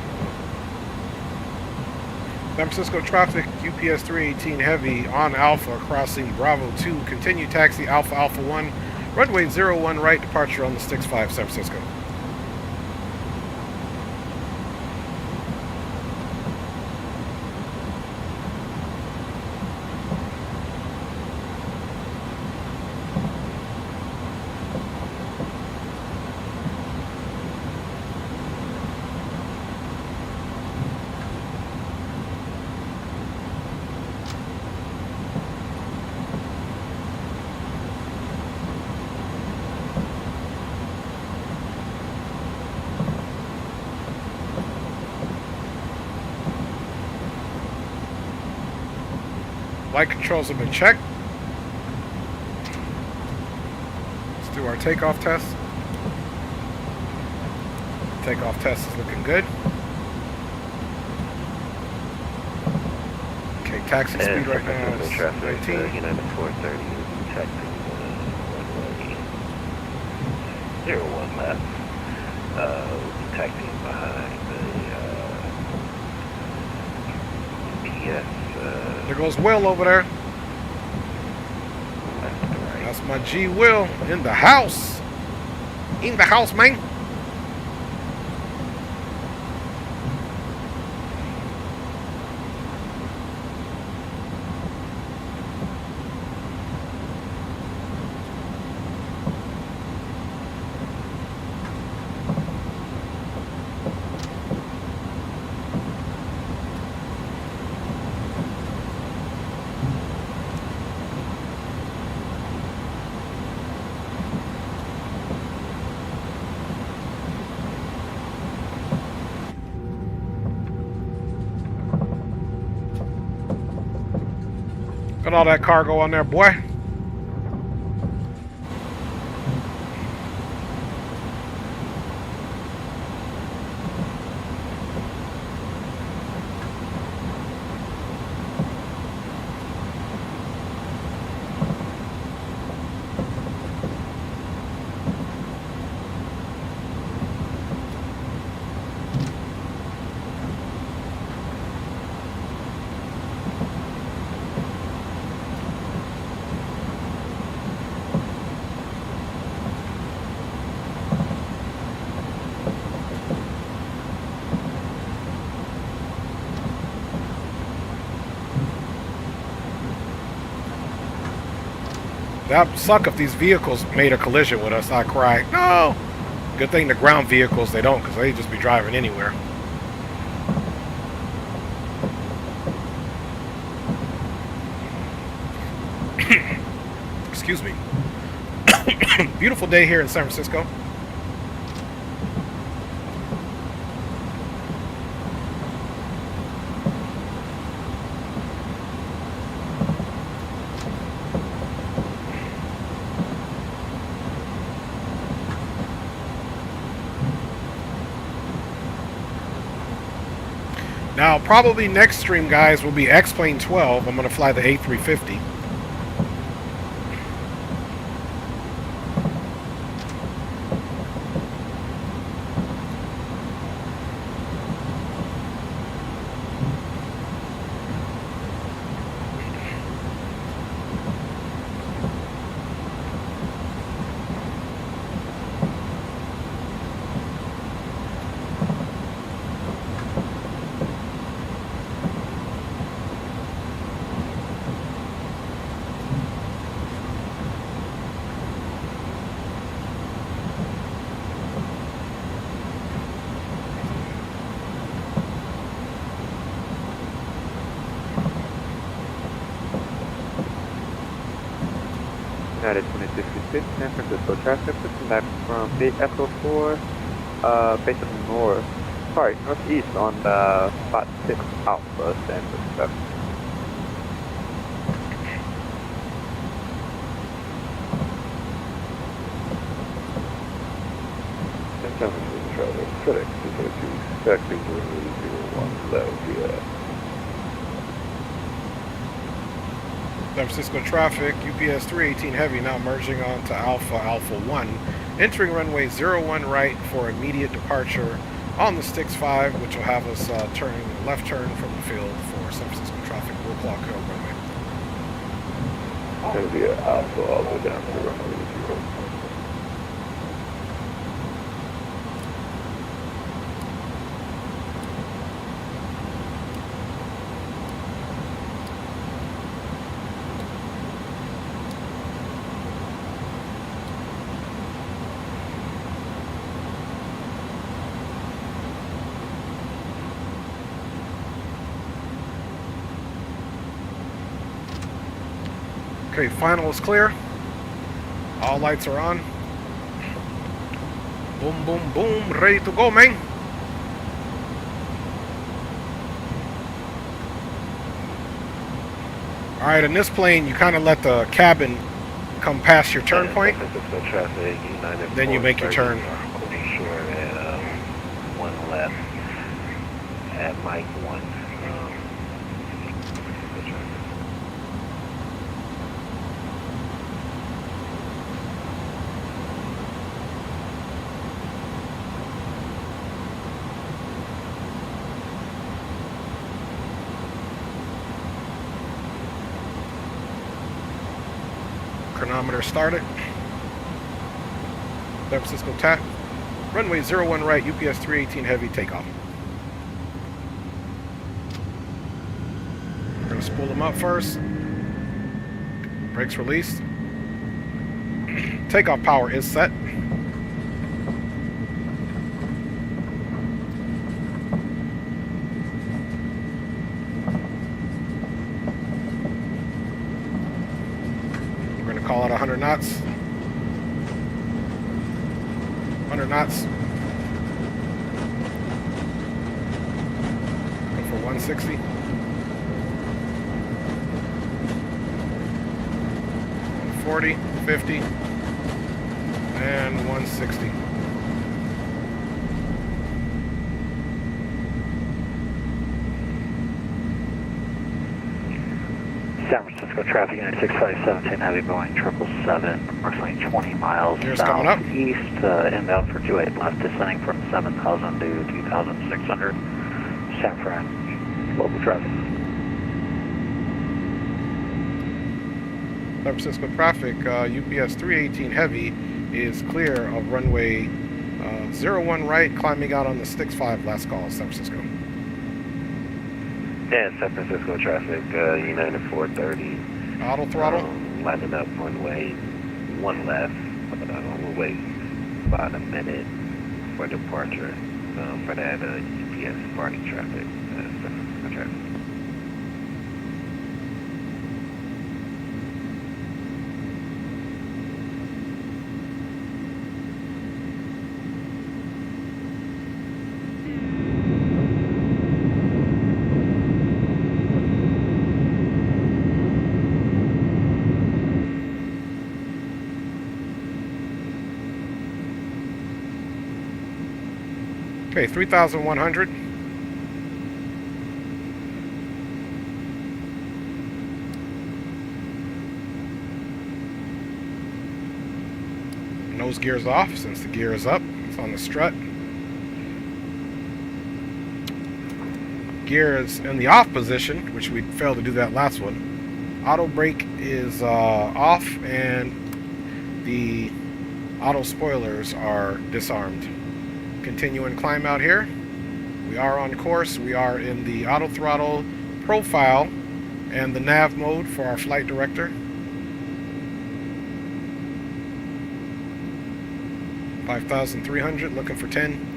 Speaker 1: San Francisco traffic, UPS 318 Heavy on Alpha, crossing Bravo 2. Continue taxi Alpha 1, runway 01 right, departure on the Sticks 5, San Francisco. Flight controls have been checked. Let's do our takeoff test. Takeoff test is looking good. Okay, taxi speed right now is 19.
Speaker 2: United 430 is taxi runway 01 left. Taxiing behind the BS.
Speaker 1: There goes Will over there.
Speaker 2: Left to right.
Speaker 1: That's my G Will in the house. In the house, man. Got all that cargo on there, boy. That would suck if these vehicles made a collision with us. I'd cry, no! Good thing the ground vehicles, they don't, because they just be driving anywhere. Excuse me. Beautiful day here in San Francisco. Now, probably next stream, guys, will be X-Plane 12. I'm going to fly the A350.
Speaker 3: United 2656, San Francisco traffic, looking back from the Echo 4, based on northeast on the spot 6 Alpha, San Francisco.
Speaker 4: San Francisco traffic, FedEx 242, taxi runway 01 left, yeah.
Speaker 1: San Francisco traffic, UPS 318 heavy now merging onto Alpha 1. Entering runway 01 right for immediate departure on the Sticks 5, which will have us turning left turn from the field for San Francisco traffic. We'll clock Hill runway.
Speaker 4: It's going to be an Alpha all the way down to runway 0.
Speaker 1: Okay, final is clear. All lights are on. Boom, boom, boom. Ready to go, man. Alright, in this plane, you kind of let the cabin come past your turn point.
Speaker 2: San Francisco traffic, United
Speaker 1: Then you make your turn.
Speaker 2: Corsair at 1 left at Mike 1.
Speaker 1: Chronometer started. San Francisco TAC. Runway 01 right, UPS 318 heavy, takeoff. We're going to spool them up first. Brakes released. Takeoff power is set. We're going to call it 100 knots. 100 knots. Go for 160. 140, 50, and 160.
Speaker 6: San Francisco traffic, United 6517, heavy Boeing 777, approximately 20 miles
Speaker 1: Here's coming up.
Speaker 6: southeast, inbound for 28 left, descending from 7,000 to 2,600, San Fran, local traffic.
Speaker 1: San Francisco traffic, UPS 318 heavy is clear of runway 01 right, climbing out on the Sticks 5 last call, San Francisco.
Speaker 2: Yeah, San Francisco traffic, United 430.
Speaker 1: Auto throttle.
Speaker 2: Lining up runway 1 left. We'll wait about a minute for departure for that UPS parking traffic, San Francisco traffic.
Speaker 1: Okay, 3,100. Nose gear's off since the gear is up. It's on the strut. Gear is in the off position, which we failed to do that last one. Auto brake is off, and the auto spoilers are disarmed. Continuing climb out here. We are on course. We are in the auto throttle profile and the nav mode for our flight director. 5,300, looking for 10.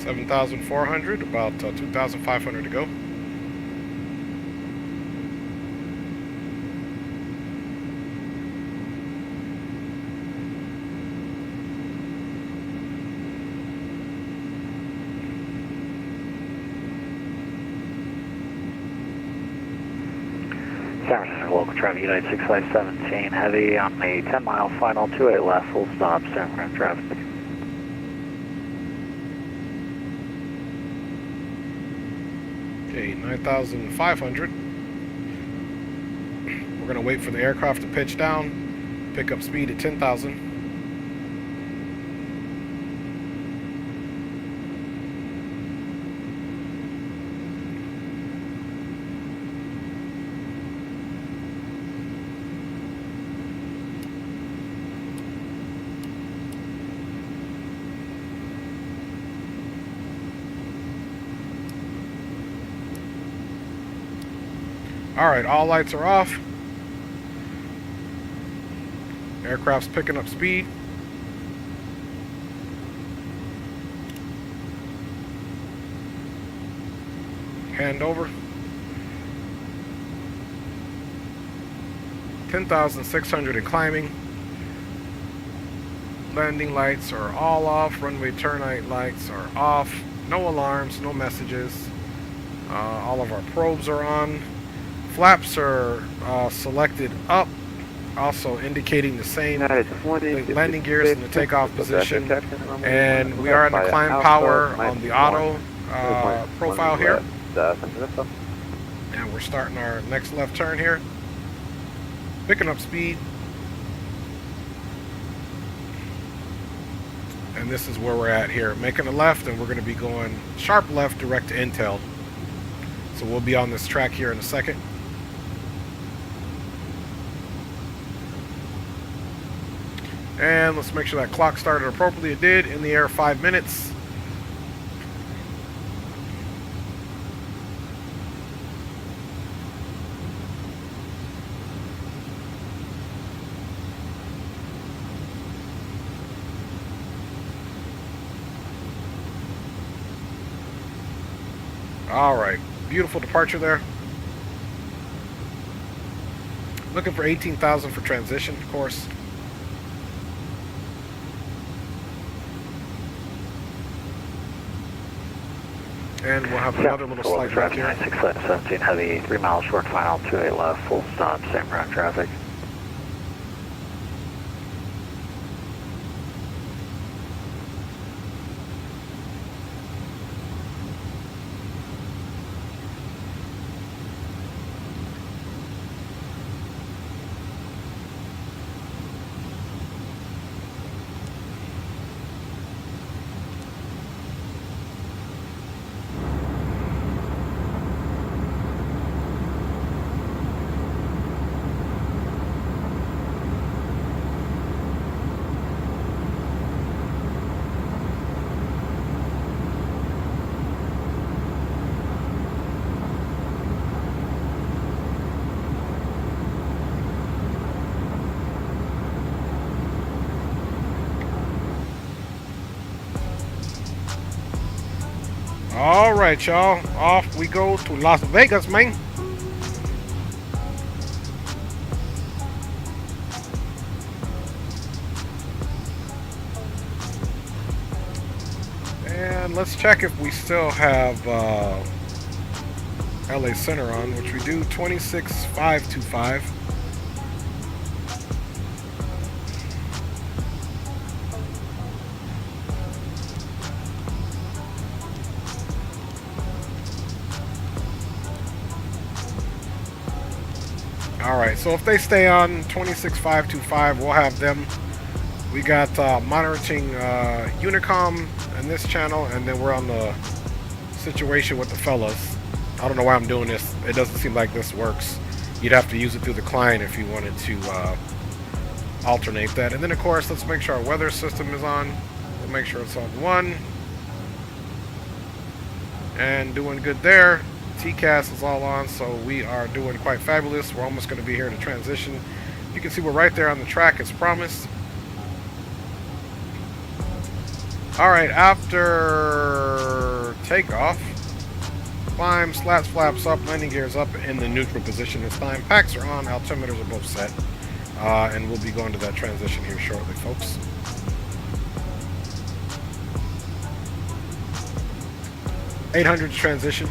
Speaker 1: $7,400, about 2,500 to go.
Speaker 6: San Francisco local traffic, United 6517, heavy on the 10-mile final, 28 left, full stop, San Fran traffic.
Speaker 1: Okay, 9,500. We're going to wait for the aircraft to pitch down, pick up speed at 10,000. Alright, all lights are off. Aircraft's picking up speed. Hand over. 10,600 and climbing. Landing lights are all off. Runway turn lights are off. No alarms, no messages. All of our probes are on. Flaps are selected up, also indicating the same. The landing gear is in the takeoff position, and we are in the climb power on the auto profile here. And we're starting our next left turn here. Picking up speed. And this is where we're at here. Making a left, and we're going to be going sharp left direct to Intel. So we'll be on this track here in a second. And let's make sure that clock started appropriately. It did. In the air 5 minutes. All right, beautiful departure there. Looking for 18,000 for transition, of course. And we'll have another little slight right here.
Speaker 6: 17 heavy, 3 miles short final, 28 left, full stop, same ground traffic.
Speaker 1: All right, y'all. Off we go to Las Vegas, man. And let's check if we still have LA Center on, which we do. 26525. Alright, so if they stay on 26525, we'll have them. We got monitoring Unicom in this channel, and then we're on the situation with the fellas. I don't know why I'm doing this. It doesn't seem like this works. You'd have to use it through the client if you wanted to alternate that. And then, of course, let's make sure our weather system is on. We'll make sure it's on 1. And doing good there. TCAS is all on, so we are doing quite fabulous. We're almost going to be here to transition. You can see we're right there on the track as promised. Alright, after takeoff, climb, slats, flaps up, landing gears up in the neutral position this time. Packs are on, altimeters are both set. And we'll be going to that transition here shortly, folks. .800's transition.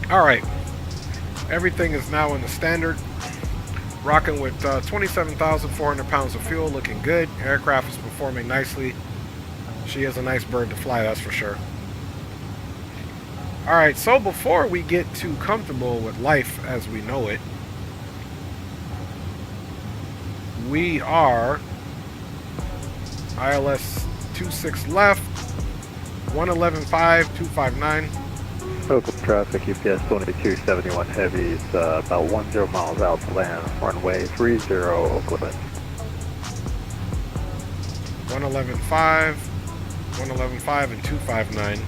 Speaker 1: Alright, everything is now in the standard. Rocking with 27,400 pounds of fuel, looking good. Aircraft is performing nicely. She is a nice bird to fly, that's for sure. Alright, so before we get too comfortable with life as we know it, we are ILS 26 left, 111.5, 259.
Speaker 6: Local traffic, UPS 2271 heavy is about 10 miles out to land, runway 30 Oakland.
Speaker 1: 111.5, 111.5, and 259.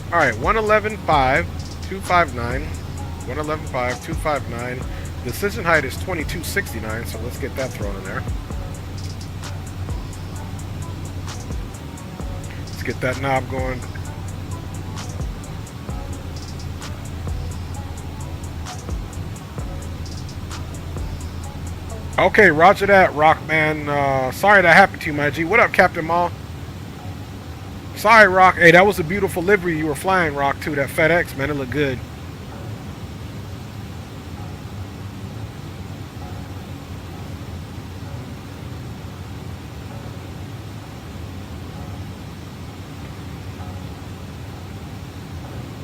Speaker 1: Alright, 111.5, 259, 111.5, 259. Decision height is 2269, so let's get that thrown in there. Let's get that knob going. Okay, roger that, Rockman. Sorry that happened to you, my G. What up, Captain Maul? Sorry, Rock. Hey, that was a beautiful livery you were flying, Rock, too. That FedEx, man, it looked good.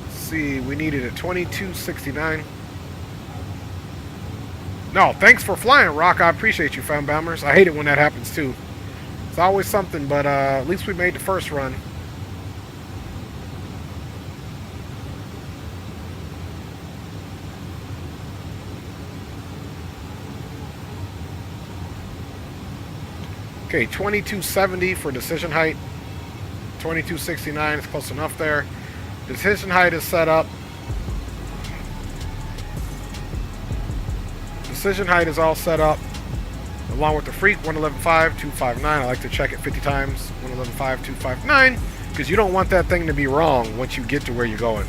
Speaker 1: Let's see, we needed a 2269. No, thanks for flying, Rock. I appreciate you, fam bombers. I hate it when that happens, too. It's always something, but at least we made the first run. Okay, 2270 for decision height. 2269 is close enough there. Decision height is set up. Decision height is all set up. Along with the freak, 111.5, 259. I like to check it 50 times. 111.5, 259. Because you don't want that thing to be wrong once you get to where you're going.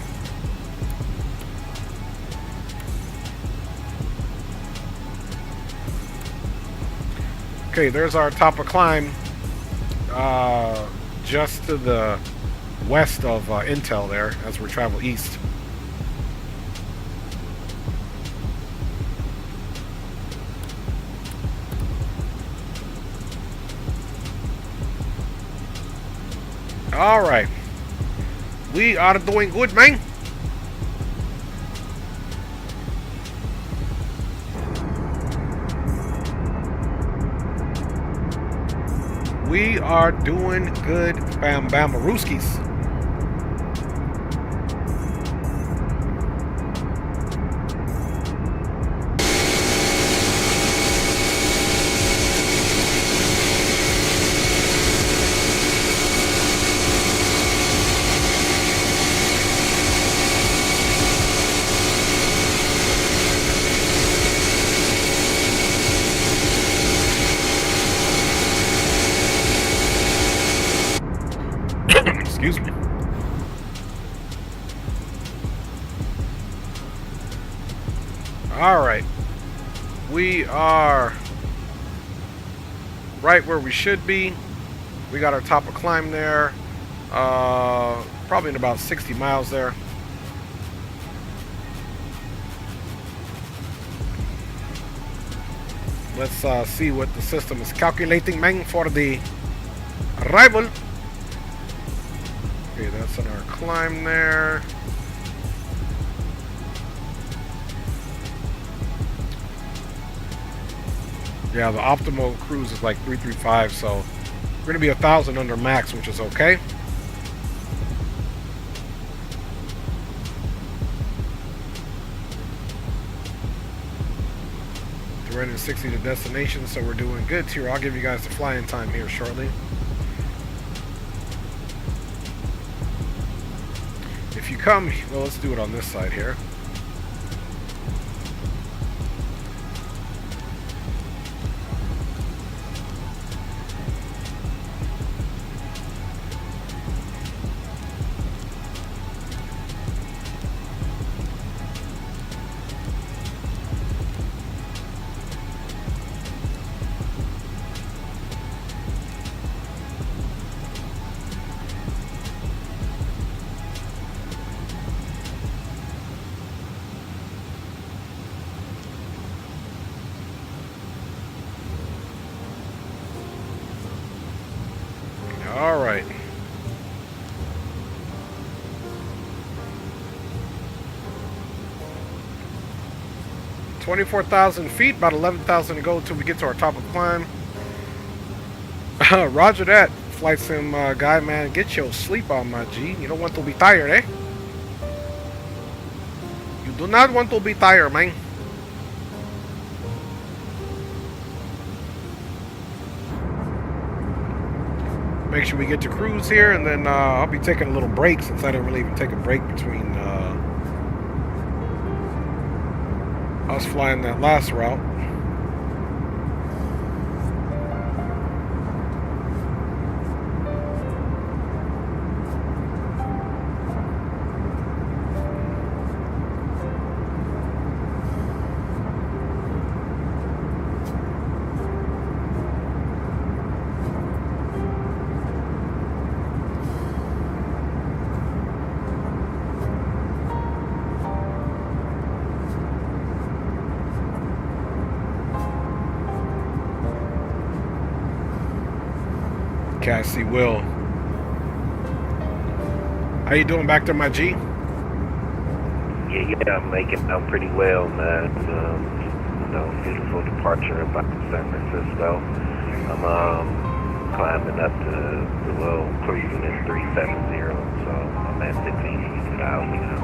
Speaker 1: Okay, there's our top of climb, just to the west of Intel there, as we travel east. All right, we are doing good, man. We are doing good, Bam Bamaruskis. Excuse me. All right, we are right where we should be. We got our top of climb there, probably in about 60 miles there. Let's see what the system is calculating, man, for the arrival. Okay, that's on our climb there. Yeah, the optimal cruise is like 335, so we're gonna be 1,000 under max, which is okay. We're in 60 to destination, so we're doing good here. I'll give you guys the flying time here shortly. If you come, well, let's do it on this side here. All right. $24,000 feet, about 11,000 to go until we get to our top of the climb. Roger that, flight sim guy, man. Get your sleep on, my G. You don't want to be tired, eh? You do not want to be tired, man. Make sure we get to cruise here, and then I'll be taking a little break since I didn't really even take a break between us flying that last route. Okay, I see Will. How you doing back there, my G?
Speaker 2: Yeah, I'm making out pretty well, man. You know, beautiful departure about San Francisco. I'm climbing up to the low, cruising in 370, so I'm at 16 now, you know.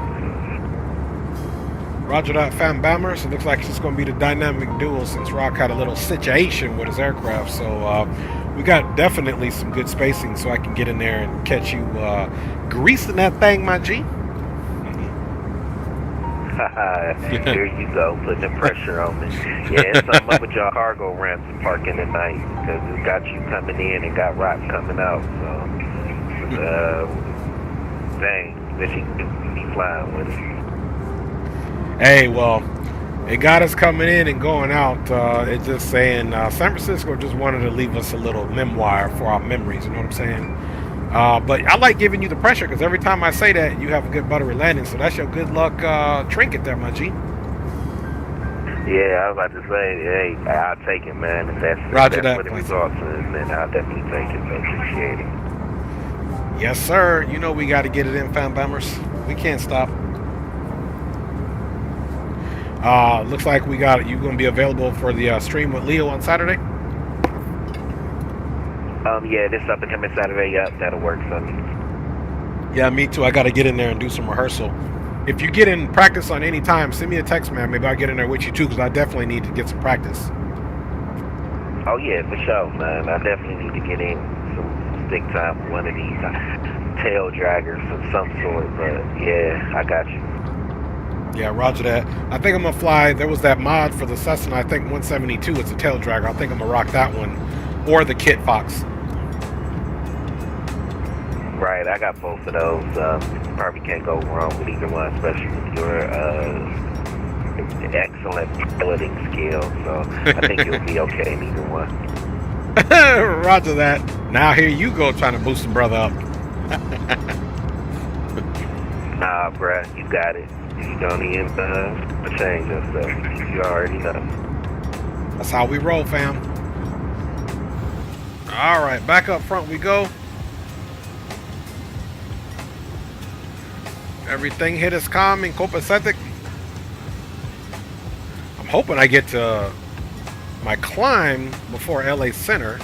Speaker 1: Roger that, fam bammer. So it looks like it's just going to be the dynamic duo since Rock had a little situation with his aircraft. So we got definitely some good spacing, so I can get in there and catch you greasing that thing, my G.
Speaker 2: Here you go, putting the pressure on me. Yeah, it's something up with your cargo ramps and parking at night, because it got you coming in and got Rock coming out. So, dang, wish he could be flying with it.
Speaker 1: Hey, well, it got us coming in and going out. It's just saying San Francisco just wanted to leave us a little memoir for our memories, you know what I'm saying? But I like giving you the pressure, because every time I say that, you have a good buttery landing. So that's your good luck trinket there, my G.
Speaker 2: Yeah, I was about to say, hey, I'll take it, man. If that's
Speaker 1: Roger that,
Speaker 2: what the results is, then I'll definitely take it. So appreciate it.
Speaker 1: Yes, sir. You know we got to get it in, fam bammers. We can't stop. Looks like we got you going to be available for the stream with Leo on Saturday.
Speaker 2: Yeah, this up and coming Saturday. Yep, that'll work for me.
Speaker 1: Yeah, me too. I got to get in there and do some rehearsal. If you get in practice on any time, send me a text, man. Maybe I'll get in there with you too, because I definitely need to get some practice.
Speaker 2: Oh yeah, for sure, man. I definitely need to get in some big time with one of these tail draggers of some sort. But yeah, I got you.
Speaker 1: Yeah, roger that. I think I'm going to fly. There was that mod for the Cessna, I think 172. It's a tail dragger. I think I'm going to rock that one. Or the Kit Fox.
Speaker 2: Right, I got both of those. You probably can't go wrong with either one, especially with your excellent piloting skills. So I think you'll be okay in either one.
Speaker 1: Roger that. Now here you go trying to boost the brother up.
Speaker 2: Nah, bruh, you got it. You don't even change that stuff. You already know.
Speaker 1: That's how we roll, fam. All right, back up front we go. Everything hit us calm and copacetic. I'm hoping I get to my climb before LA Center.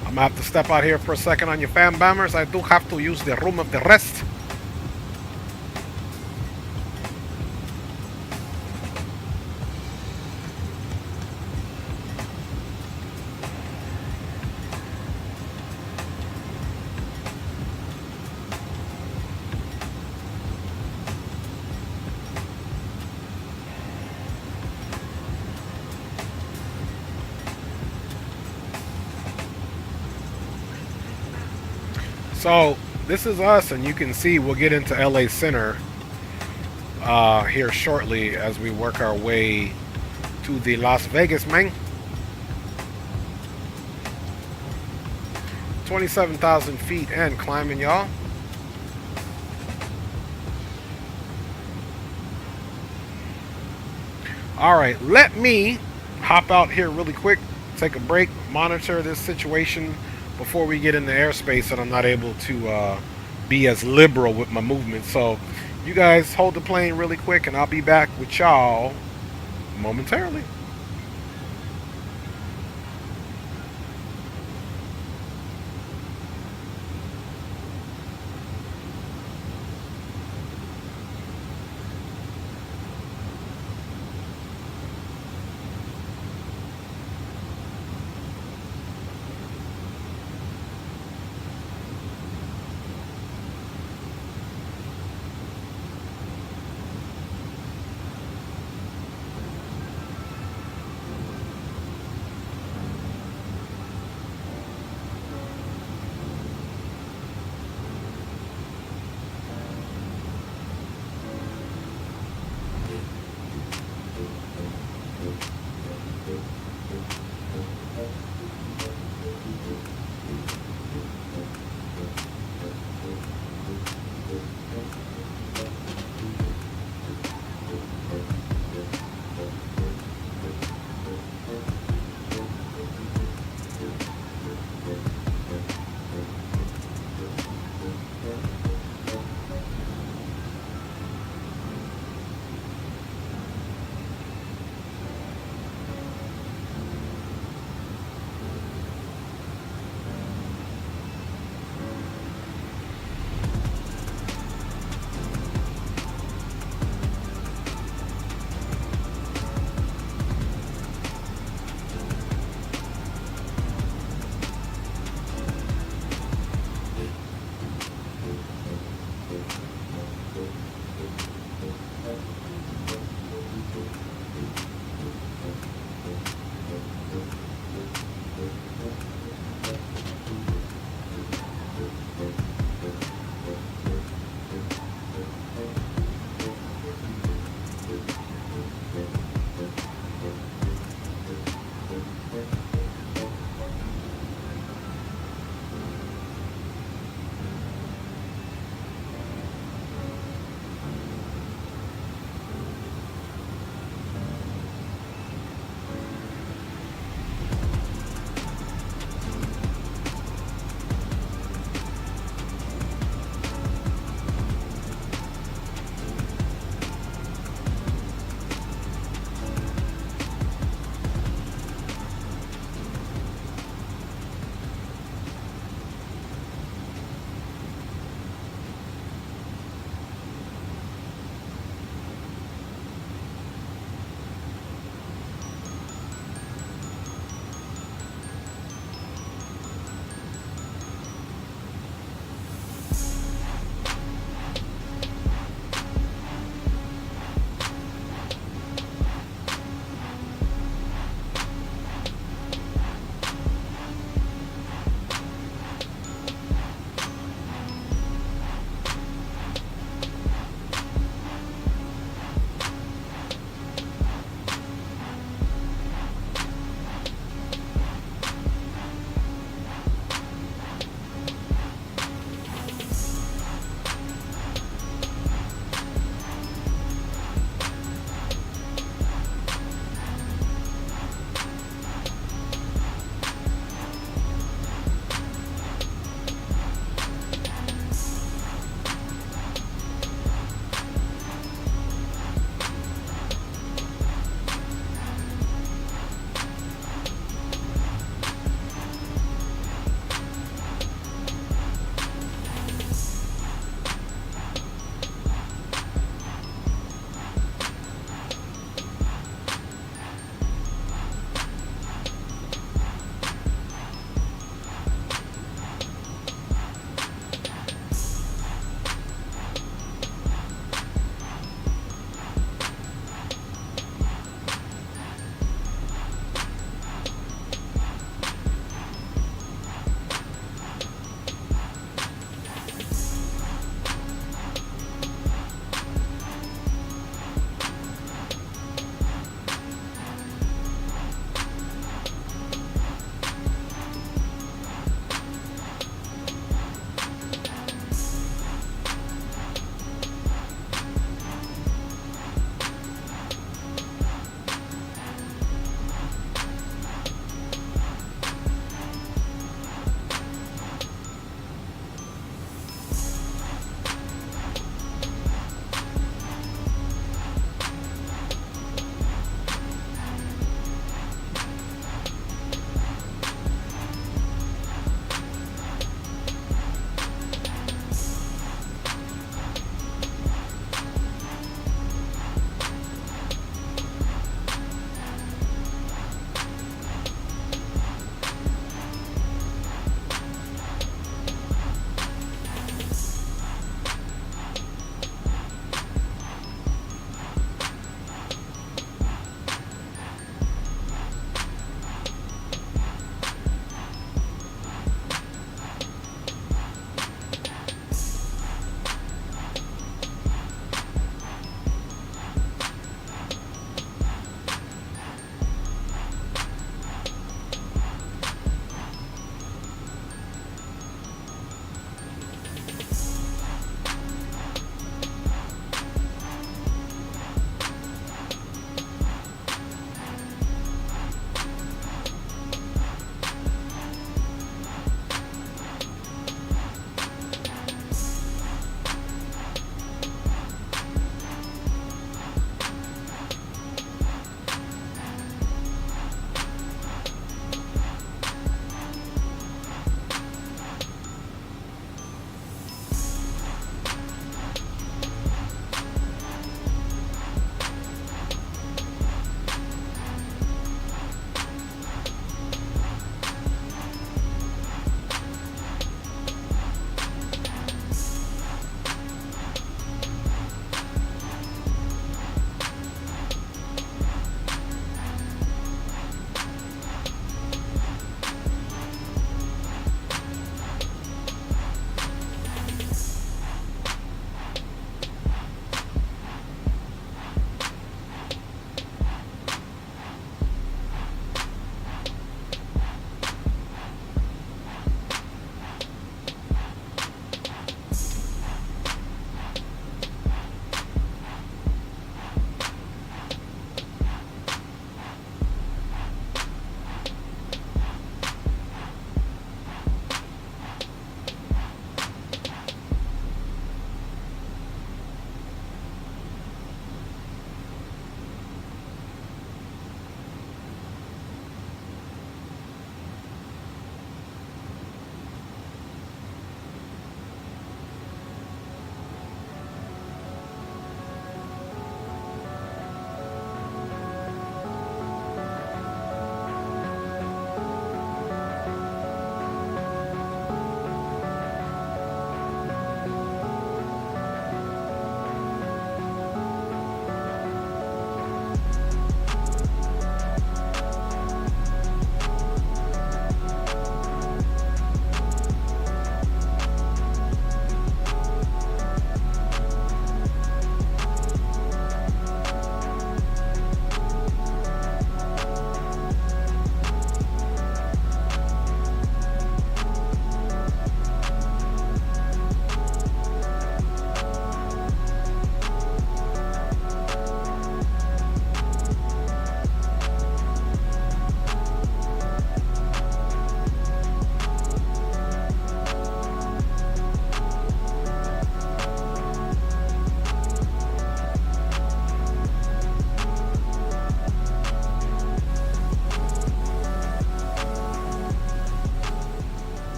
Speaker 1: I'm gonna have to step out here for a second on your fam bombers. I do have to use the room of the rest. So this is us, and you can see we'll get into LA Center here shortly as we work our way to the Las Vegas, man. 27,000 feet and climbing, y'all. All right, let me hop out here really quick, take a break, monitor this situation before we get into airspace, and I'm not able to be as liberal with my movement. So you guys hold the plane really quick, and I'll be back with y'all momentarily.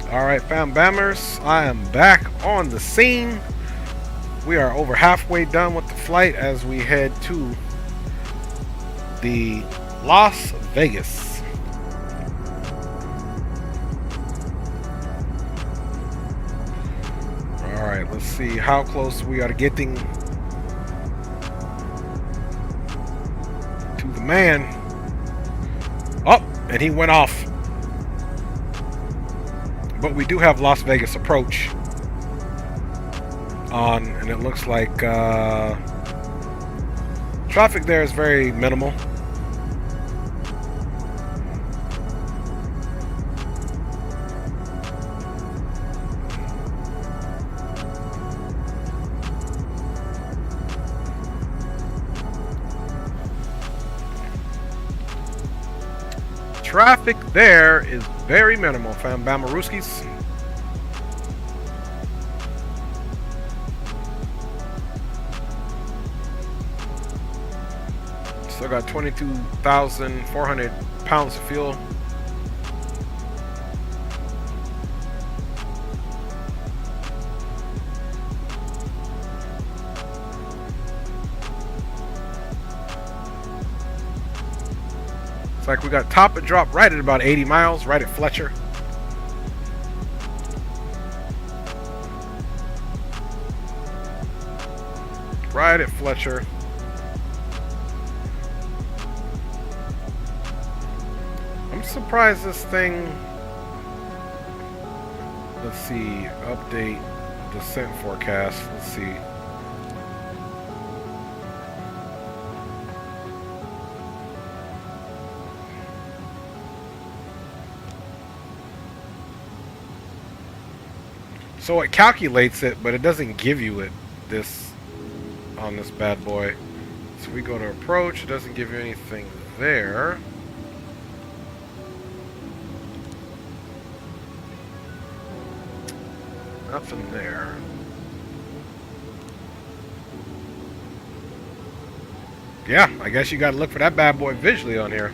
Speaker 1: Alright, fam bammers, I am back on the scene. We are over halfway done with the flight as we head to the Las Vegas. Alright, let's see how close we are to getting to the man. Oh, and he went off. But we do have Las Vegas approach on, and it looks like traffic there is very minimal. Traffic there is very minimal, fam Bamaruskis. Still got 22,400 pounds of fuel. Like we got top and drop right at about 80 miles, right at Fletcher. Right at Fletcher. I'm surprised this thing, let's see, update descent forecast, let's see. So it calculates it, but it doesn't give you it this on this bad boy. So we go to approach, it doesn't give you anything there. Nothing there. Yeah, I guess you gotta look for that bad boy visually on here.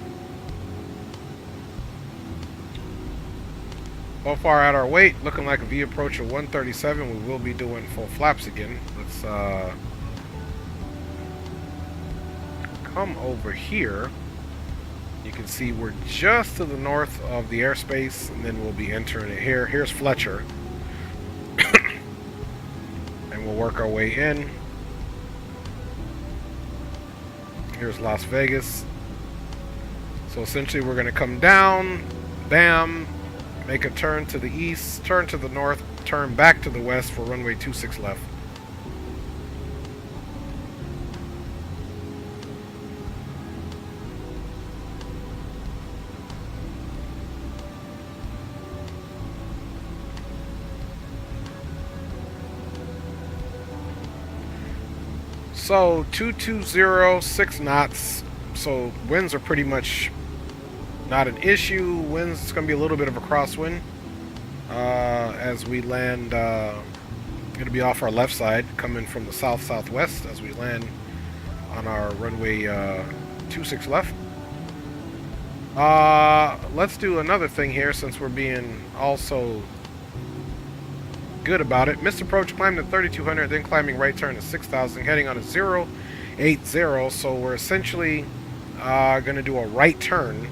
Speaker 1: So far at our weight, looking like a V approach of 137. We will be doing full flaps again. Let's come over here. You can see we're just to the north of the airspace, and then we'll be entering it here. Here's Fletcher. And we'll work our way in. Here's Las Vegas. So essentially we're going to come down, bam, make a turn to the east, turn to the north, turn back to the west for runway 26 left. So 220, 6 knots. So winds are pretty much not an issue. Winds, it's going to be a little bit of a crosswind as we land. Going to be off our left side, coming from the south-southwest as we land on our runway 26 left. Let's do another thing here since we're being also good about it. Missed approach, climbed to 3,200, then climbing right turn to 6,000, heading on a 080. So we're essentially going to do a right turn.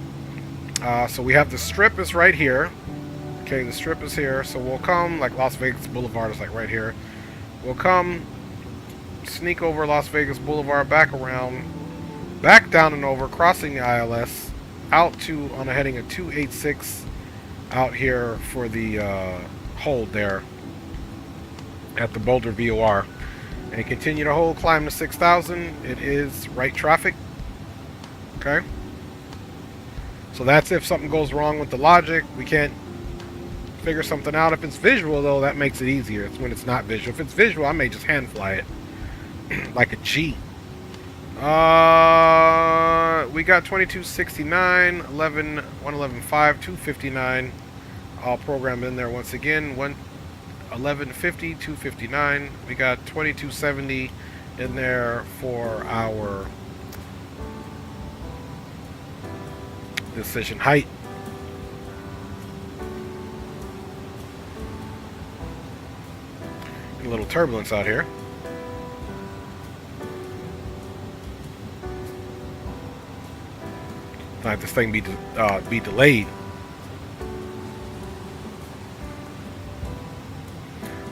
Speaker 1: So we have the strip is right here. Okay, the strip is here. So we'll come, like Las Vegas Boulevard is like right here. We'll come, sneak over Las Vegas Boulevard, back around, back down and over, crossing the ILS, out to, on a heading of 286, out here for the hold there at the Boulder VOR. And continue to hold, climb to 6,000. It is right traffic. Okay. So that's if something goes wrong with the logic. We can't figure something out. If it's visual, though, that makes it easier. It's when it's not visual. If it's visual, I may just hand fly it like a G. We got 2269, 115, 259. All programmed in there once again. 1150, 259. We got 2270 in there for our decision height. little turbulence out here. Not this thing be delayed.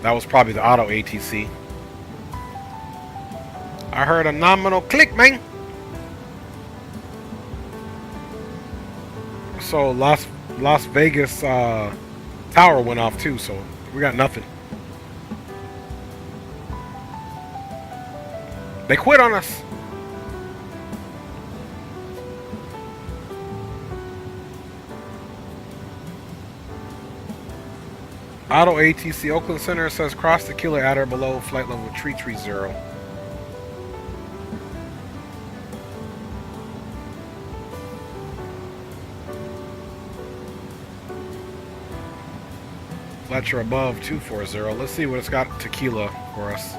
Speaker 1: That was probably the auto ATC. I heard a nominal click, man. So Las Vegas tower went off too, so we got nothing. They quit on us. Auto ATC Oakland Center says cross the killer at or below flight level 330. Fletcher above 240. Let's see what it's got tequila for us.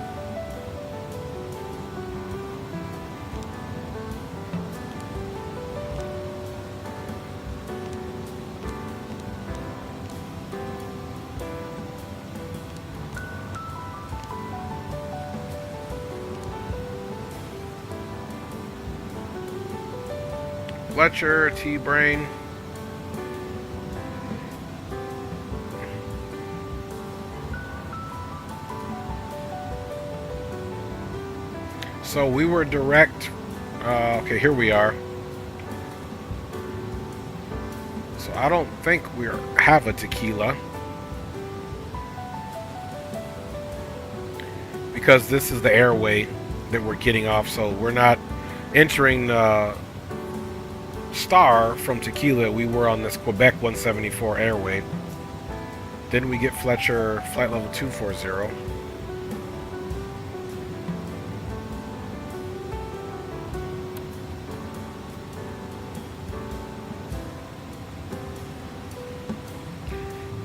Speaker 1: Fletcher, T-Brain. So we were direct. Okay, here we are. So I don't think we have a tequila. Because this is the airway that we're getting off, so we're not entering the star from tequila. We were on this Quebec 174 airway. Then we get Fletcher flight level 240.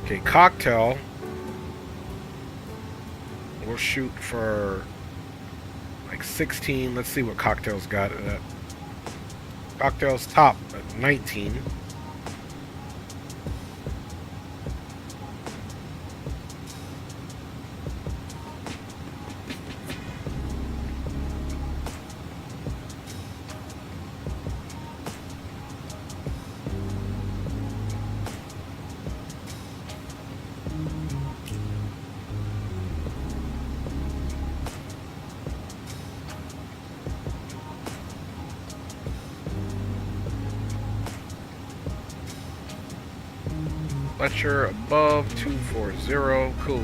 Speaker 1: Okay, cocktail. We'll shoot for like 16. Let's see what cocktail's got at that. Cocktail's top at 19. Fletcher above 240. Cool.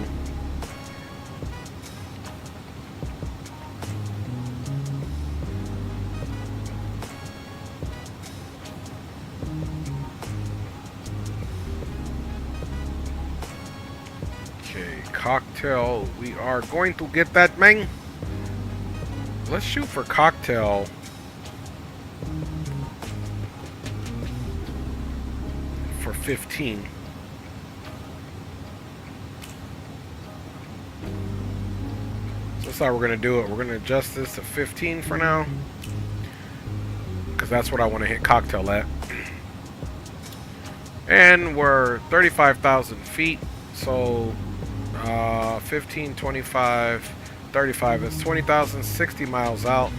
Speaker 1: Okay, cocktail. We are going to get that, man. Let's shoot for cocktail. For 15. That's how we're going to do it. We're going to adjust this to 15 for now, because that's what I want to hit cocktail at. And we're 35,000 feet, so 15, 25, 35 is 20,000, 60 miles out.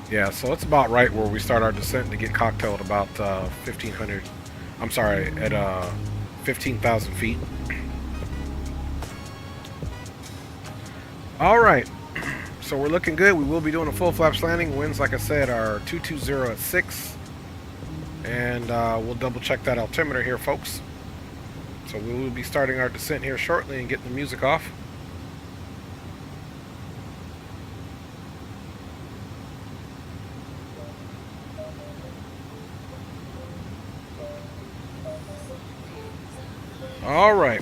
Speaker 1: Yeah, so it's about right where we start our descent to get cocktail at about 1,500. I'm sorry, at 15,000 feet. Alright, so we're looking good. We will be doing a full flaps landing. Winds, like I said, are 220 at 6. And we'll double check that altimeter here, folks. So we will be starting our descent here shortly and getting the music off. All right.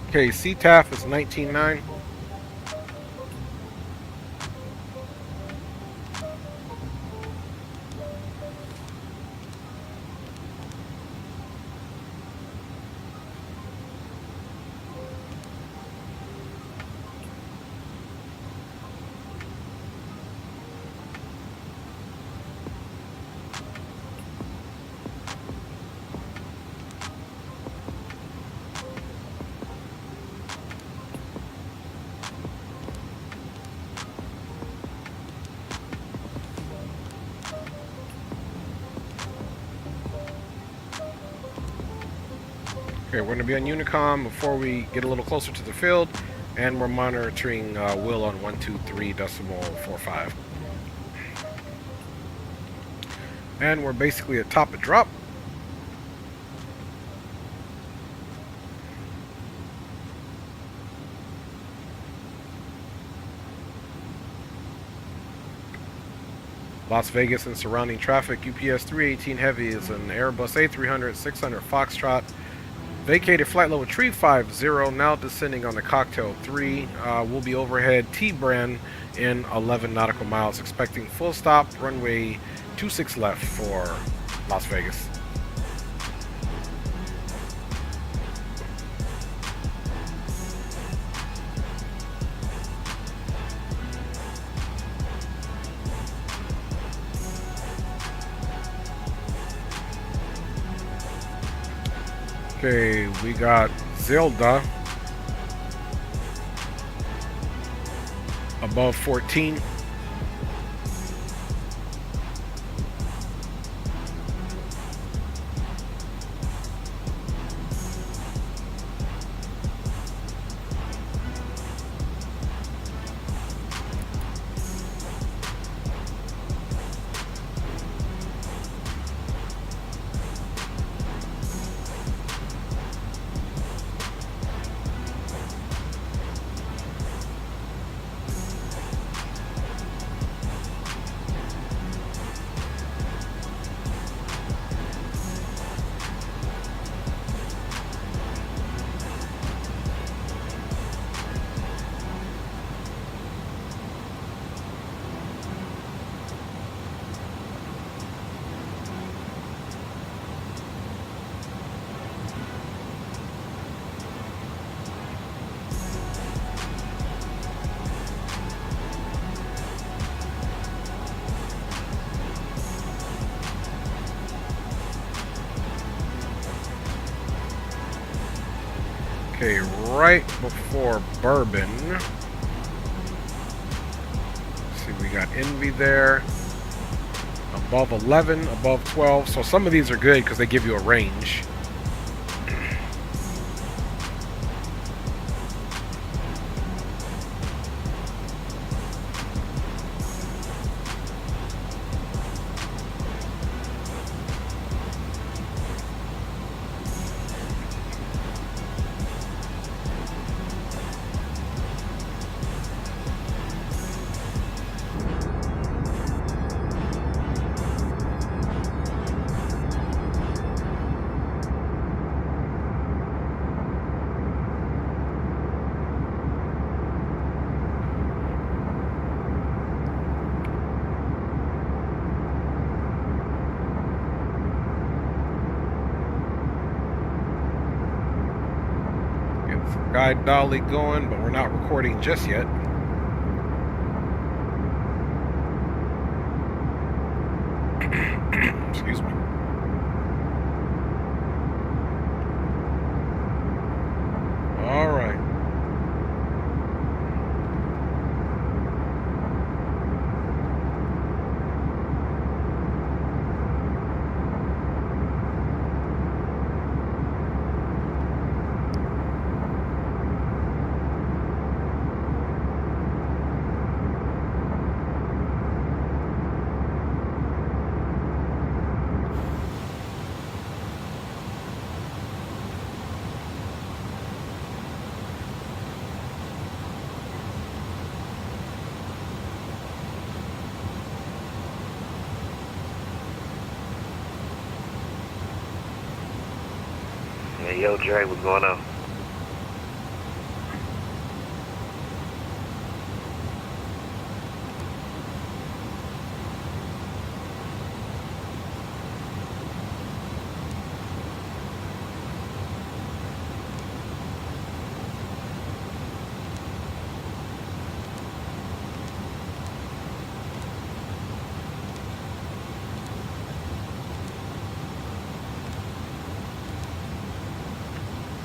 Speaker 1: Okay, CTAF is 19.9. Okay, we're going to be on Unicom before we get a little closer to the field, and we're monitoring Will on 123.45. And we're basically at top of drop. Las Vegas and surrounding traffic. UPS 318 Heavy is an Airbus A300-600 Foxtrot. Vacated flight level 350, now descending on the Cocktail 3. Will be overhead T-Brand in 11 nautical miles. Expecting full stop, runway 26 left for Las Vegas. Okay, we got Zelda above 14. Okay, right before Bourbon. Let's see, we got Envy there. Above 11, above 12. So some of these are good because they give you a range. Guide dolly going, but we're not recording just yet. Excuse me. All right.
Speaker 2: Hey, yo, Dre, what's going on?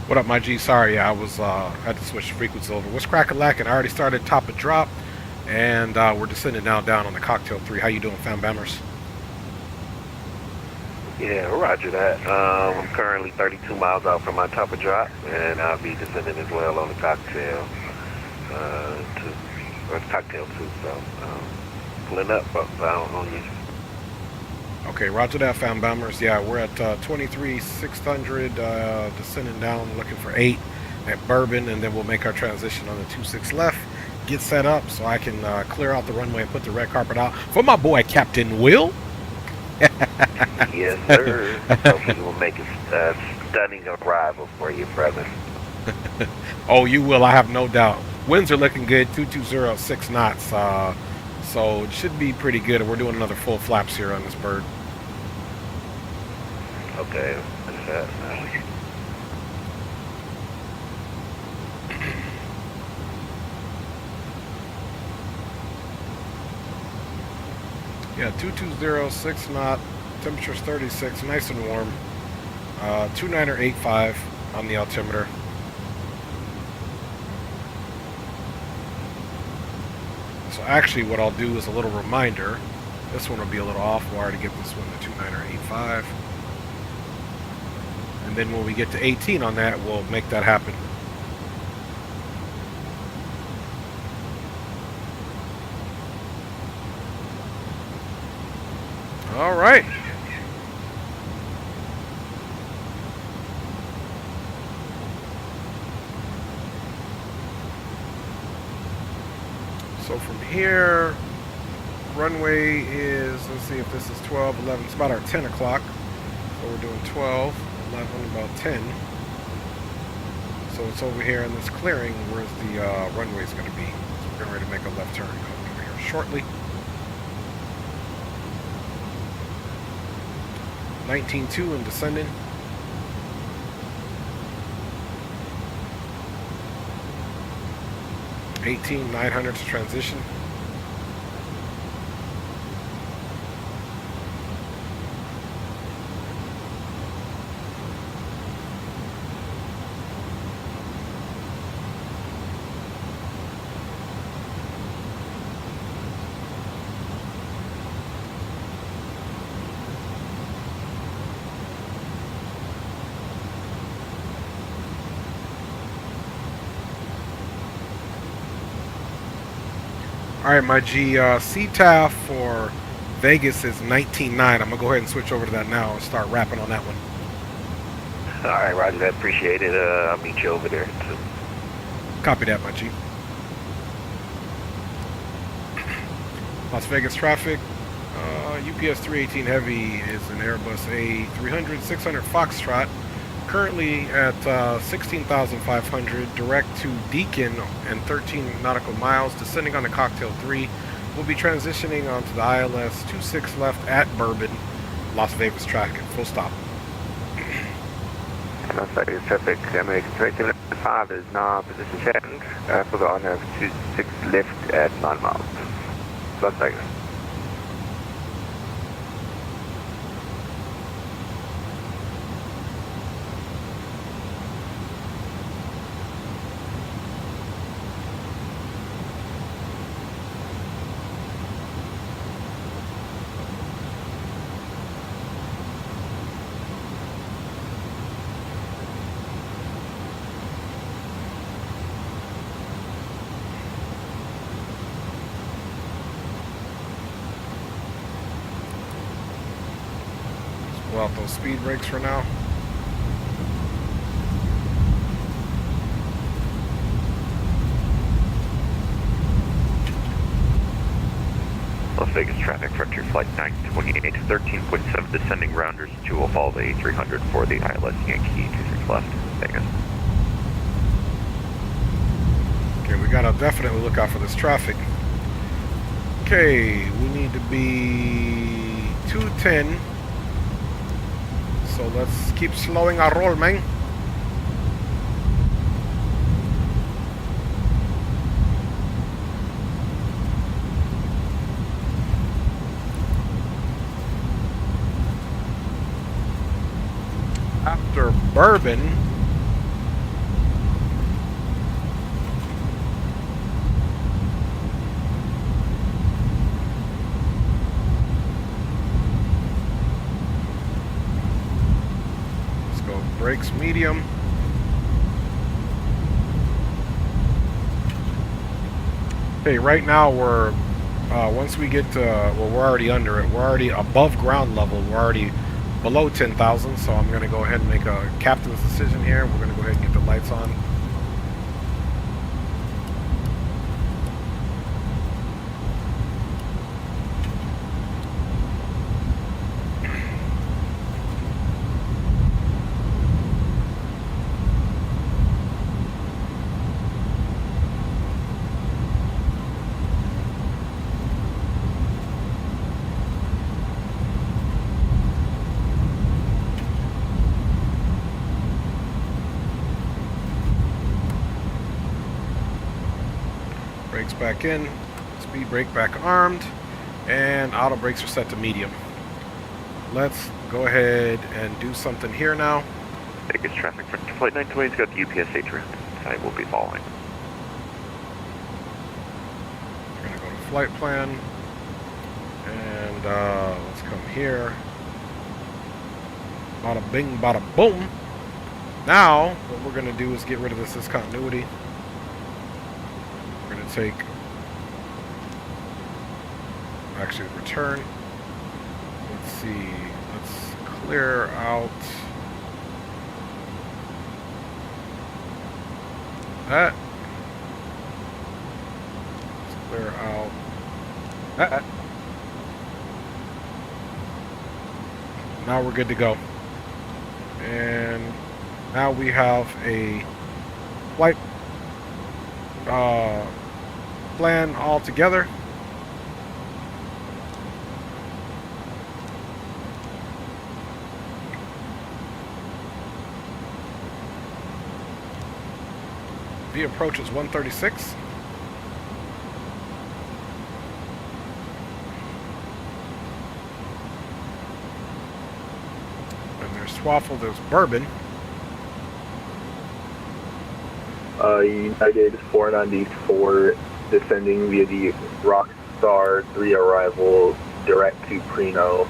Speaker 1: What up, my G? Sorry, I was had to switch the frequency over. What's crack-a-lackin'? I already started top of drop, and we're descending now down on the Cocktail 3. How you doing, fam bammers?
Speaker 2: Yeah, roger that. I'm currently 32 miles out from my top of drop, and I'll be descending as well on the Cocktail or the Cocktail 2. So pulling up on you.
Speaker 1: Okay, roger that, fam bombers. Yeah, we're at 23-600, descending down, looking for 8 at Bourbon, and then we'll make our transition on the 26 left, get set up so I can clear out the runway and put the red carpet out for my boy, Captain Will.
Speaker 2: Yes, sir. So he will make a stunning arrival for you, brother.
Speaker 1: Oh, you will, I have no doubt. Winds are looking good, 220 6 knots, so it should be pretty good. We're doing another full flaps here on this bird.
Speaker 2: Okay, that's that.
Speaker 1: Yeah, 220 6 knot, temperature's 36, nice and warm. 2985 on the altimeter. So actually what I'll do is a little reminder. This one will be a little off. We'll already get this one to 2985. And then when we get to 18 on that, we'll make that happen. All right. So from here, runway is, let's see if this is 12, 11, it's about our 10 o'clock. So we're doing 12, 11, about 10. So it's over here in this clearing where the runway is going to be. So we're getting ready to make a left turn coming over here shortly. 19.2 and descending. $18,900 to transition. Alright, my G, CTAF for Vegas is 19.9. I'm going to go ahead and switch over to that now and start rapping on that one.
Speaker 2: All right, roger that. Appreciate it. I'll meet you over there. Too.
Speaker 1: Copy that, my G. Las Vegas traffic. UPS 318 Heavy is an Airbus A300-600 Foxtrot. Currently at 16,500, direct to Deacon and 13 nautical miles, descending on the Cocktail 3. We'll be transitioning onto the ILS 26 left at Bourbon, Las Vegas traffic. Full stop.
Speaker 3: Las Vegas traffic, American 5 is now position checked for the honor of 26 left at 9 miles. Las Vegas.
Speaker 1: Pull out those speed brakes for now.
Speaker 7: Las Vegas traffic, Frontier Flight 928, 13.7 descending rounders, 2 will follow the A300 for the ILS Yankee 26 left, Vegas.
Speaker 1: Okay, we gotta definitely look out for this traffic. Okay, we need to be 210. So let's keep slowing our roll, man. After Bourbon, brakes medium. Okay, right now we're, once we get to, well, we're already under it. We're already above ground level. We're already below 10,000, so I'm going to go ahead and make a captain's decision here. We're going to go ahead and get the lights on. Brakes back in, speed brake back armed, and auto brakes are set to medium. Let's go ahead and do something here now.
Speaker 7: Biggest traffic for flight 920's got the UPS A300. I will be following.
Speaker 1: We're going to go to flight plan, and let's come here. Bada bing, bada boom. Now, what we're going to do is get rid of this discontinuity. We're going to take, actually return. Let's see, let's clear out that. Let's clear out that. Now we're good to go. And now we have a flight plan all together. The approach is 136. And there's Swaffle, there's Bourbon.
Speaker 8: United 494 descending via the Rockstar 3 arrival direct to Preno,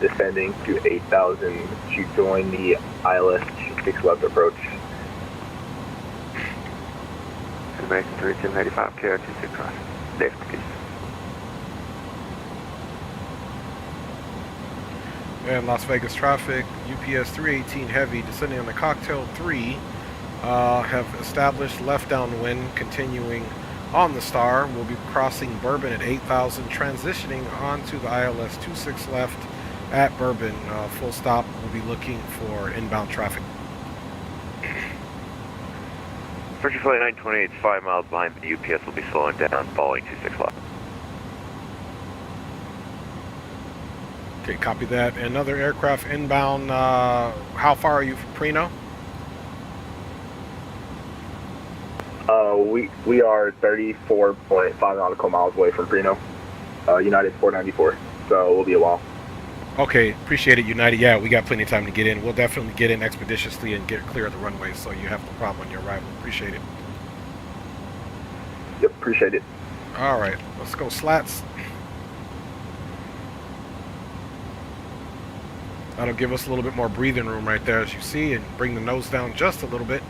Speaker 8: descending to 8,000 to join the ILS 6 left approach.
Speaker 3: American 3285 KR26 cross. Next, please.
Speaker 1: And Las Vegas traffic, UPS 318 heavy descending on the Cocktail 3. Have established left downwind, continuing on the Star. We'll be crossing Bourbon at 8,000, transitioning onto the ILS 26 left at Bourbon. Full stop. We'll be looking for inbound traffic.
Speaker 7: Departure flight 928 is 5 miles behind the UPS. Will be slowing down, Boeing 26 left.
Speaker 1: Okay, copy that. Another aircraft inbound. How far are you from Preno?
Speaker 8: We are 34.5 nautical miles away from Preno, United 494, so we'll be a while.
Speaker 1: Okay, appreciate it, United. Yeah, we got plenty of time to get in. We'll definitely get in expeditiously and get clear of the runway so you have no problem on your arrival. Appreciate it.
Speaker 8: Yep, appreciate it.
Speaker 1: All right, let's go slats. That'll give us a little bit more breathing room right there, as you see, and bring the nose down just a little bit.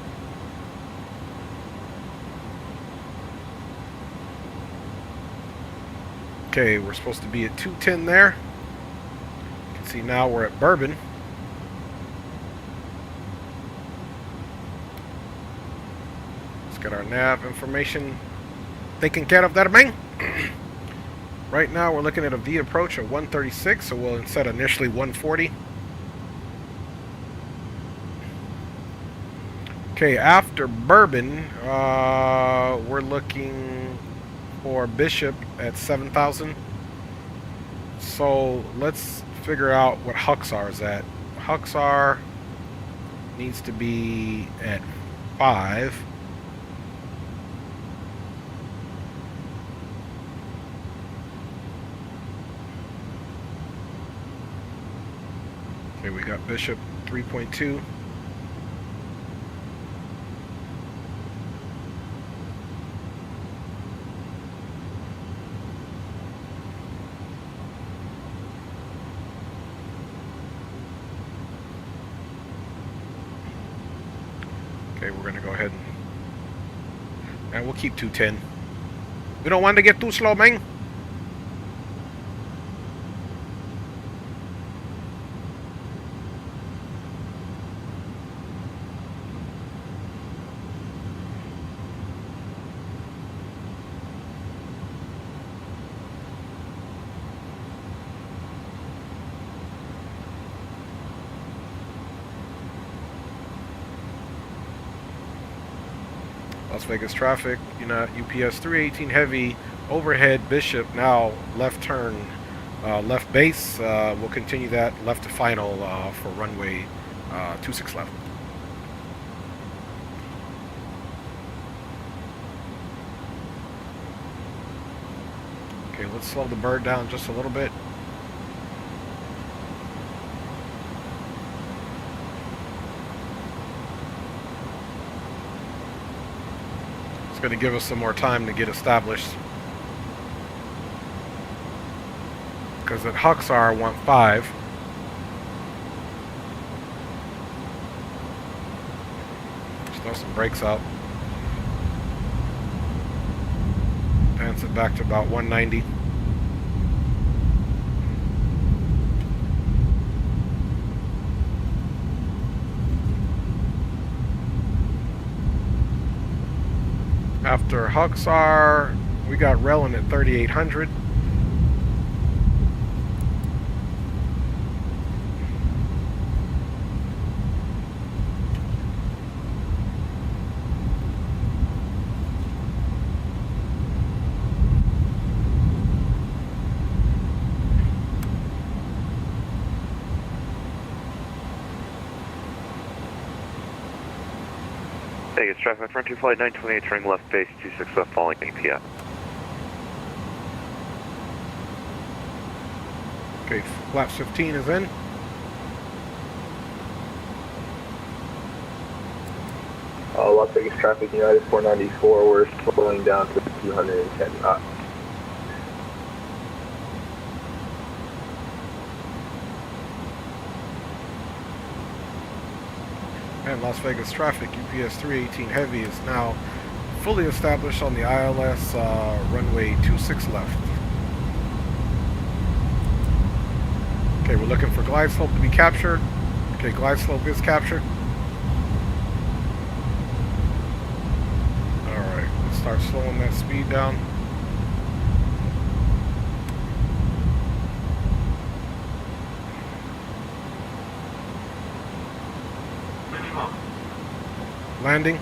Speaker 1: Okay, we're supposed to be at 210 there. You can see now we're at Bourbon. Let's get our nav information taken care of there, man. Right now we're looking at a V approach of 136, so we'll set initially 140. Okay, after Bourbon, we're looking for Bishop at 7,000. So let's figure out what Huxar is at. Huxar needs to be at 5. Okay, we got Bishop 3.2. Okay, we're gonna go ahead and we'll keep 210. We don't want to get too slow, man. Las Vegas traffic, UPS 318 heavy, overhead Bishop, now left turn, left base. We'll continue that left to final for runway 26 left. Okay, let's slow the bird down just a little bit. Going to give us some more time to get established, because at Huxar I want 5. Just throw some brakes out, advance it back to about 190. After Huxar, we got Relin at 3,800.
Speaker 7: Vegas traffic, Frontier Flight 928, turning left base, 26 left, following APF.
Speaker 1: Okay, flaps 15 is in.
Speaker 8: Las Vegas traffic, United 494, we're slowing down to 210 knots.
Speaker 1: And Las Vegas traffic, UPS 318 heavy is now fully established on the ILS runway 26 left. Okay, we're looking for glide slope to be captured. Okay, glide slope is captured. Alright, let's start slowing that speed down. Landing.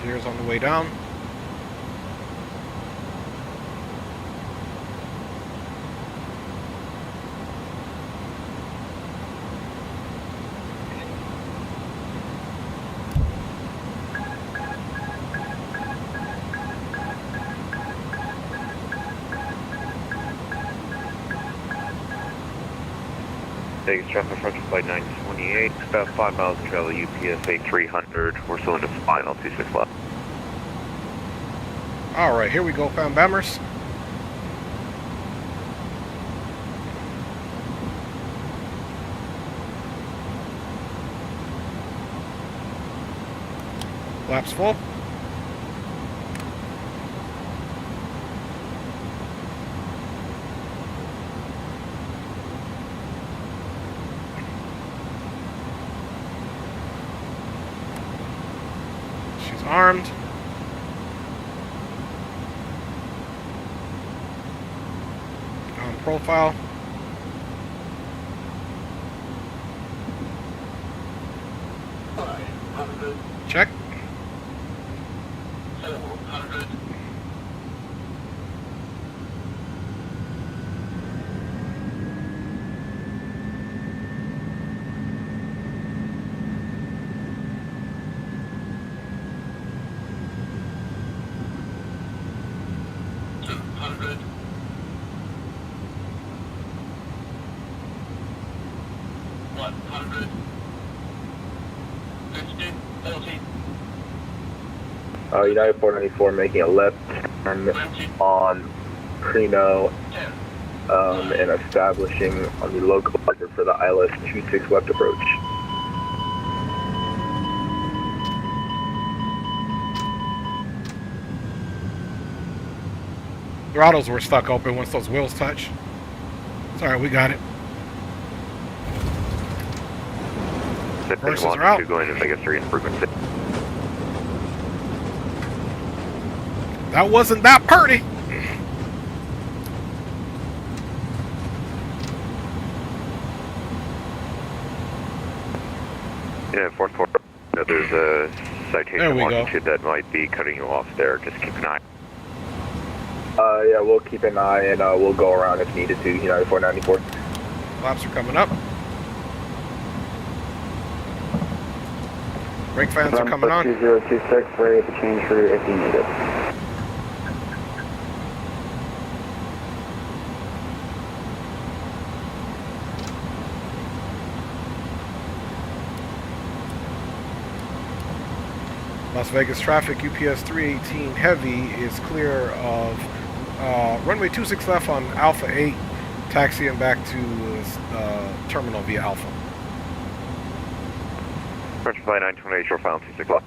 Speaker 1: Gears on the way down.
Speaker 7: Vegas traffic, Frontier Flight 928, about 5 miles of travel, UPS A300, we're still into final, 26 left.
Speaker 1: Alright, here we go, fam bammers. Flaps full. She's armed. On profile. Check.
Speaker 9: 700.
Speaker 8: United 494 making a left turn on Prino and establishing on the localizer for the ILS 26 left approach.
Speaker 1: Throttles were stuck open once those wheels touch. Sorry, we got it. Versus are out.
Speaker 7: Going to Vegas 3 in frequency.
Speaker 1: That wasn't that pretty.
Speaker 7: Yeah, 4-4. There's a citation
Speaker 1: There we go.
Speaker 7: longitude that might be cutting you off there. Just keep an eye.
Speaker 8: Yeah, we'll keep an eye and we'll go around if needed to, United 494.
Speaker 1: Flaps are coming up. Brake fans are coming on.
Speaker 3: 2026, ready to change route if you need it.
Speaker 1: Las Vegas traffic, UPS 318 Heavy is clear of runway 26 left on Alpha 8, taxiing back to terminal via Alpha.
Speaker 7: French flight 928, short final 26 left.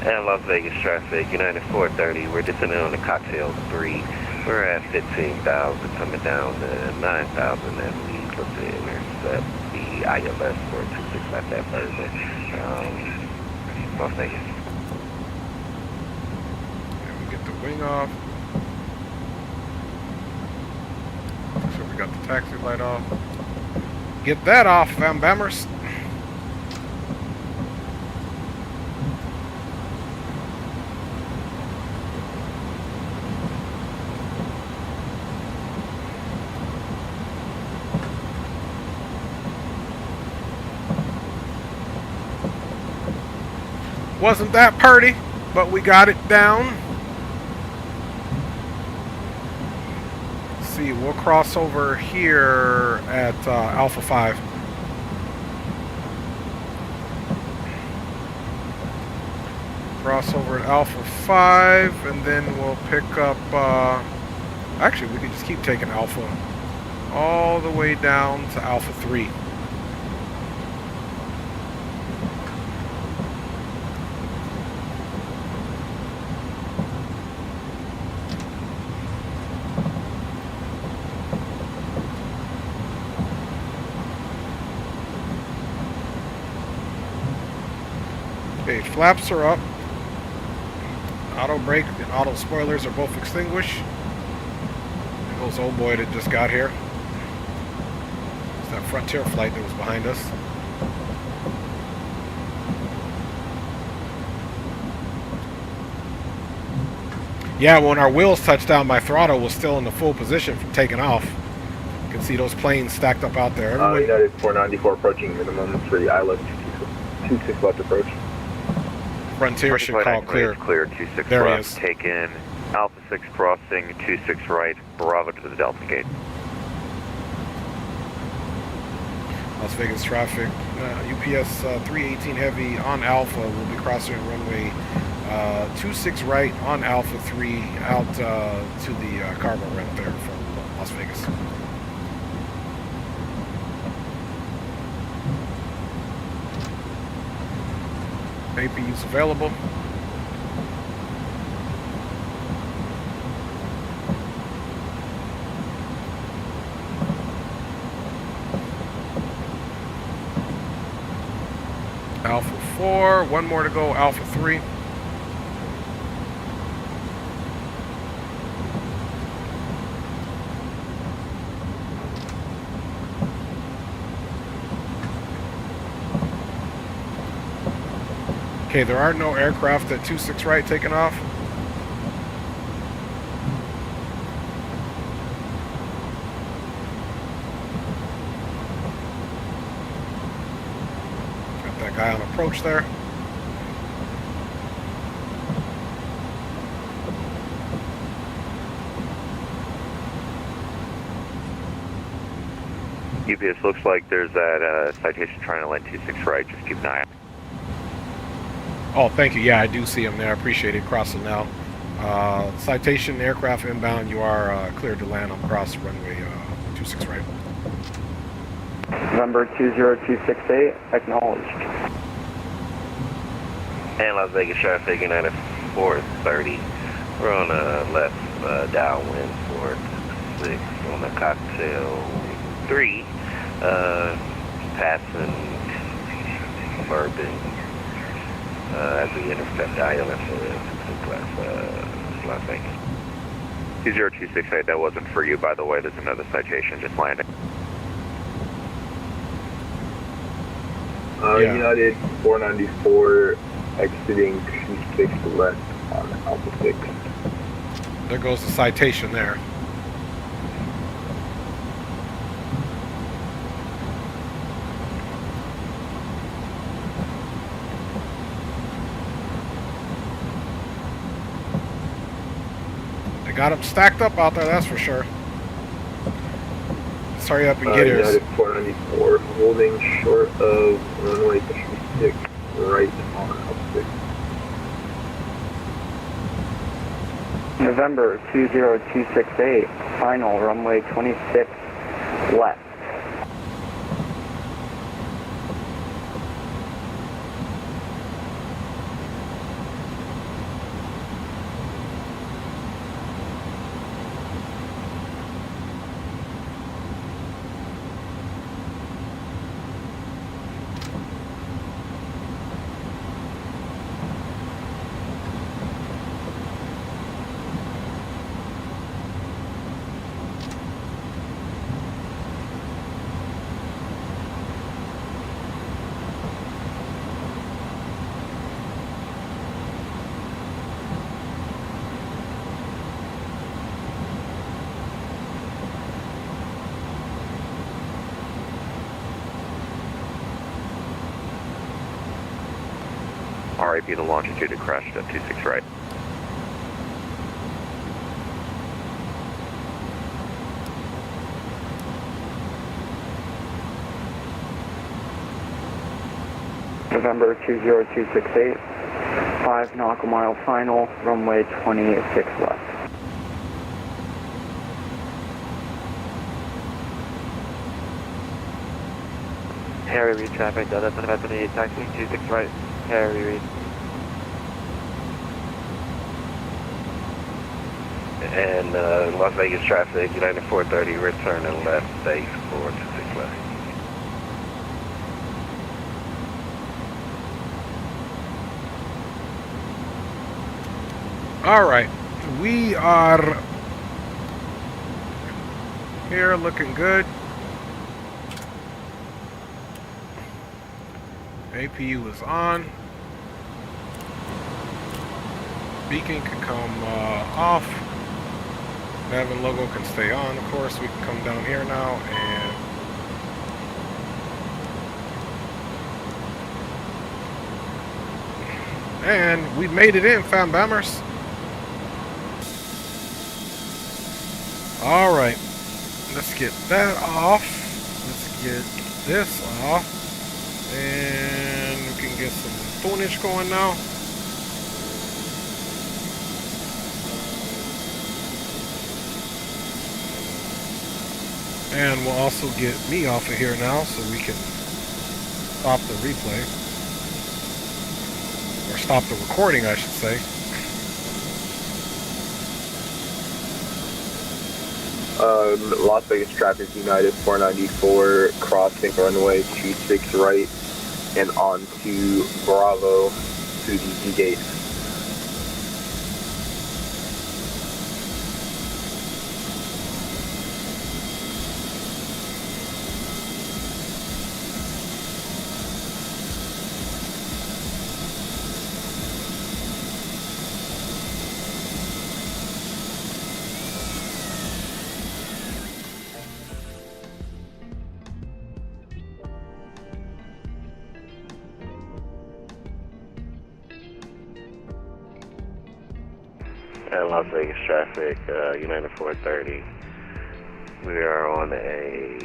Speaker 2: And Las Vegas traffic, United 430, we're descending on the Cocktail 3. We're at 15,000, coming down to 9,000 as we proceed. We're set the ILS for 26 left that Thursday. Las Vegas.
Speaker 1: And we get the wing off. So we got the taxi light off. Get that off, Van Bammers. Wasn't that pretty, but we got it down. Let's see, we'll cross over here at Alpha 5. Cross over at Alpha 5, and then we'll pick up, actually we can just keep taking Alpha all the way down to Alpha 3. Okay, flaps are up. Auto brake and auto spoilers are both extinguished. There goes old boy that just got here. It's that Frontier flight that was behind us. Yeah, when our wheels touched down, my throttle was still in the full position from taking off. You can see those planes stacked up out there.
Speaker 8: United 494 approaching minimum for the ILS 26 left approach.
Speaker 1: Frontier should call clear.
Speaker 7: Clear 26
Speaker 1: there
Speaker 7: left.
Speaker 1: He is.
Speaker 7: Take in Alpha 6 crossing 26 right. Bravo to the Delta gate.
Speaker 1: Las Vegas traffic. UPS 318 Heavy on Alpha will be crossing runway 26 right on Alpha 3 out to the cargo ramp there from Las Vegas. APUs available. Alpha 4, one more to go, Alpha 3. Okay, there are no aircraft at 26 right taking off. Got that guy on approach there.
Speaker 7: UPS, looks like there's that citation trying to land 26 right. Just keep an eye out.
Speaker 1: Oh, thank you. Yeah, I do see him there. I appreciate it. Crossing now. Citation aircraft inbound. You are cleared to land on cross runway 26 right.
Speaker 3: November 20268, acknowledged.
Speaker 2: And Las Vegas traffic, United 430. We're on a left downwind for 6 on the cocktail 3. Passing Bourbon as we intercept the ILS Las Vegas.
Speaker 7: 20268, that wasn't for you, by the way. There's another citation just landing.
Speaker 1: Yeah.
Speaker 8: United 494 exiting 26 left on Alpha 6.
Speaker 1: There goes the citation there. They got them stacked up out there, that's for sure. Let's hurry up and get here.
Speaker 8: United 494 holding short of runway 26 right on Alpha 6.
Speaker 3: November 20268, final runway 26 left.
Speaker 7: RAP, the longitude had crashed at 26 right.
Speaker 3: November 20268, 5 nautical mile final, runway 26 left.
Speaker 6: Harry Reid traffic, Delta 28, taxi 26 right, Harry Reid.
Speaker 2: And Las Vegas traffic, United 430, returning left base for 26 left.
Speaker 1: All right, we are here looking good. APU is on. Beacon can come off. Navin logo can stay on, of course. We can come down here now and we made it in, fam bammers. All right, let's get that off. Let's get this off, and we can get some tunage going now. And we'll also get me off of here now so we can stop the replay. Or stop the recording, I should say.
Speaker 8: Las Vegas traffic, United 494 crossing runway 26 right and on to Bravo to the G gate.
Speaker 2: And Las Vegas traffic, United 430. We are on a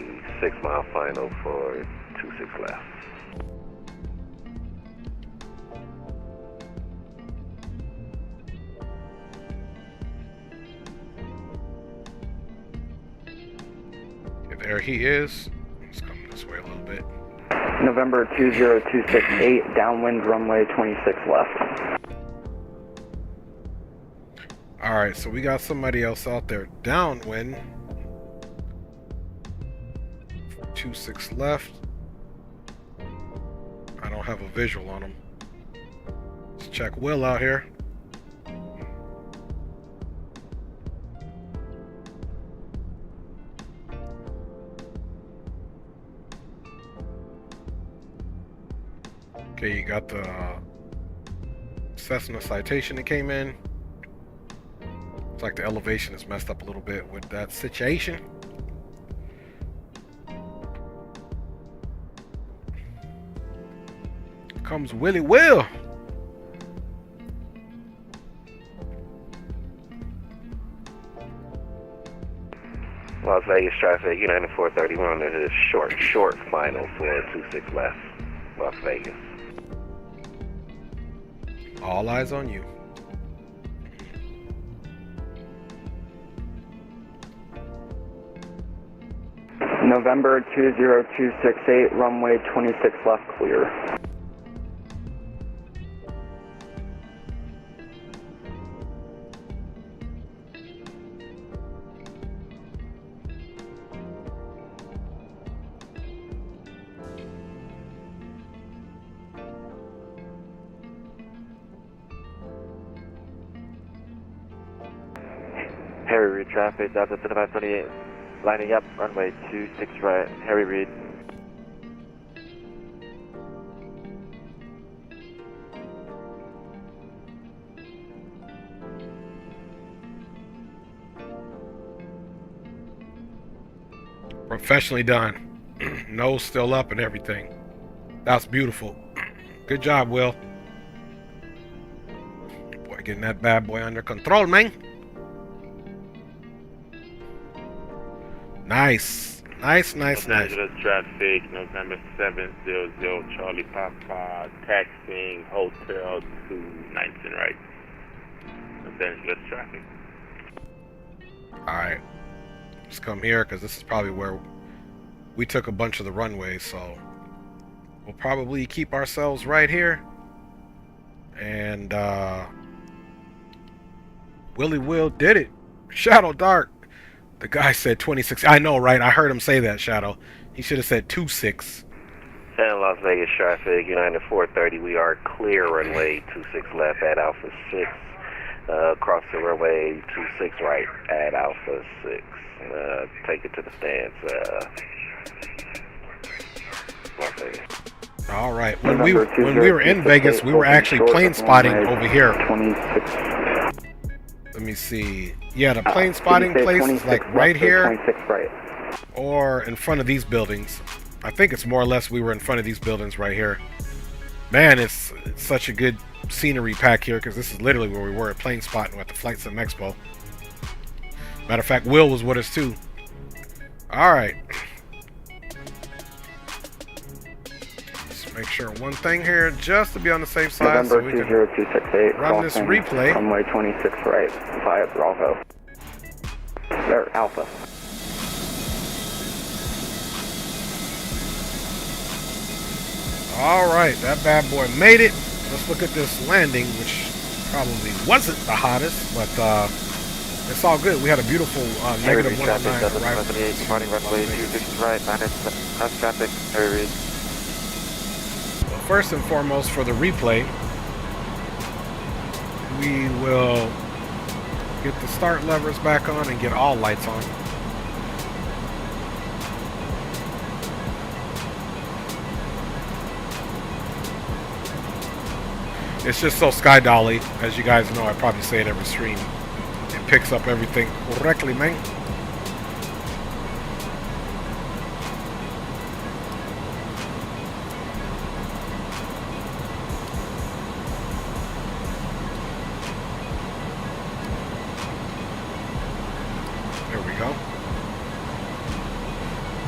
Speaker 2: 6 mile final for 26 left.
Speaker 1: Okay, there he is. Let's come this way a little bit.
Speaker 3: November 20268, downwind runway 26 left.
Speaker 1: Alright, so we got somebody else out there downwind. 26 left. I don't have a visual on him. Let's check Will out here. Okay, you got the Cessna citation that came in. Looks like the elevation is messed up a little bit with that situation. Comes Willie Will.
Speaker 2: Las Vegas traffic, United 431 at a short final for 26 left, Las Vegas.
Speaker 1: All eyes on you.
Speaker 3: November 20268, runway 26 left clear.
Speaker 6: Harry Reid traffic, Delta 7528, lining up, runway 26 right, Harry Reid.
Speaker 1: Professionally done. Nose still up and everything. That's beautiful. Good job, Will. Boy, getting that bad boy under control, man. Nice. Nice.
Speaker 9: Los Angeles traffic, November 700 Charlie Papa, taxiing hotel to 19 right. Los Angeles traffic.
Speaker 1: Alright. Let's come here because this is probably where we took a bunch of the runways, so we'll probably keep ourselves right here. And Willie Will did it. Shadow Dark. The guy said 26. I know, right? I heard him say that, Shadow. He should have said 26.
Speaker 2: And Las Vegas traffic, United 430, we are clear runway 26 left at Alpha 6. Cross the runway 26 right at Alpha 6. Take it to the stands. Las Vegas.
Speaker 1: All right. When we were in Vegas, we were actually plane spotting over here.
Speaker 3: 26.
Speaker 1: Let me see. Yeah, the plane spotting place is like right here,
Speaker 3: 26 right.
Speaker 1: or in front of these buildings. I think it's more or less we were in front of these buildings right here. Man, it's such a good scenery pack here because this is literally where we were at plane spotting at the Flight Sim Expo. Matter of fact, Will was with us too. All right. Let's make sure one thing here just to be on the safe side so we can run this replay.
Speaker 3: Runway 26 right via Bravo. There, Alpha.
Speaker 1: All right, that bad boy made it. Let's look at this landing, which probably wasn't the hottest, but it's all good. We had a beautiful negative 109 arrival.
Speaker 6: Departing runway 26 right, minus cross traffic, Harry Reid.
Speaker 1: Well, first and foremost, for the replay, we will get the start levers back on and get all lights on. It's just so sky dolly, as you guys know. I probably say it every stream. It picks up everything correctly, man.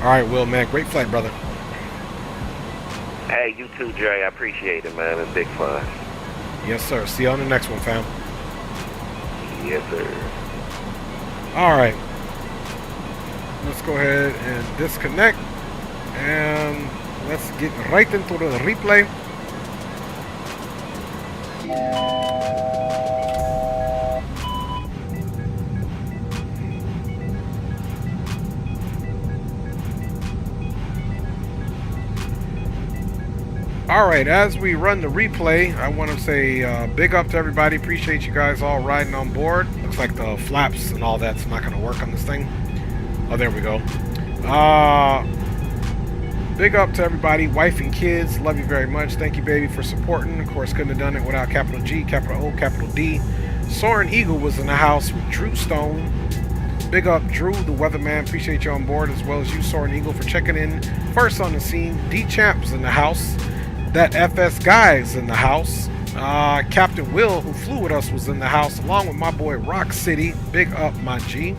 Speaker 1: All right, Will, man. Great flight, brother.
Speaker 2: Hey, you too, Jay. I appreciate it, man. It's big fun.
Speaker 1: Yes, sir. See you on the next one, fam.
Speaker 2: Yes, sir.
Speaker 1: All right. Let's go ahead and disconnect. And let's get right into the replay. Alright, as we run the replay, I want to say big up to everybody. Appreciate you guys all riding on board. Looks like the flaps and all that's not going to work on this thing. Oh, there we go. Big up to everybody, wife and kids. Love you very much. Thank you, baby, for supporting. Of course, couldn't have done it without capital G, capital O, capital D. Soaring Eagle was in the house with Drew Stone. Big up, Drew, the weatherman. Appreciate you on board, as well as you, Soaring Eagle, for checking in first on the scene. D-Champ's in the house. That FS Guy's in the house. Captain Will, who flew with us, was in the house, along with my boy Rock City. Big up, my G.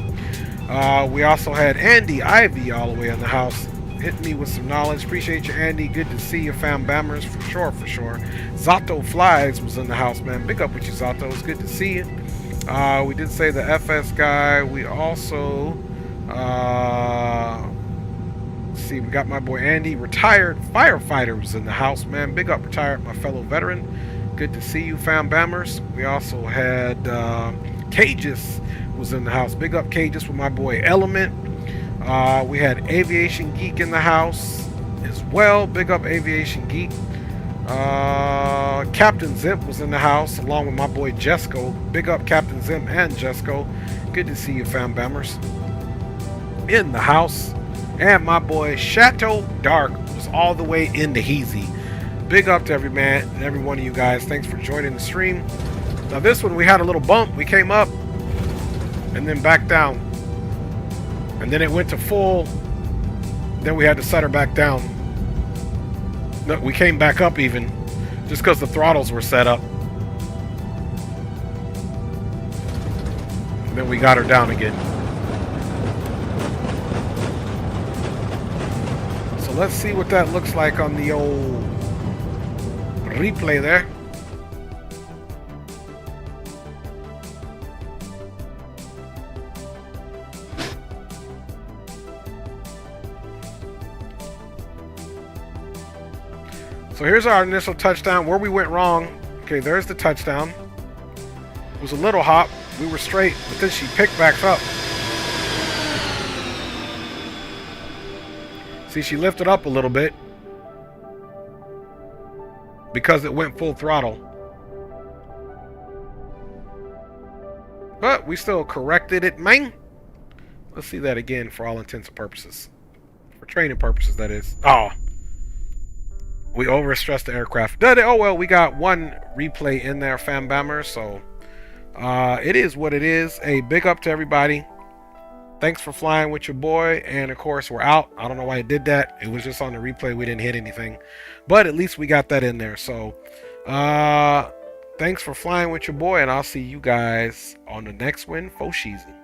Speaker 1: We also had Andy Ivy all the way in the house, hitting me with some knowledge. Appreciate you, Andy. Good to see you, fam bammers, for sure, for sure. Zato Flies was in the house, man. Big up with you, Zato. It's good to see you. We did say the FS Guy. We also... see, we got my boy Andy, retired firefighter, was in the house, man. Big up, retired, my fellow veteran. Good to see you, fam bammers. We also had Cages was in the house. Big up, Cages, with my boy Element. We had Aviation Geek in the house as well. Big up, Aviation Geek. Captain Zimp was in the house, along with my boy Jesco. Big up, Captain Zimp and Jesco. Good to see you, fam bammers. In the house. And my boy Chateau Dark was all the way in the Heezy. Big up to every one of you guys. Thanks for joining the stream. Now this one, we had a little bump. We came up and then back down. And then it went to full. Then we had to set her back down. No, we came back up even, just because the throttles were set up. And then we got her down again. Let's see what that looks like on the old replay there. So here's our initial touchdown, where we went wrong. Okay, there's the touchdown. It was a little hop. We were straight, but then she picked back up. See, she lifted up a little bit because it went full throttle. But we still corrected it, man. Let's see that again for all intents and purposes. For training purposes, that is. Oh. We overstressed the aircraft. Oh, well, we got one replay in there, fam bammers. So it is what it is. A big up to everybody. Thanks for flying with your boy, and of course we're out. I don't know why it did that. It was just on the replay. We didn't hit anything, but at least we got that in there. So thanks for flying with your boy, and I'll see you guys on the next one for season.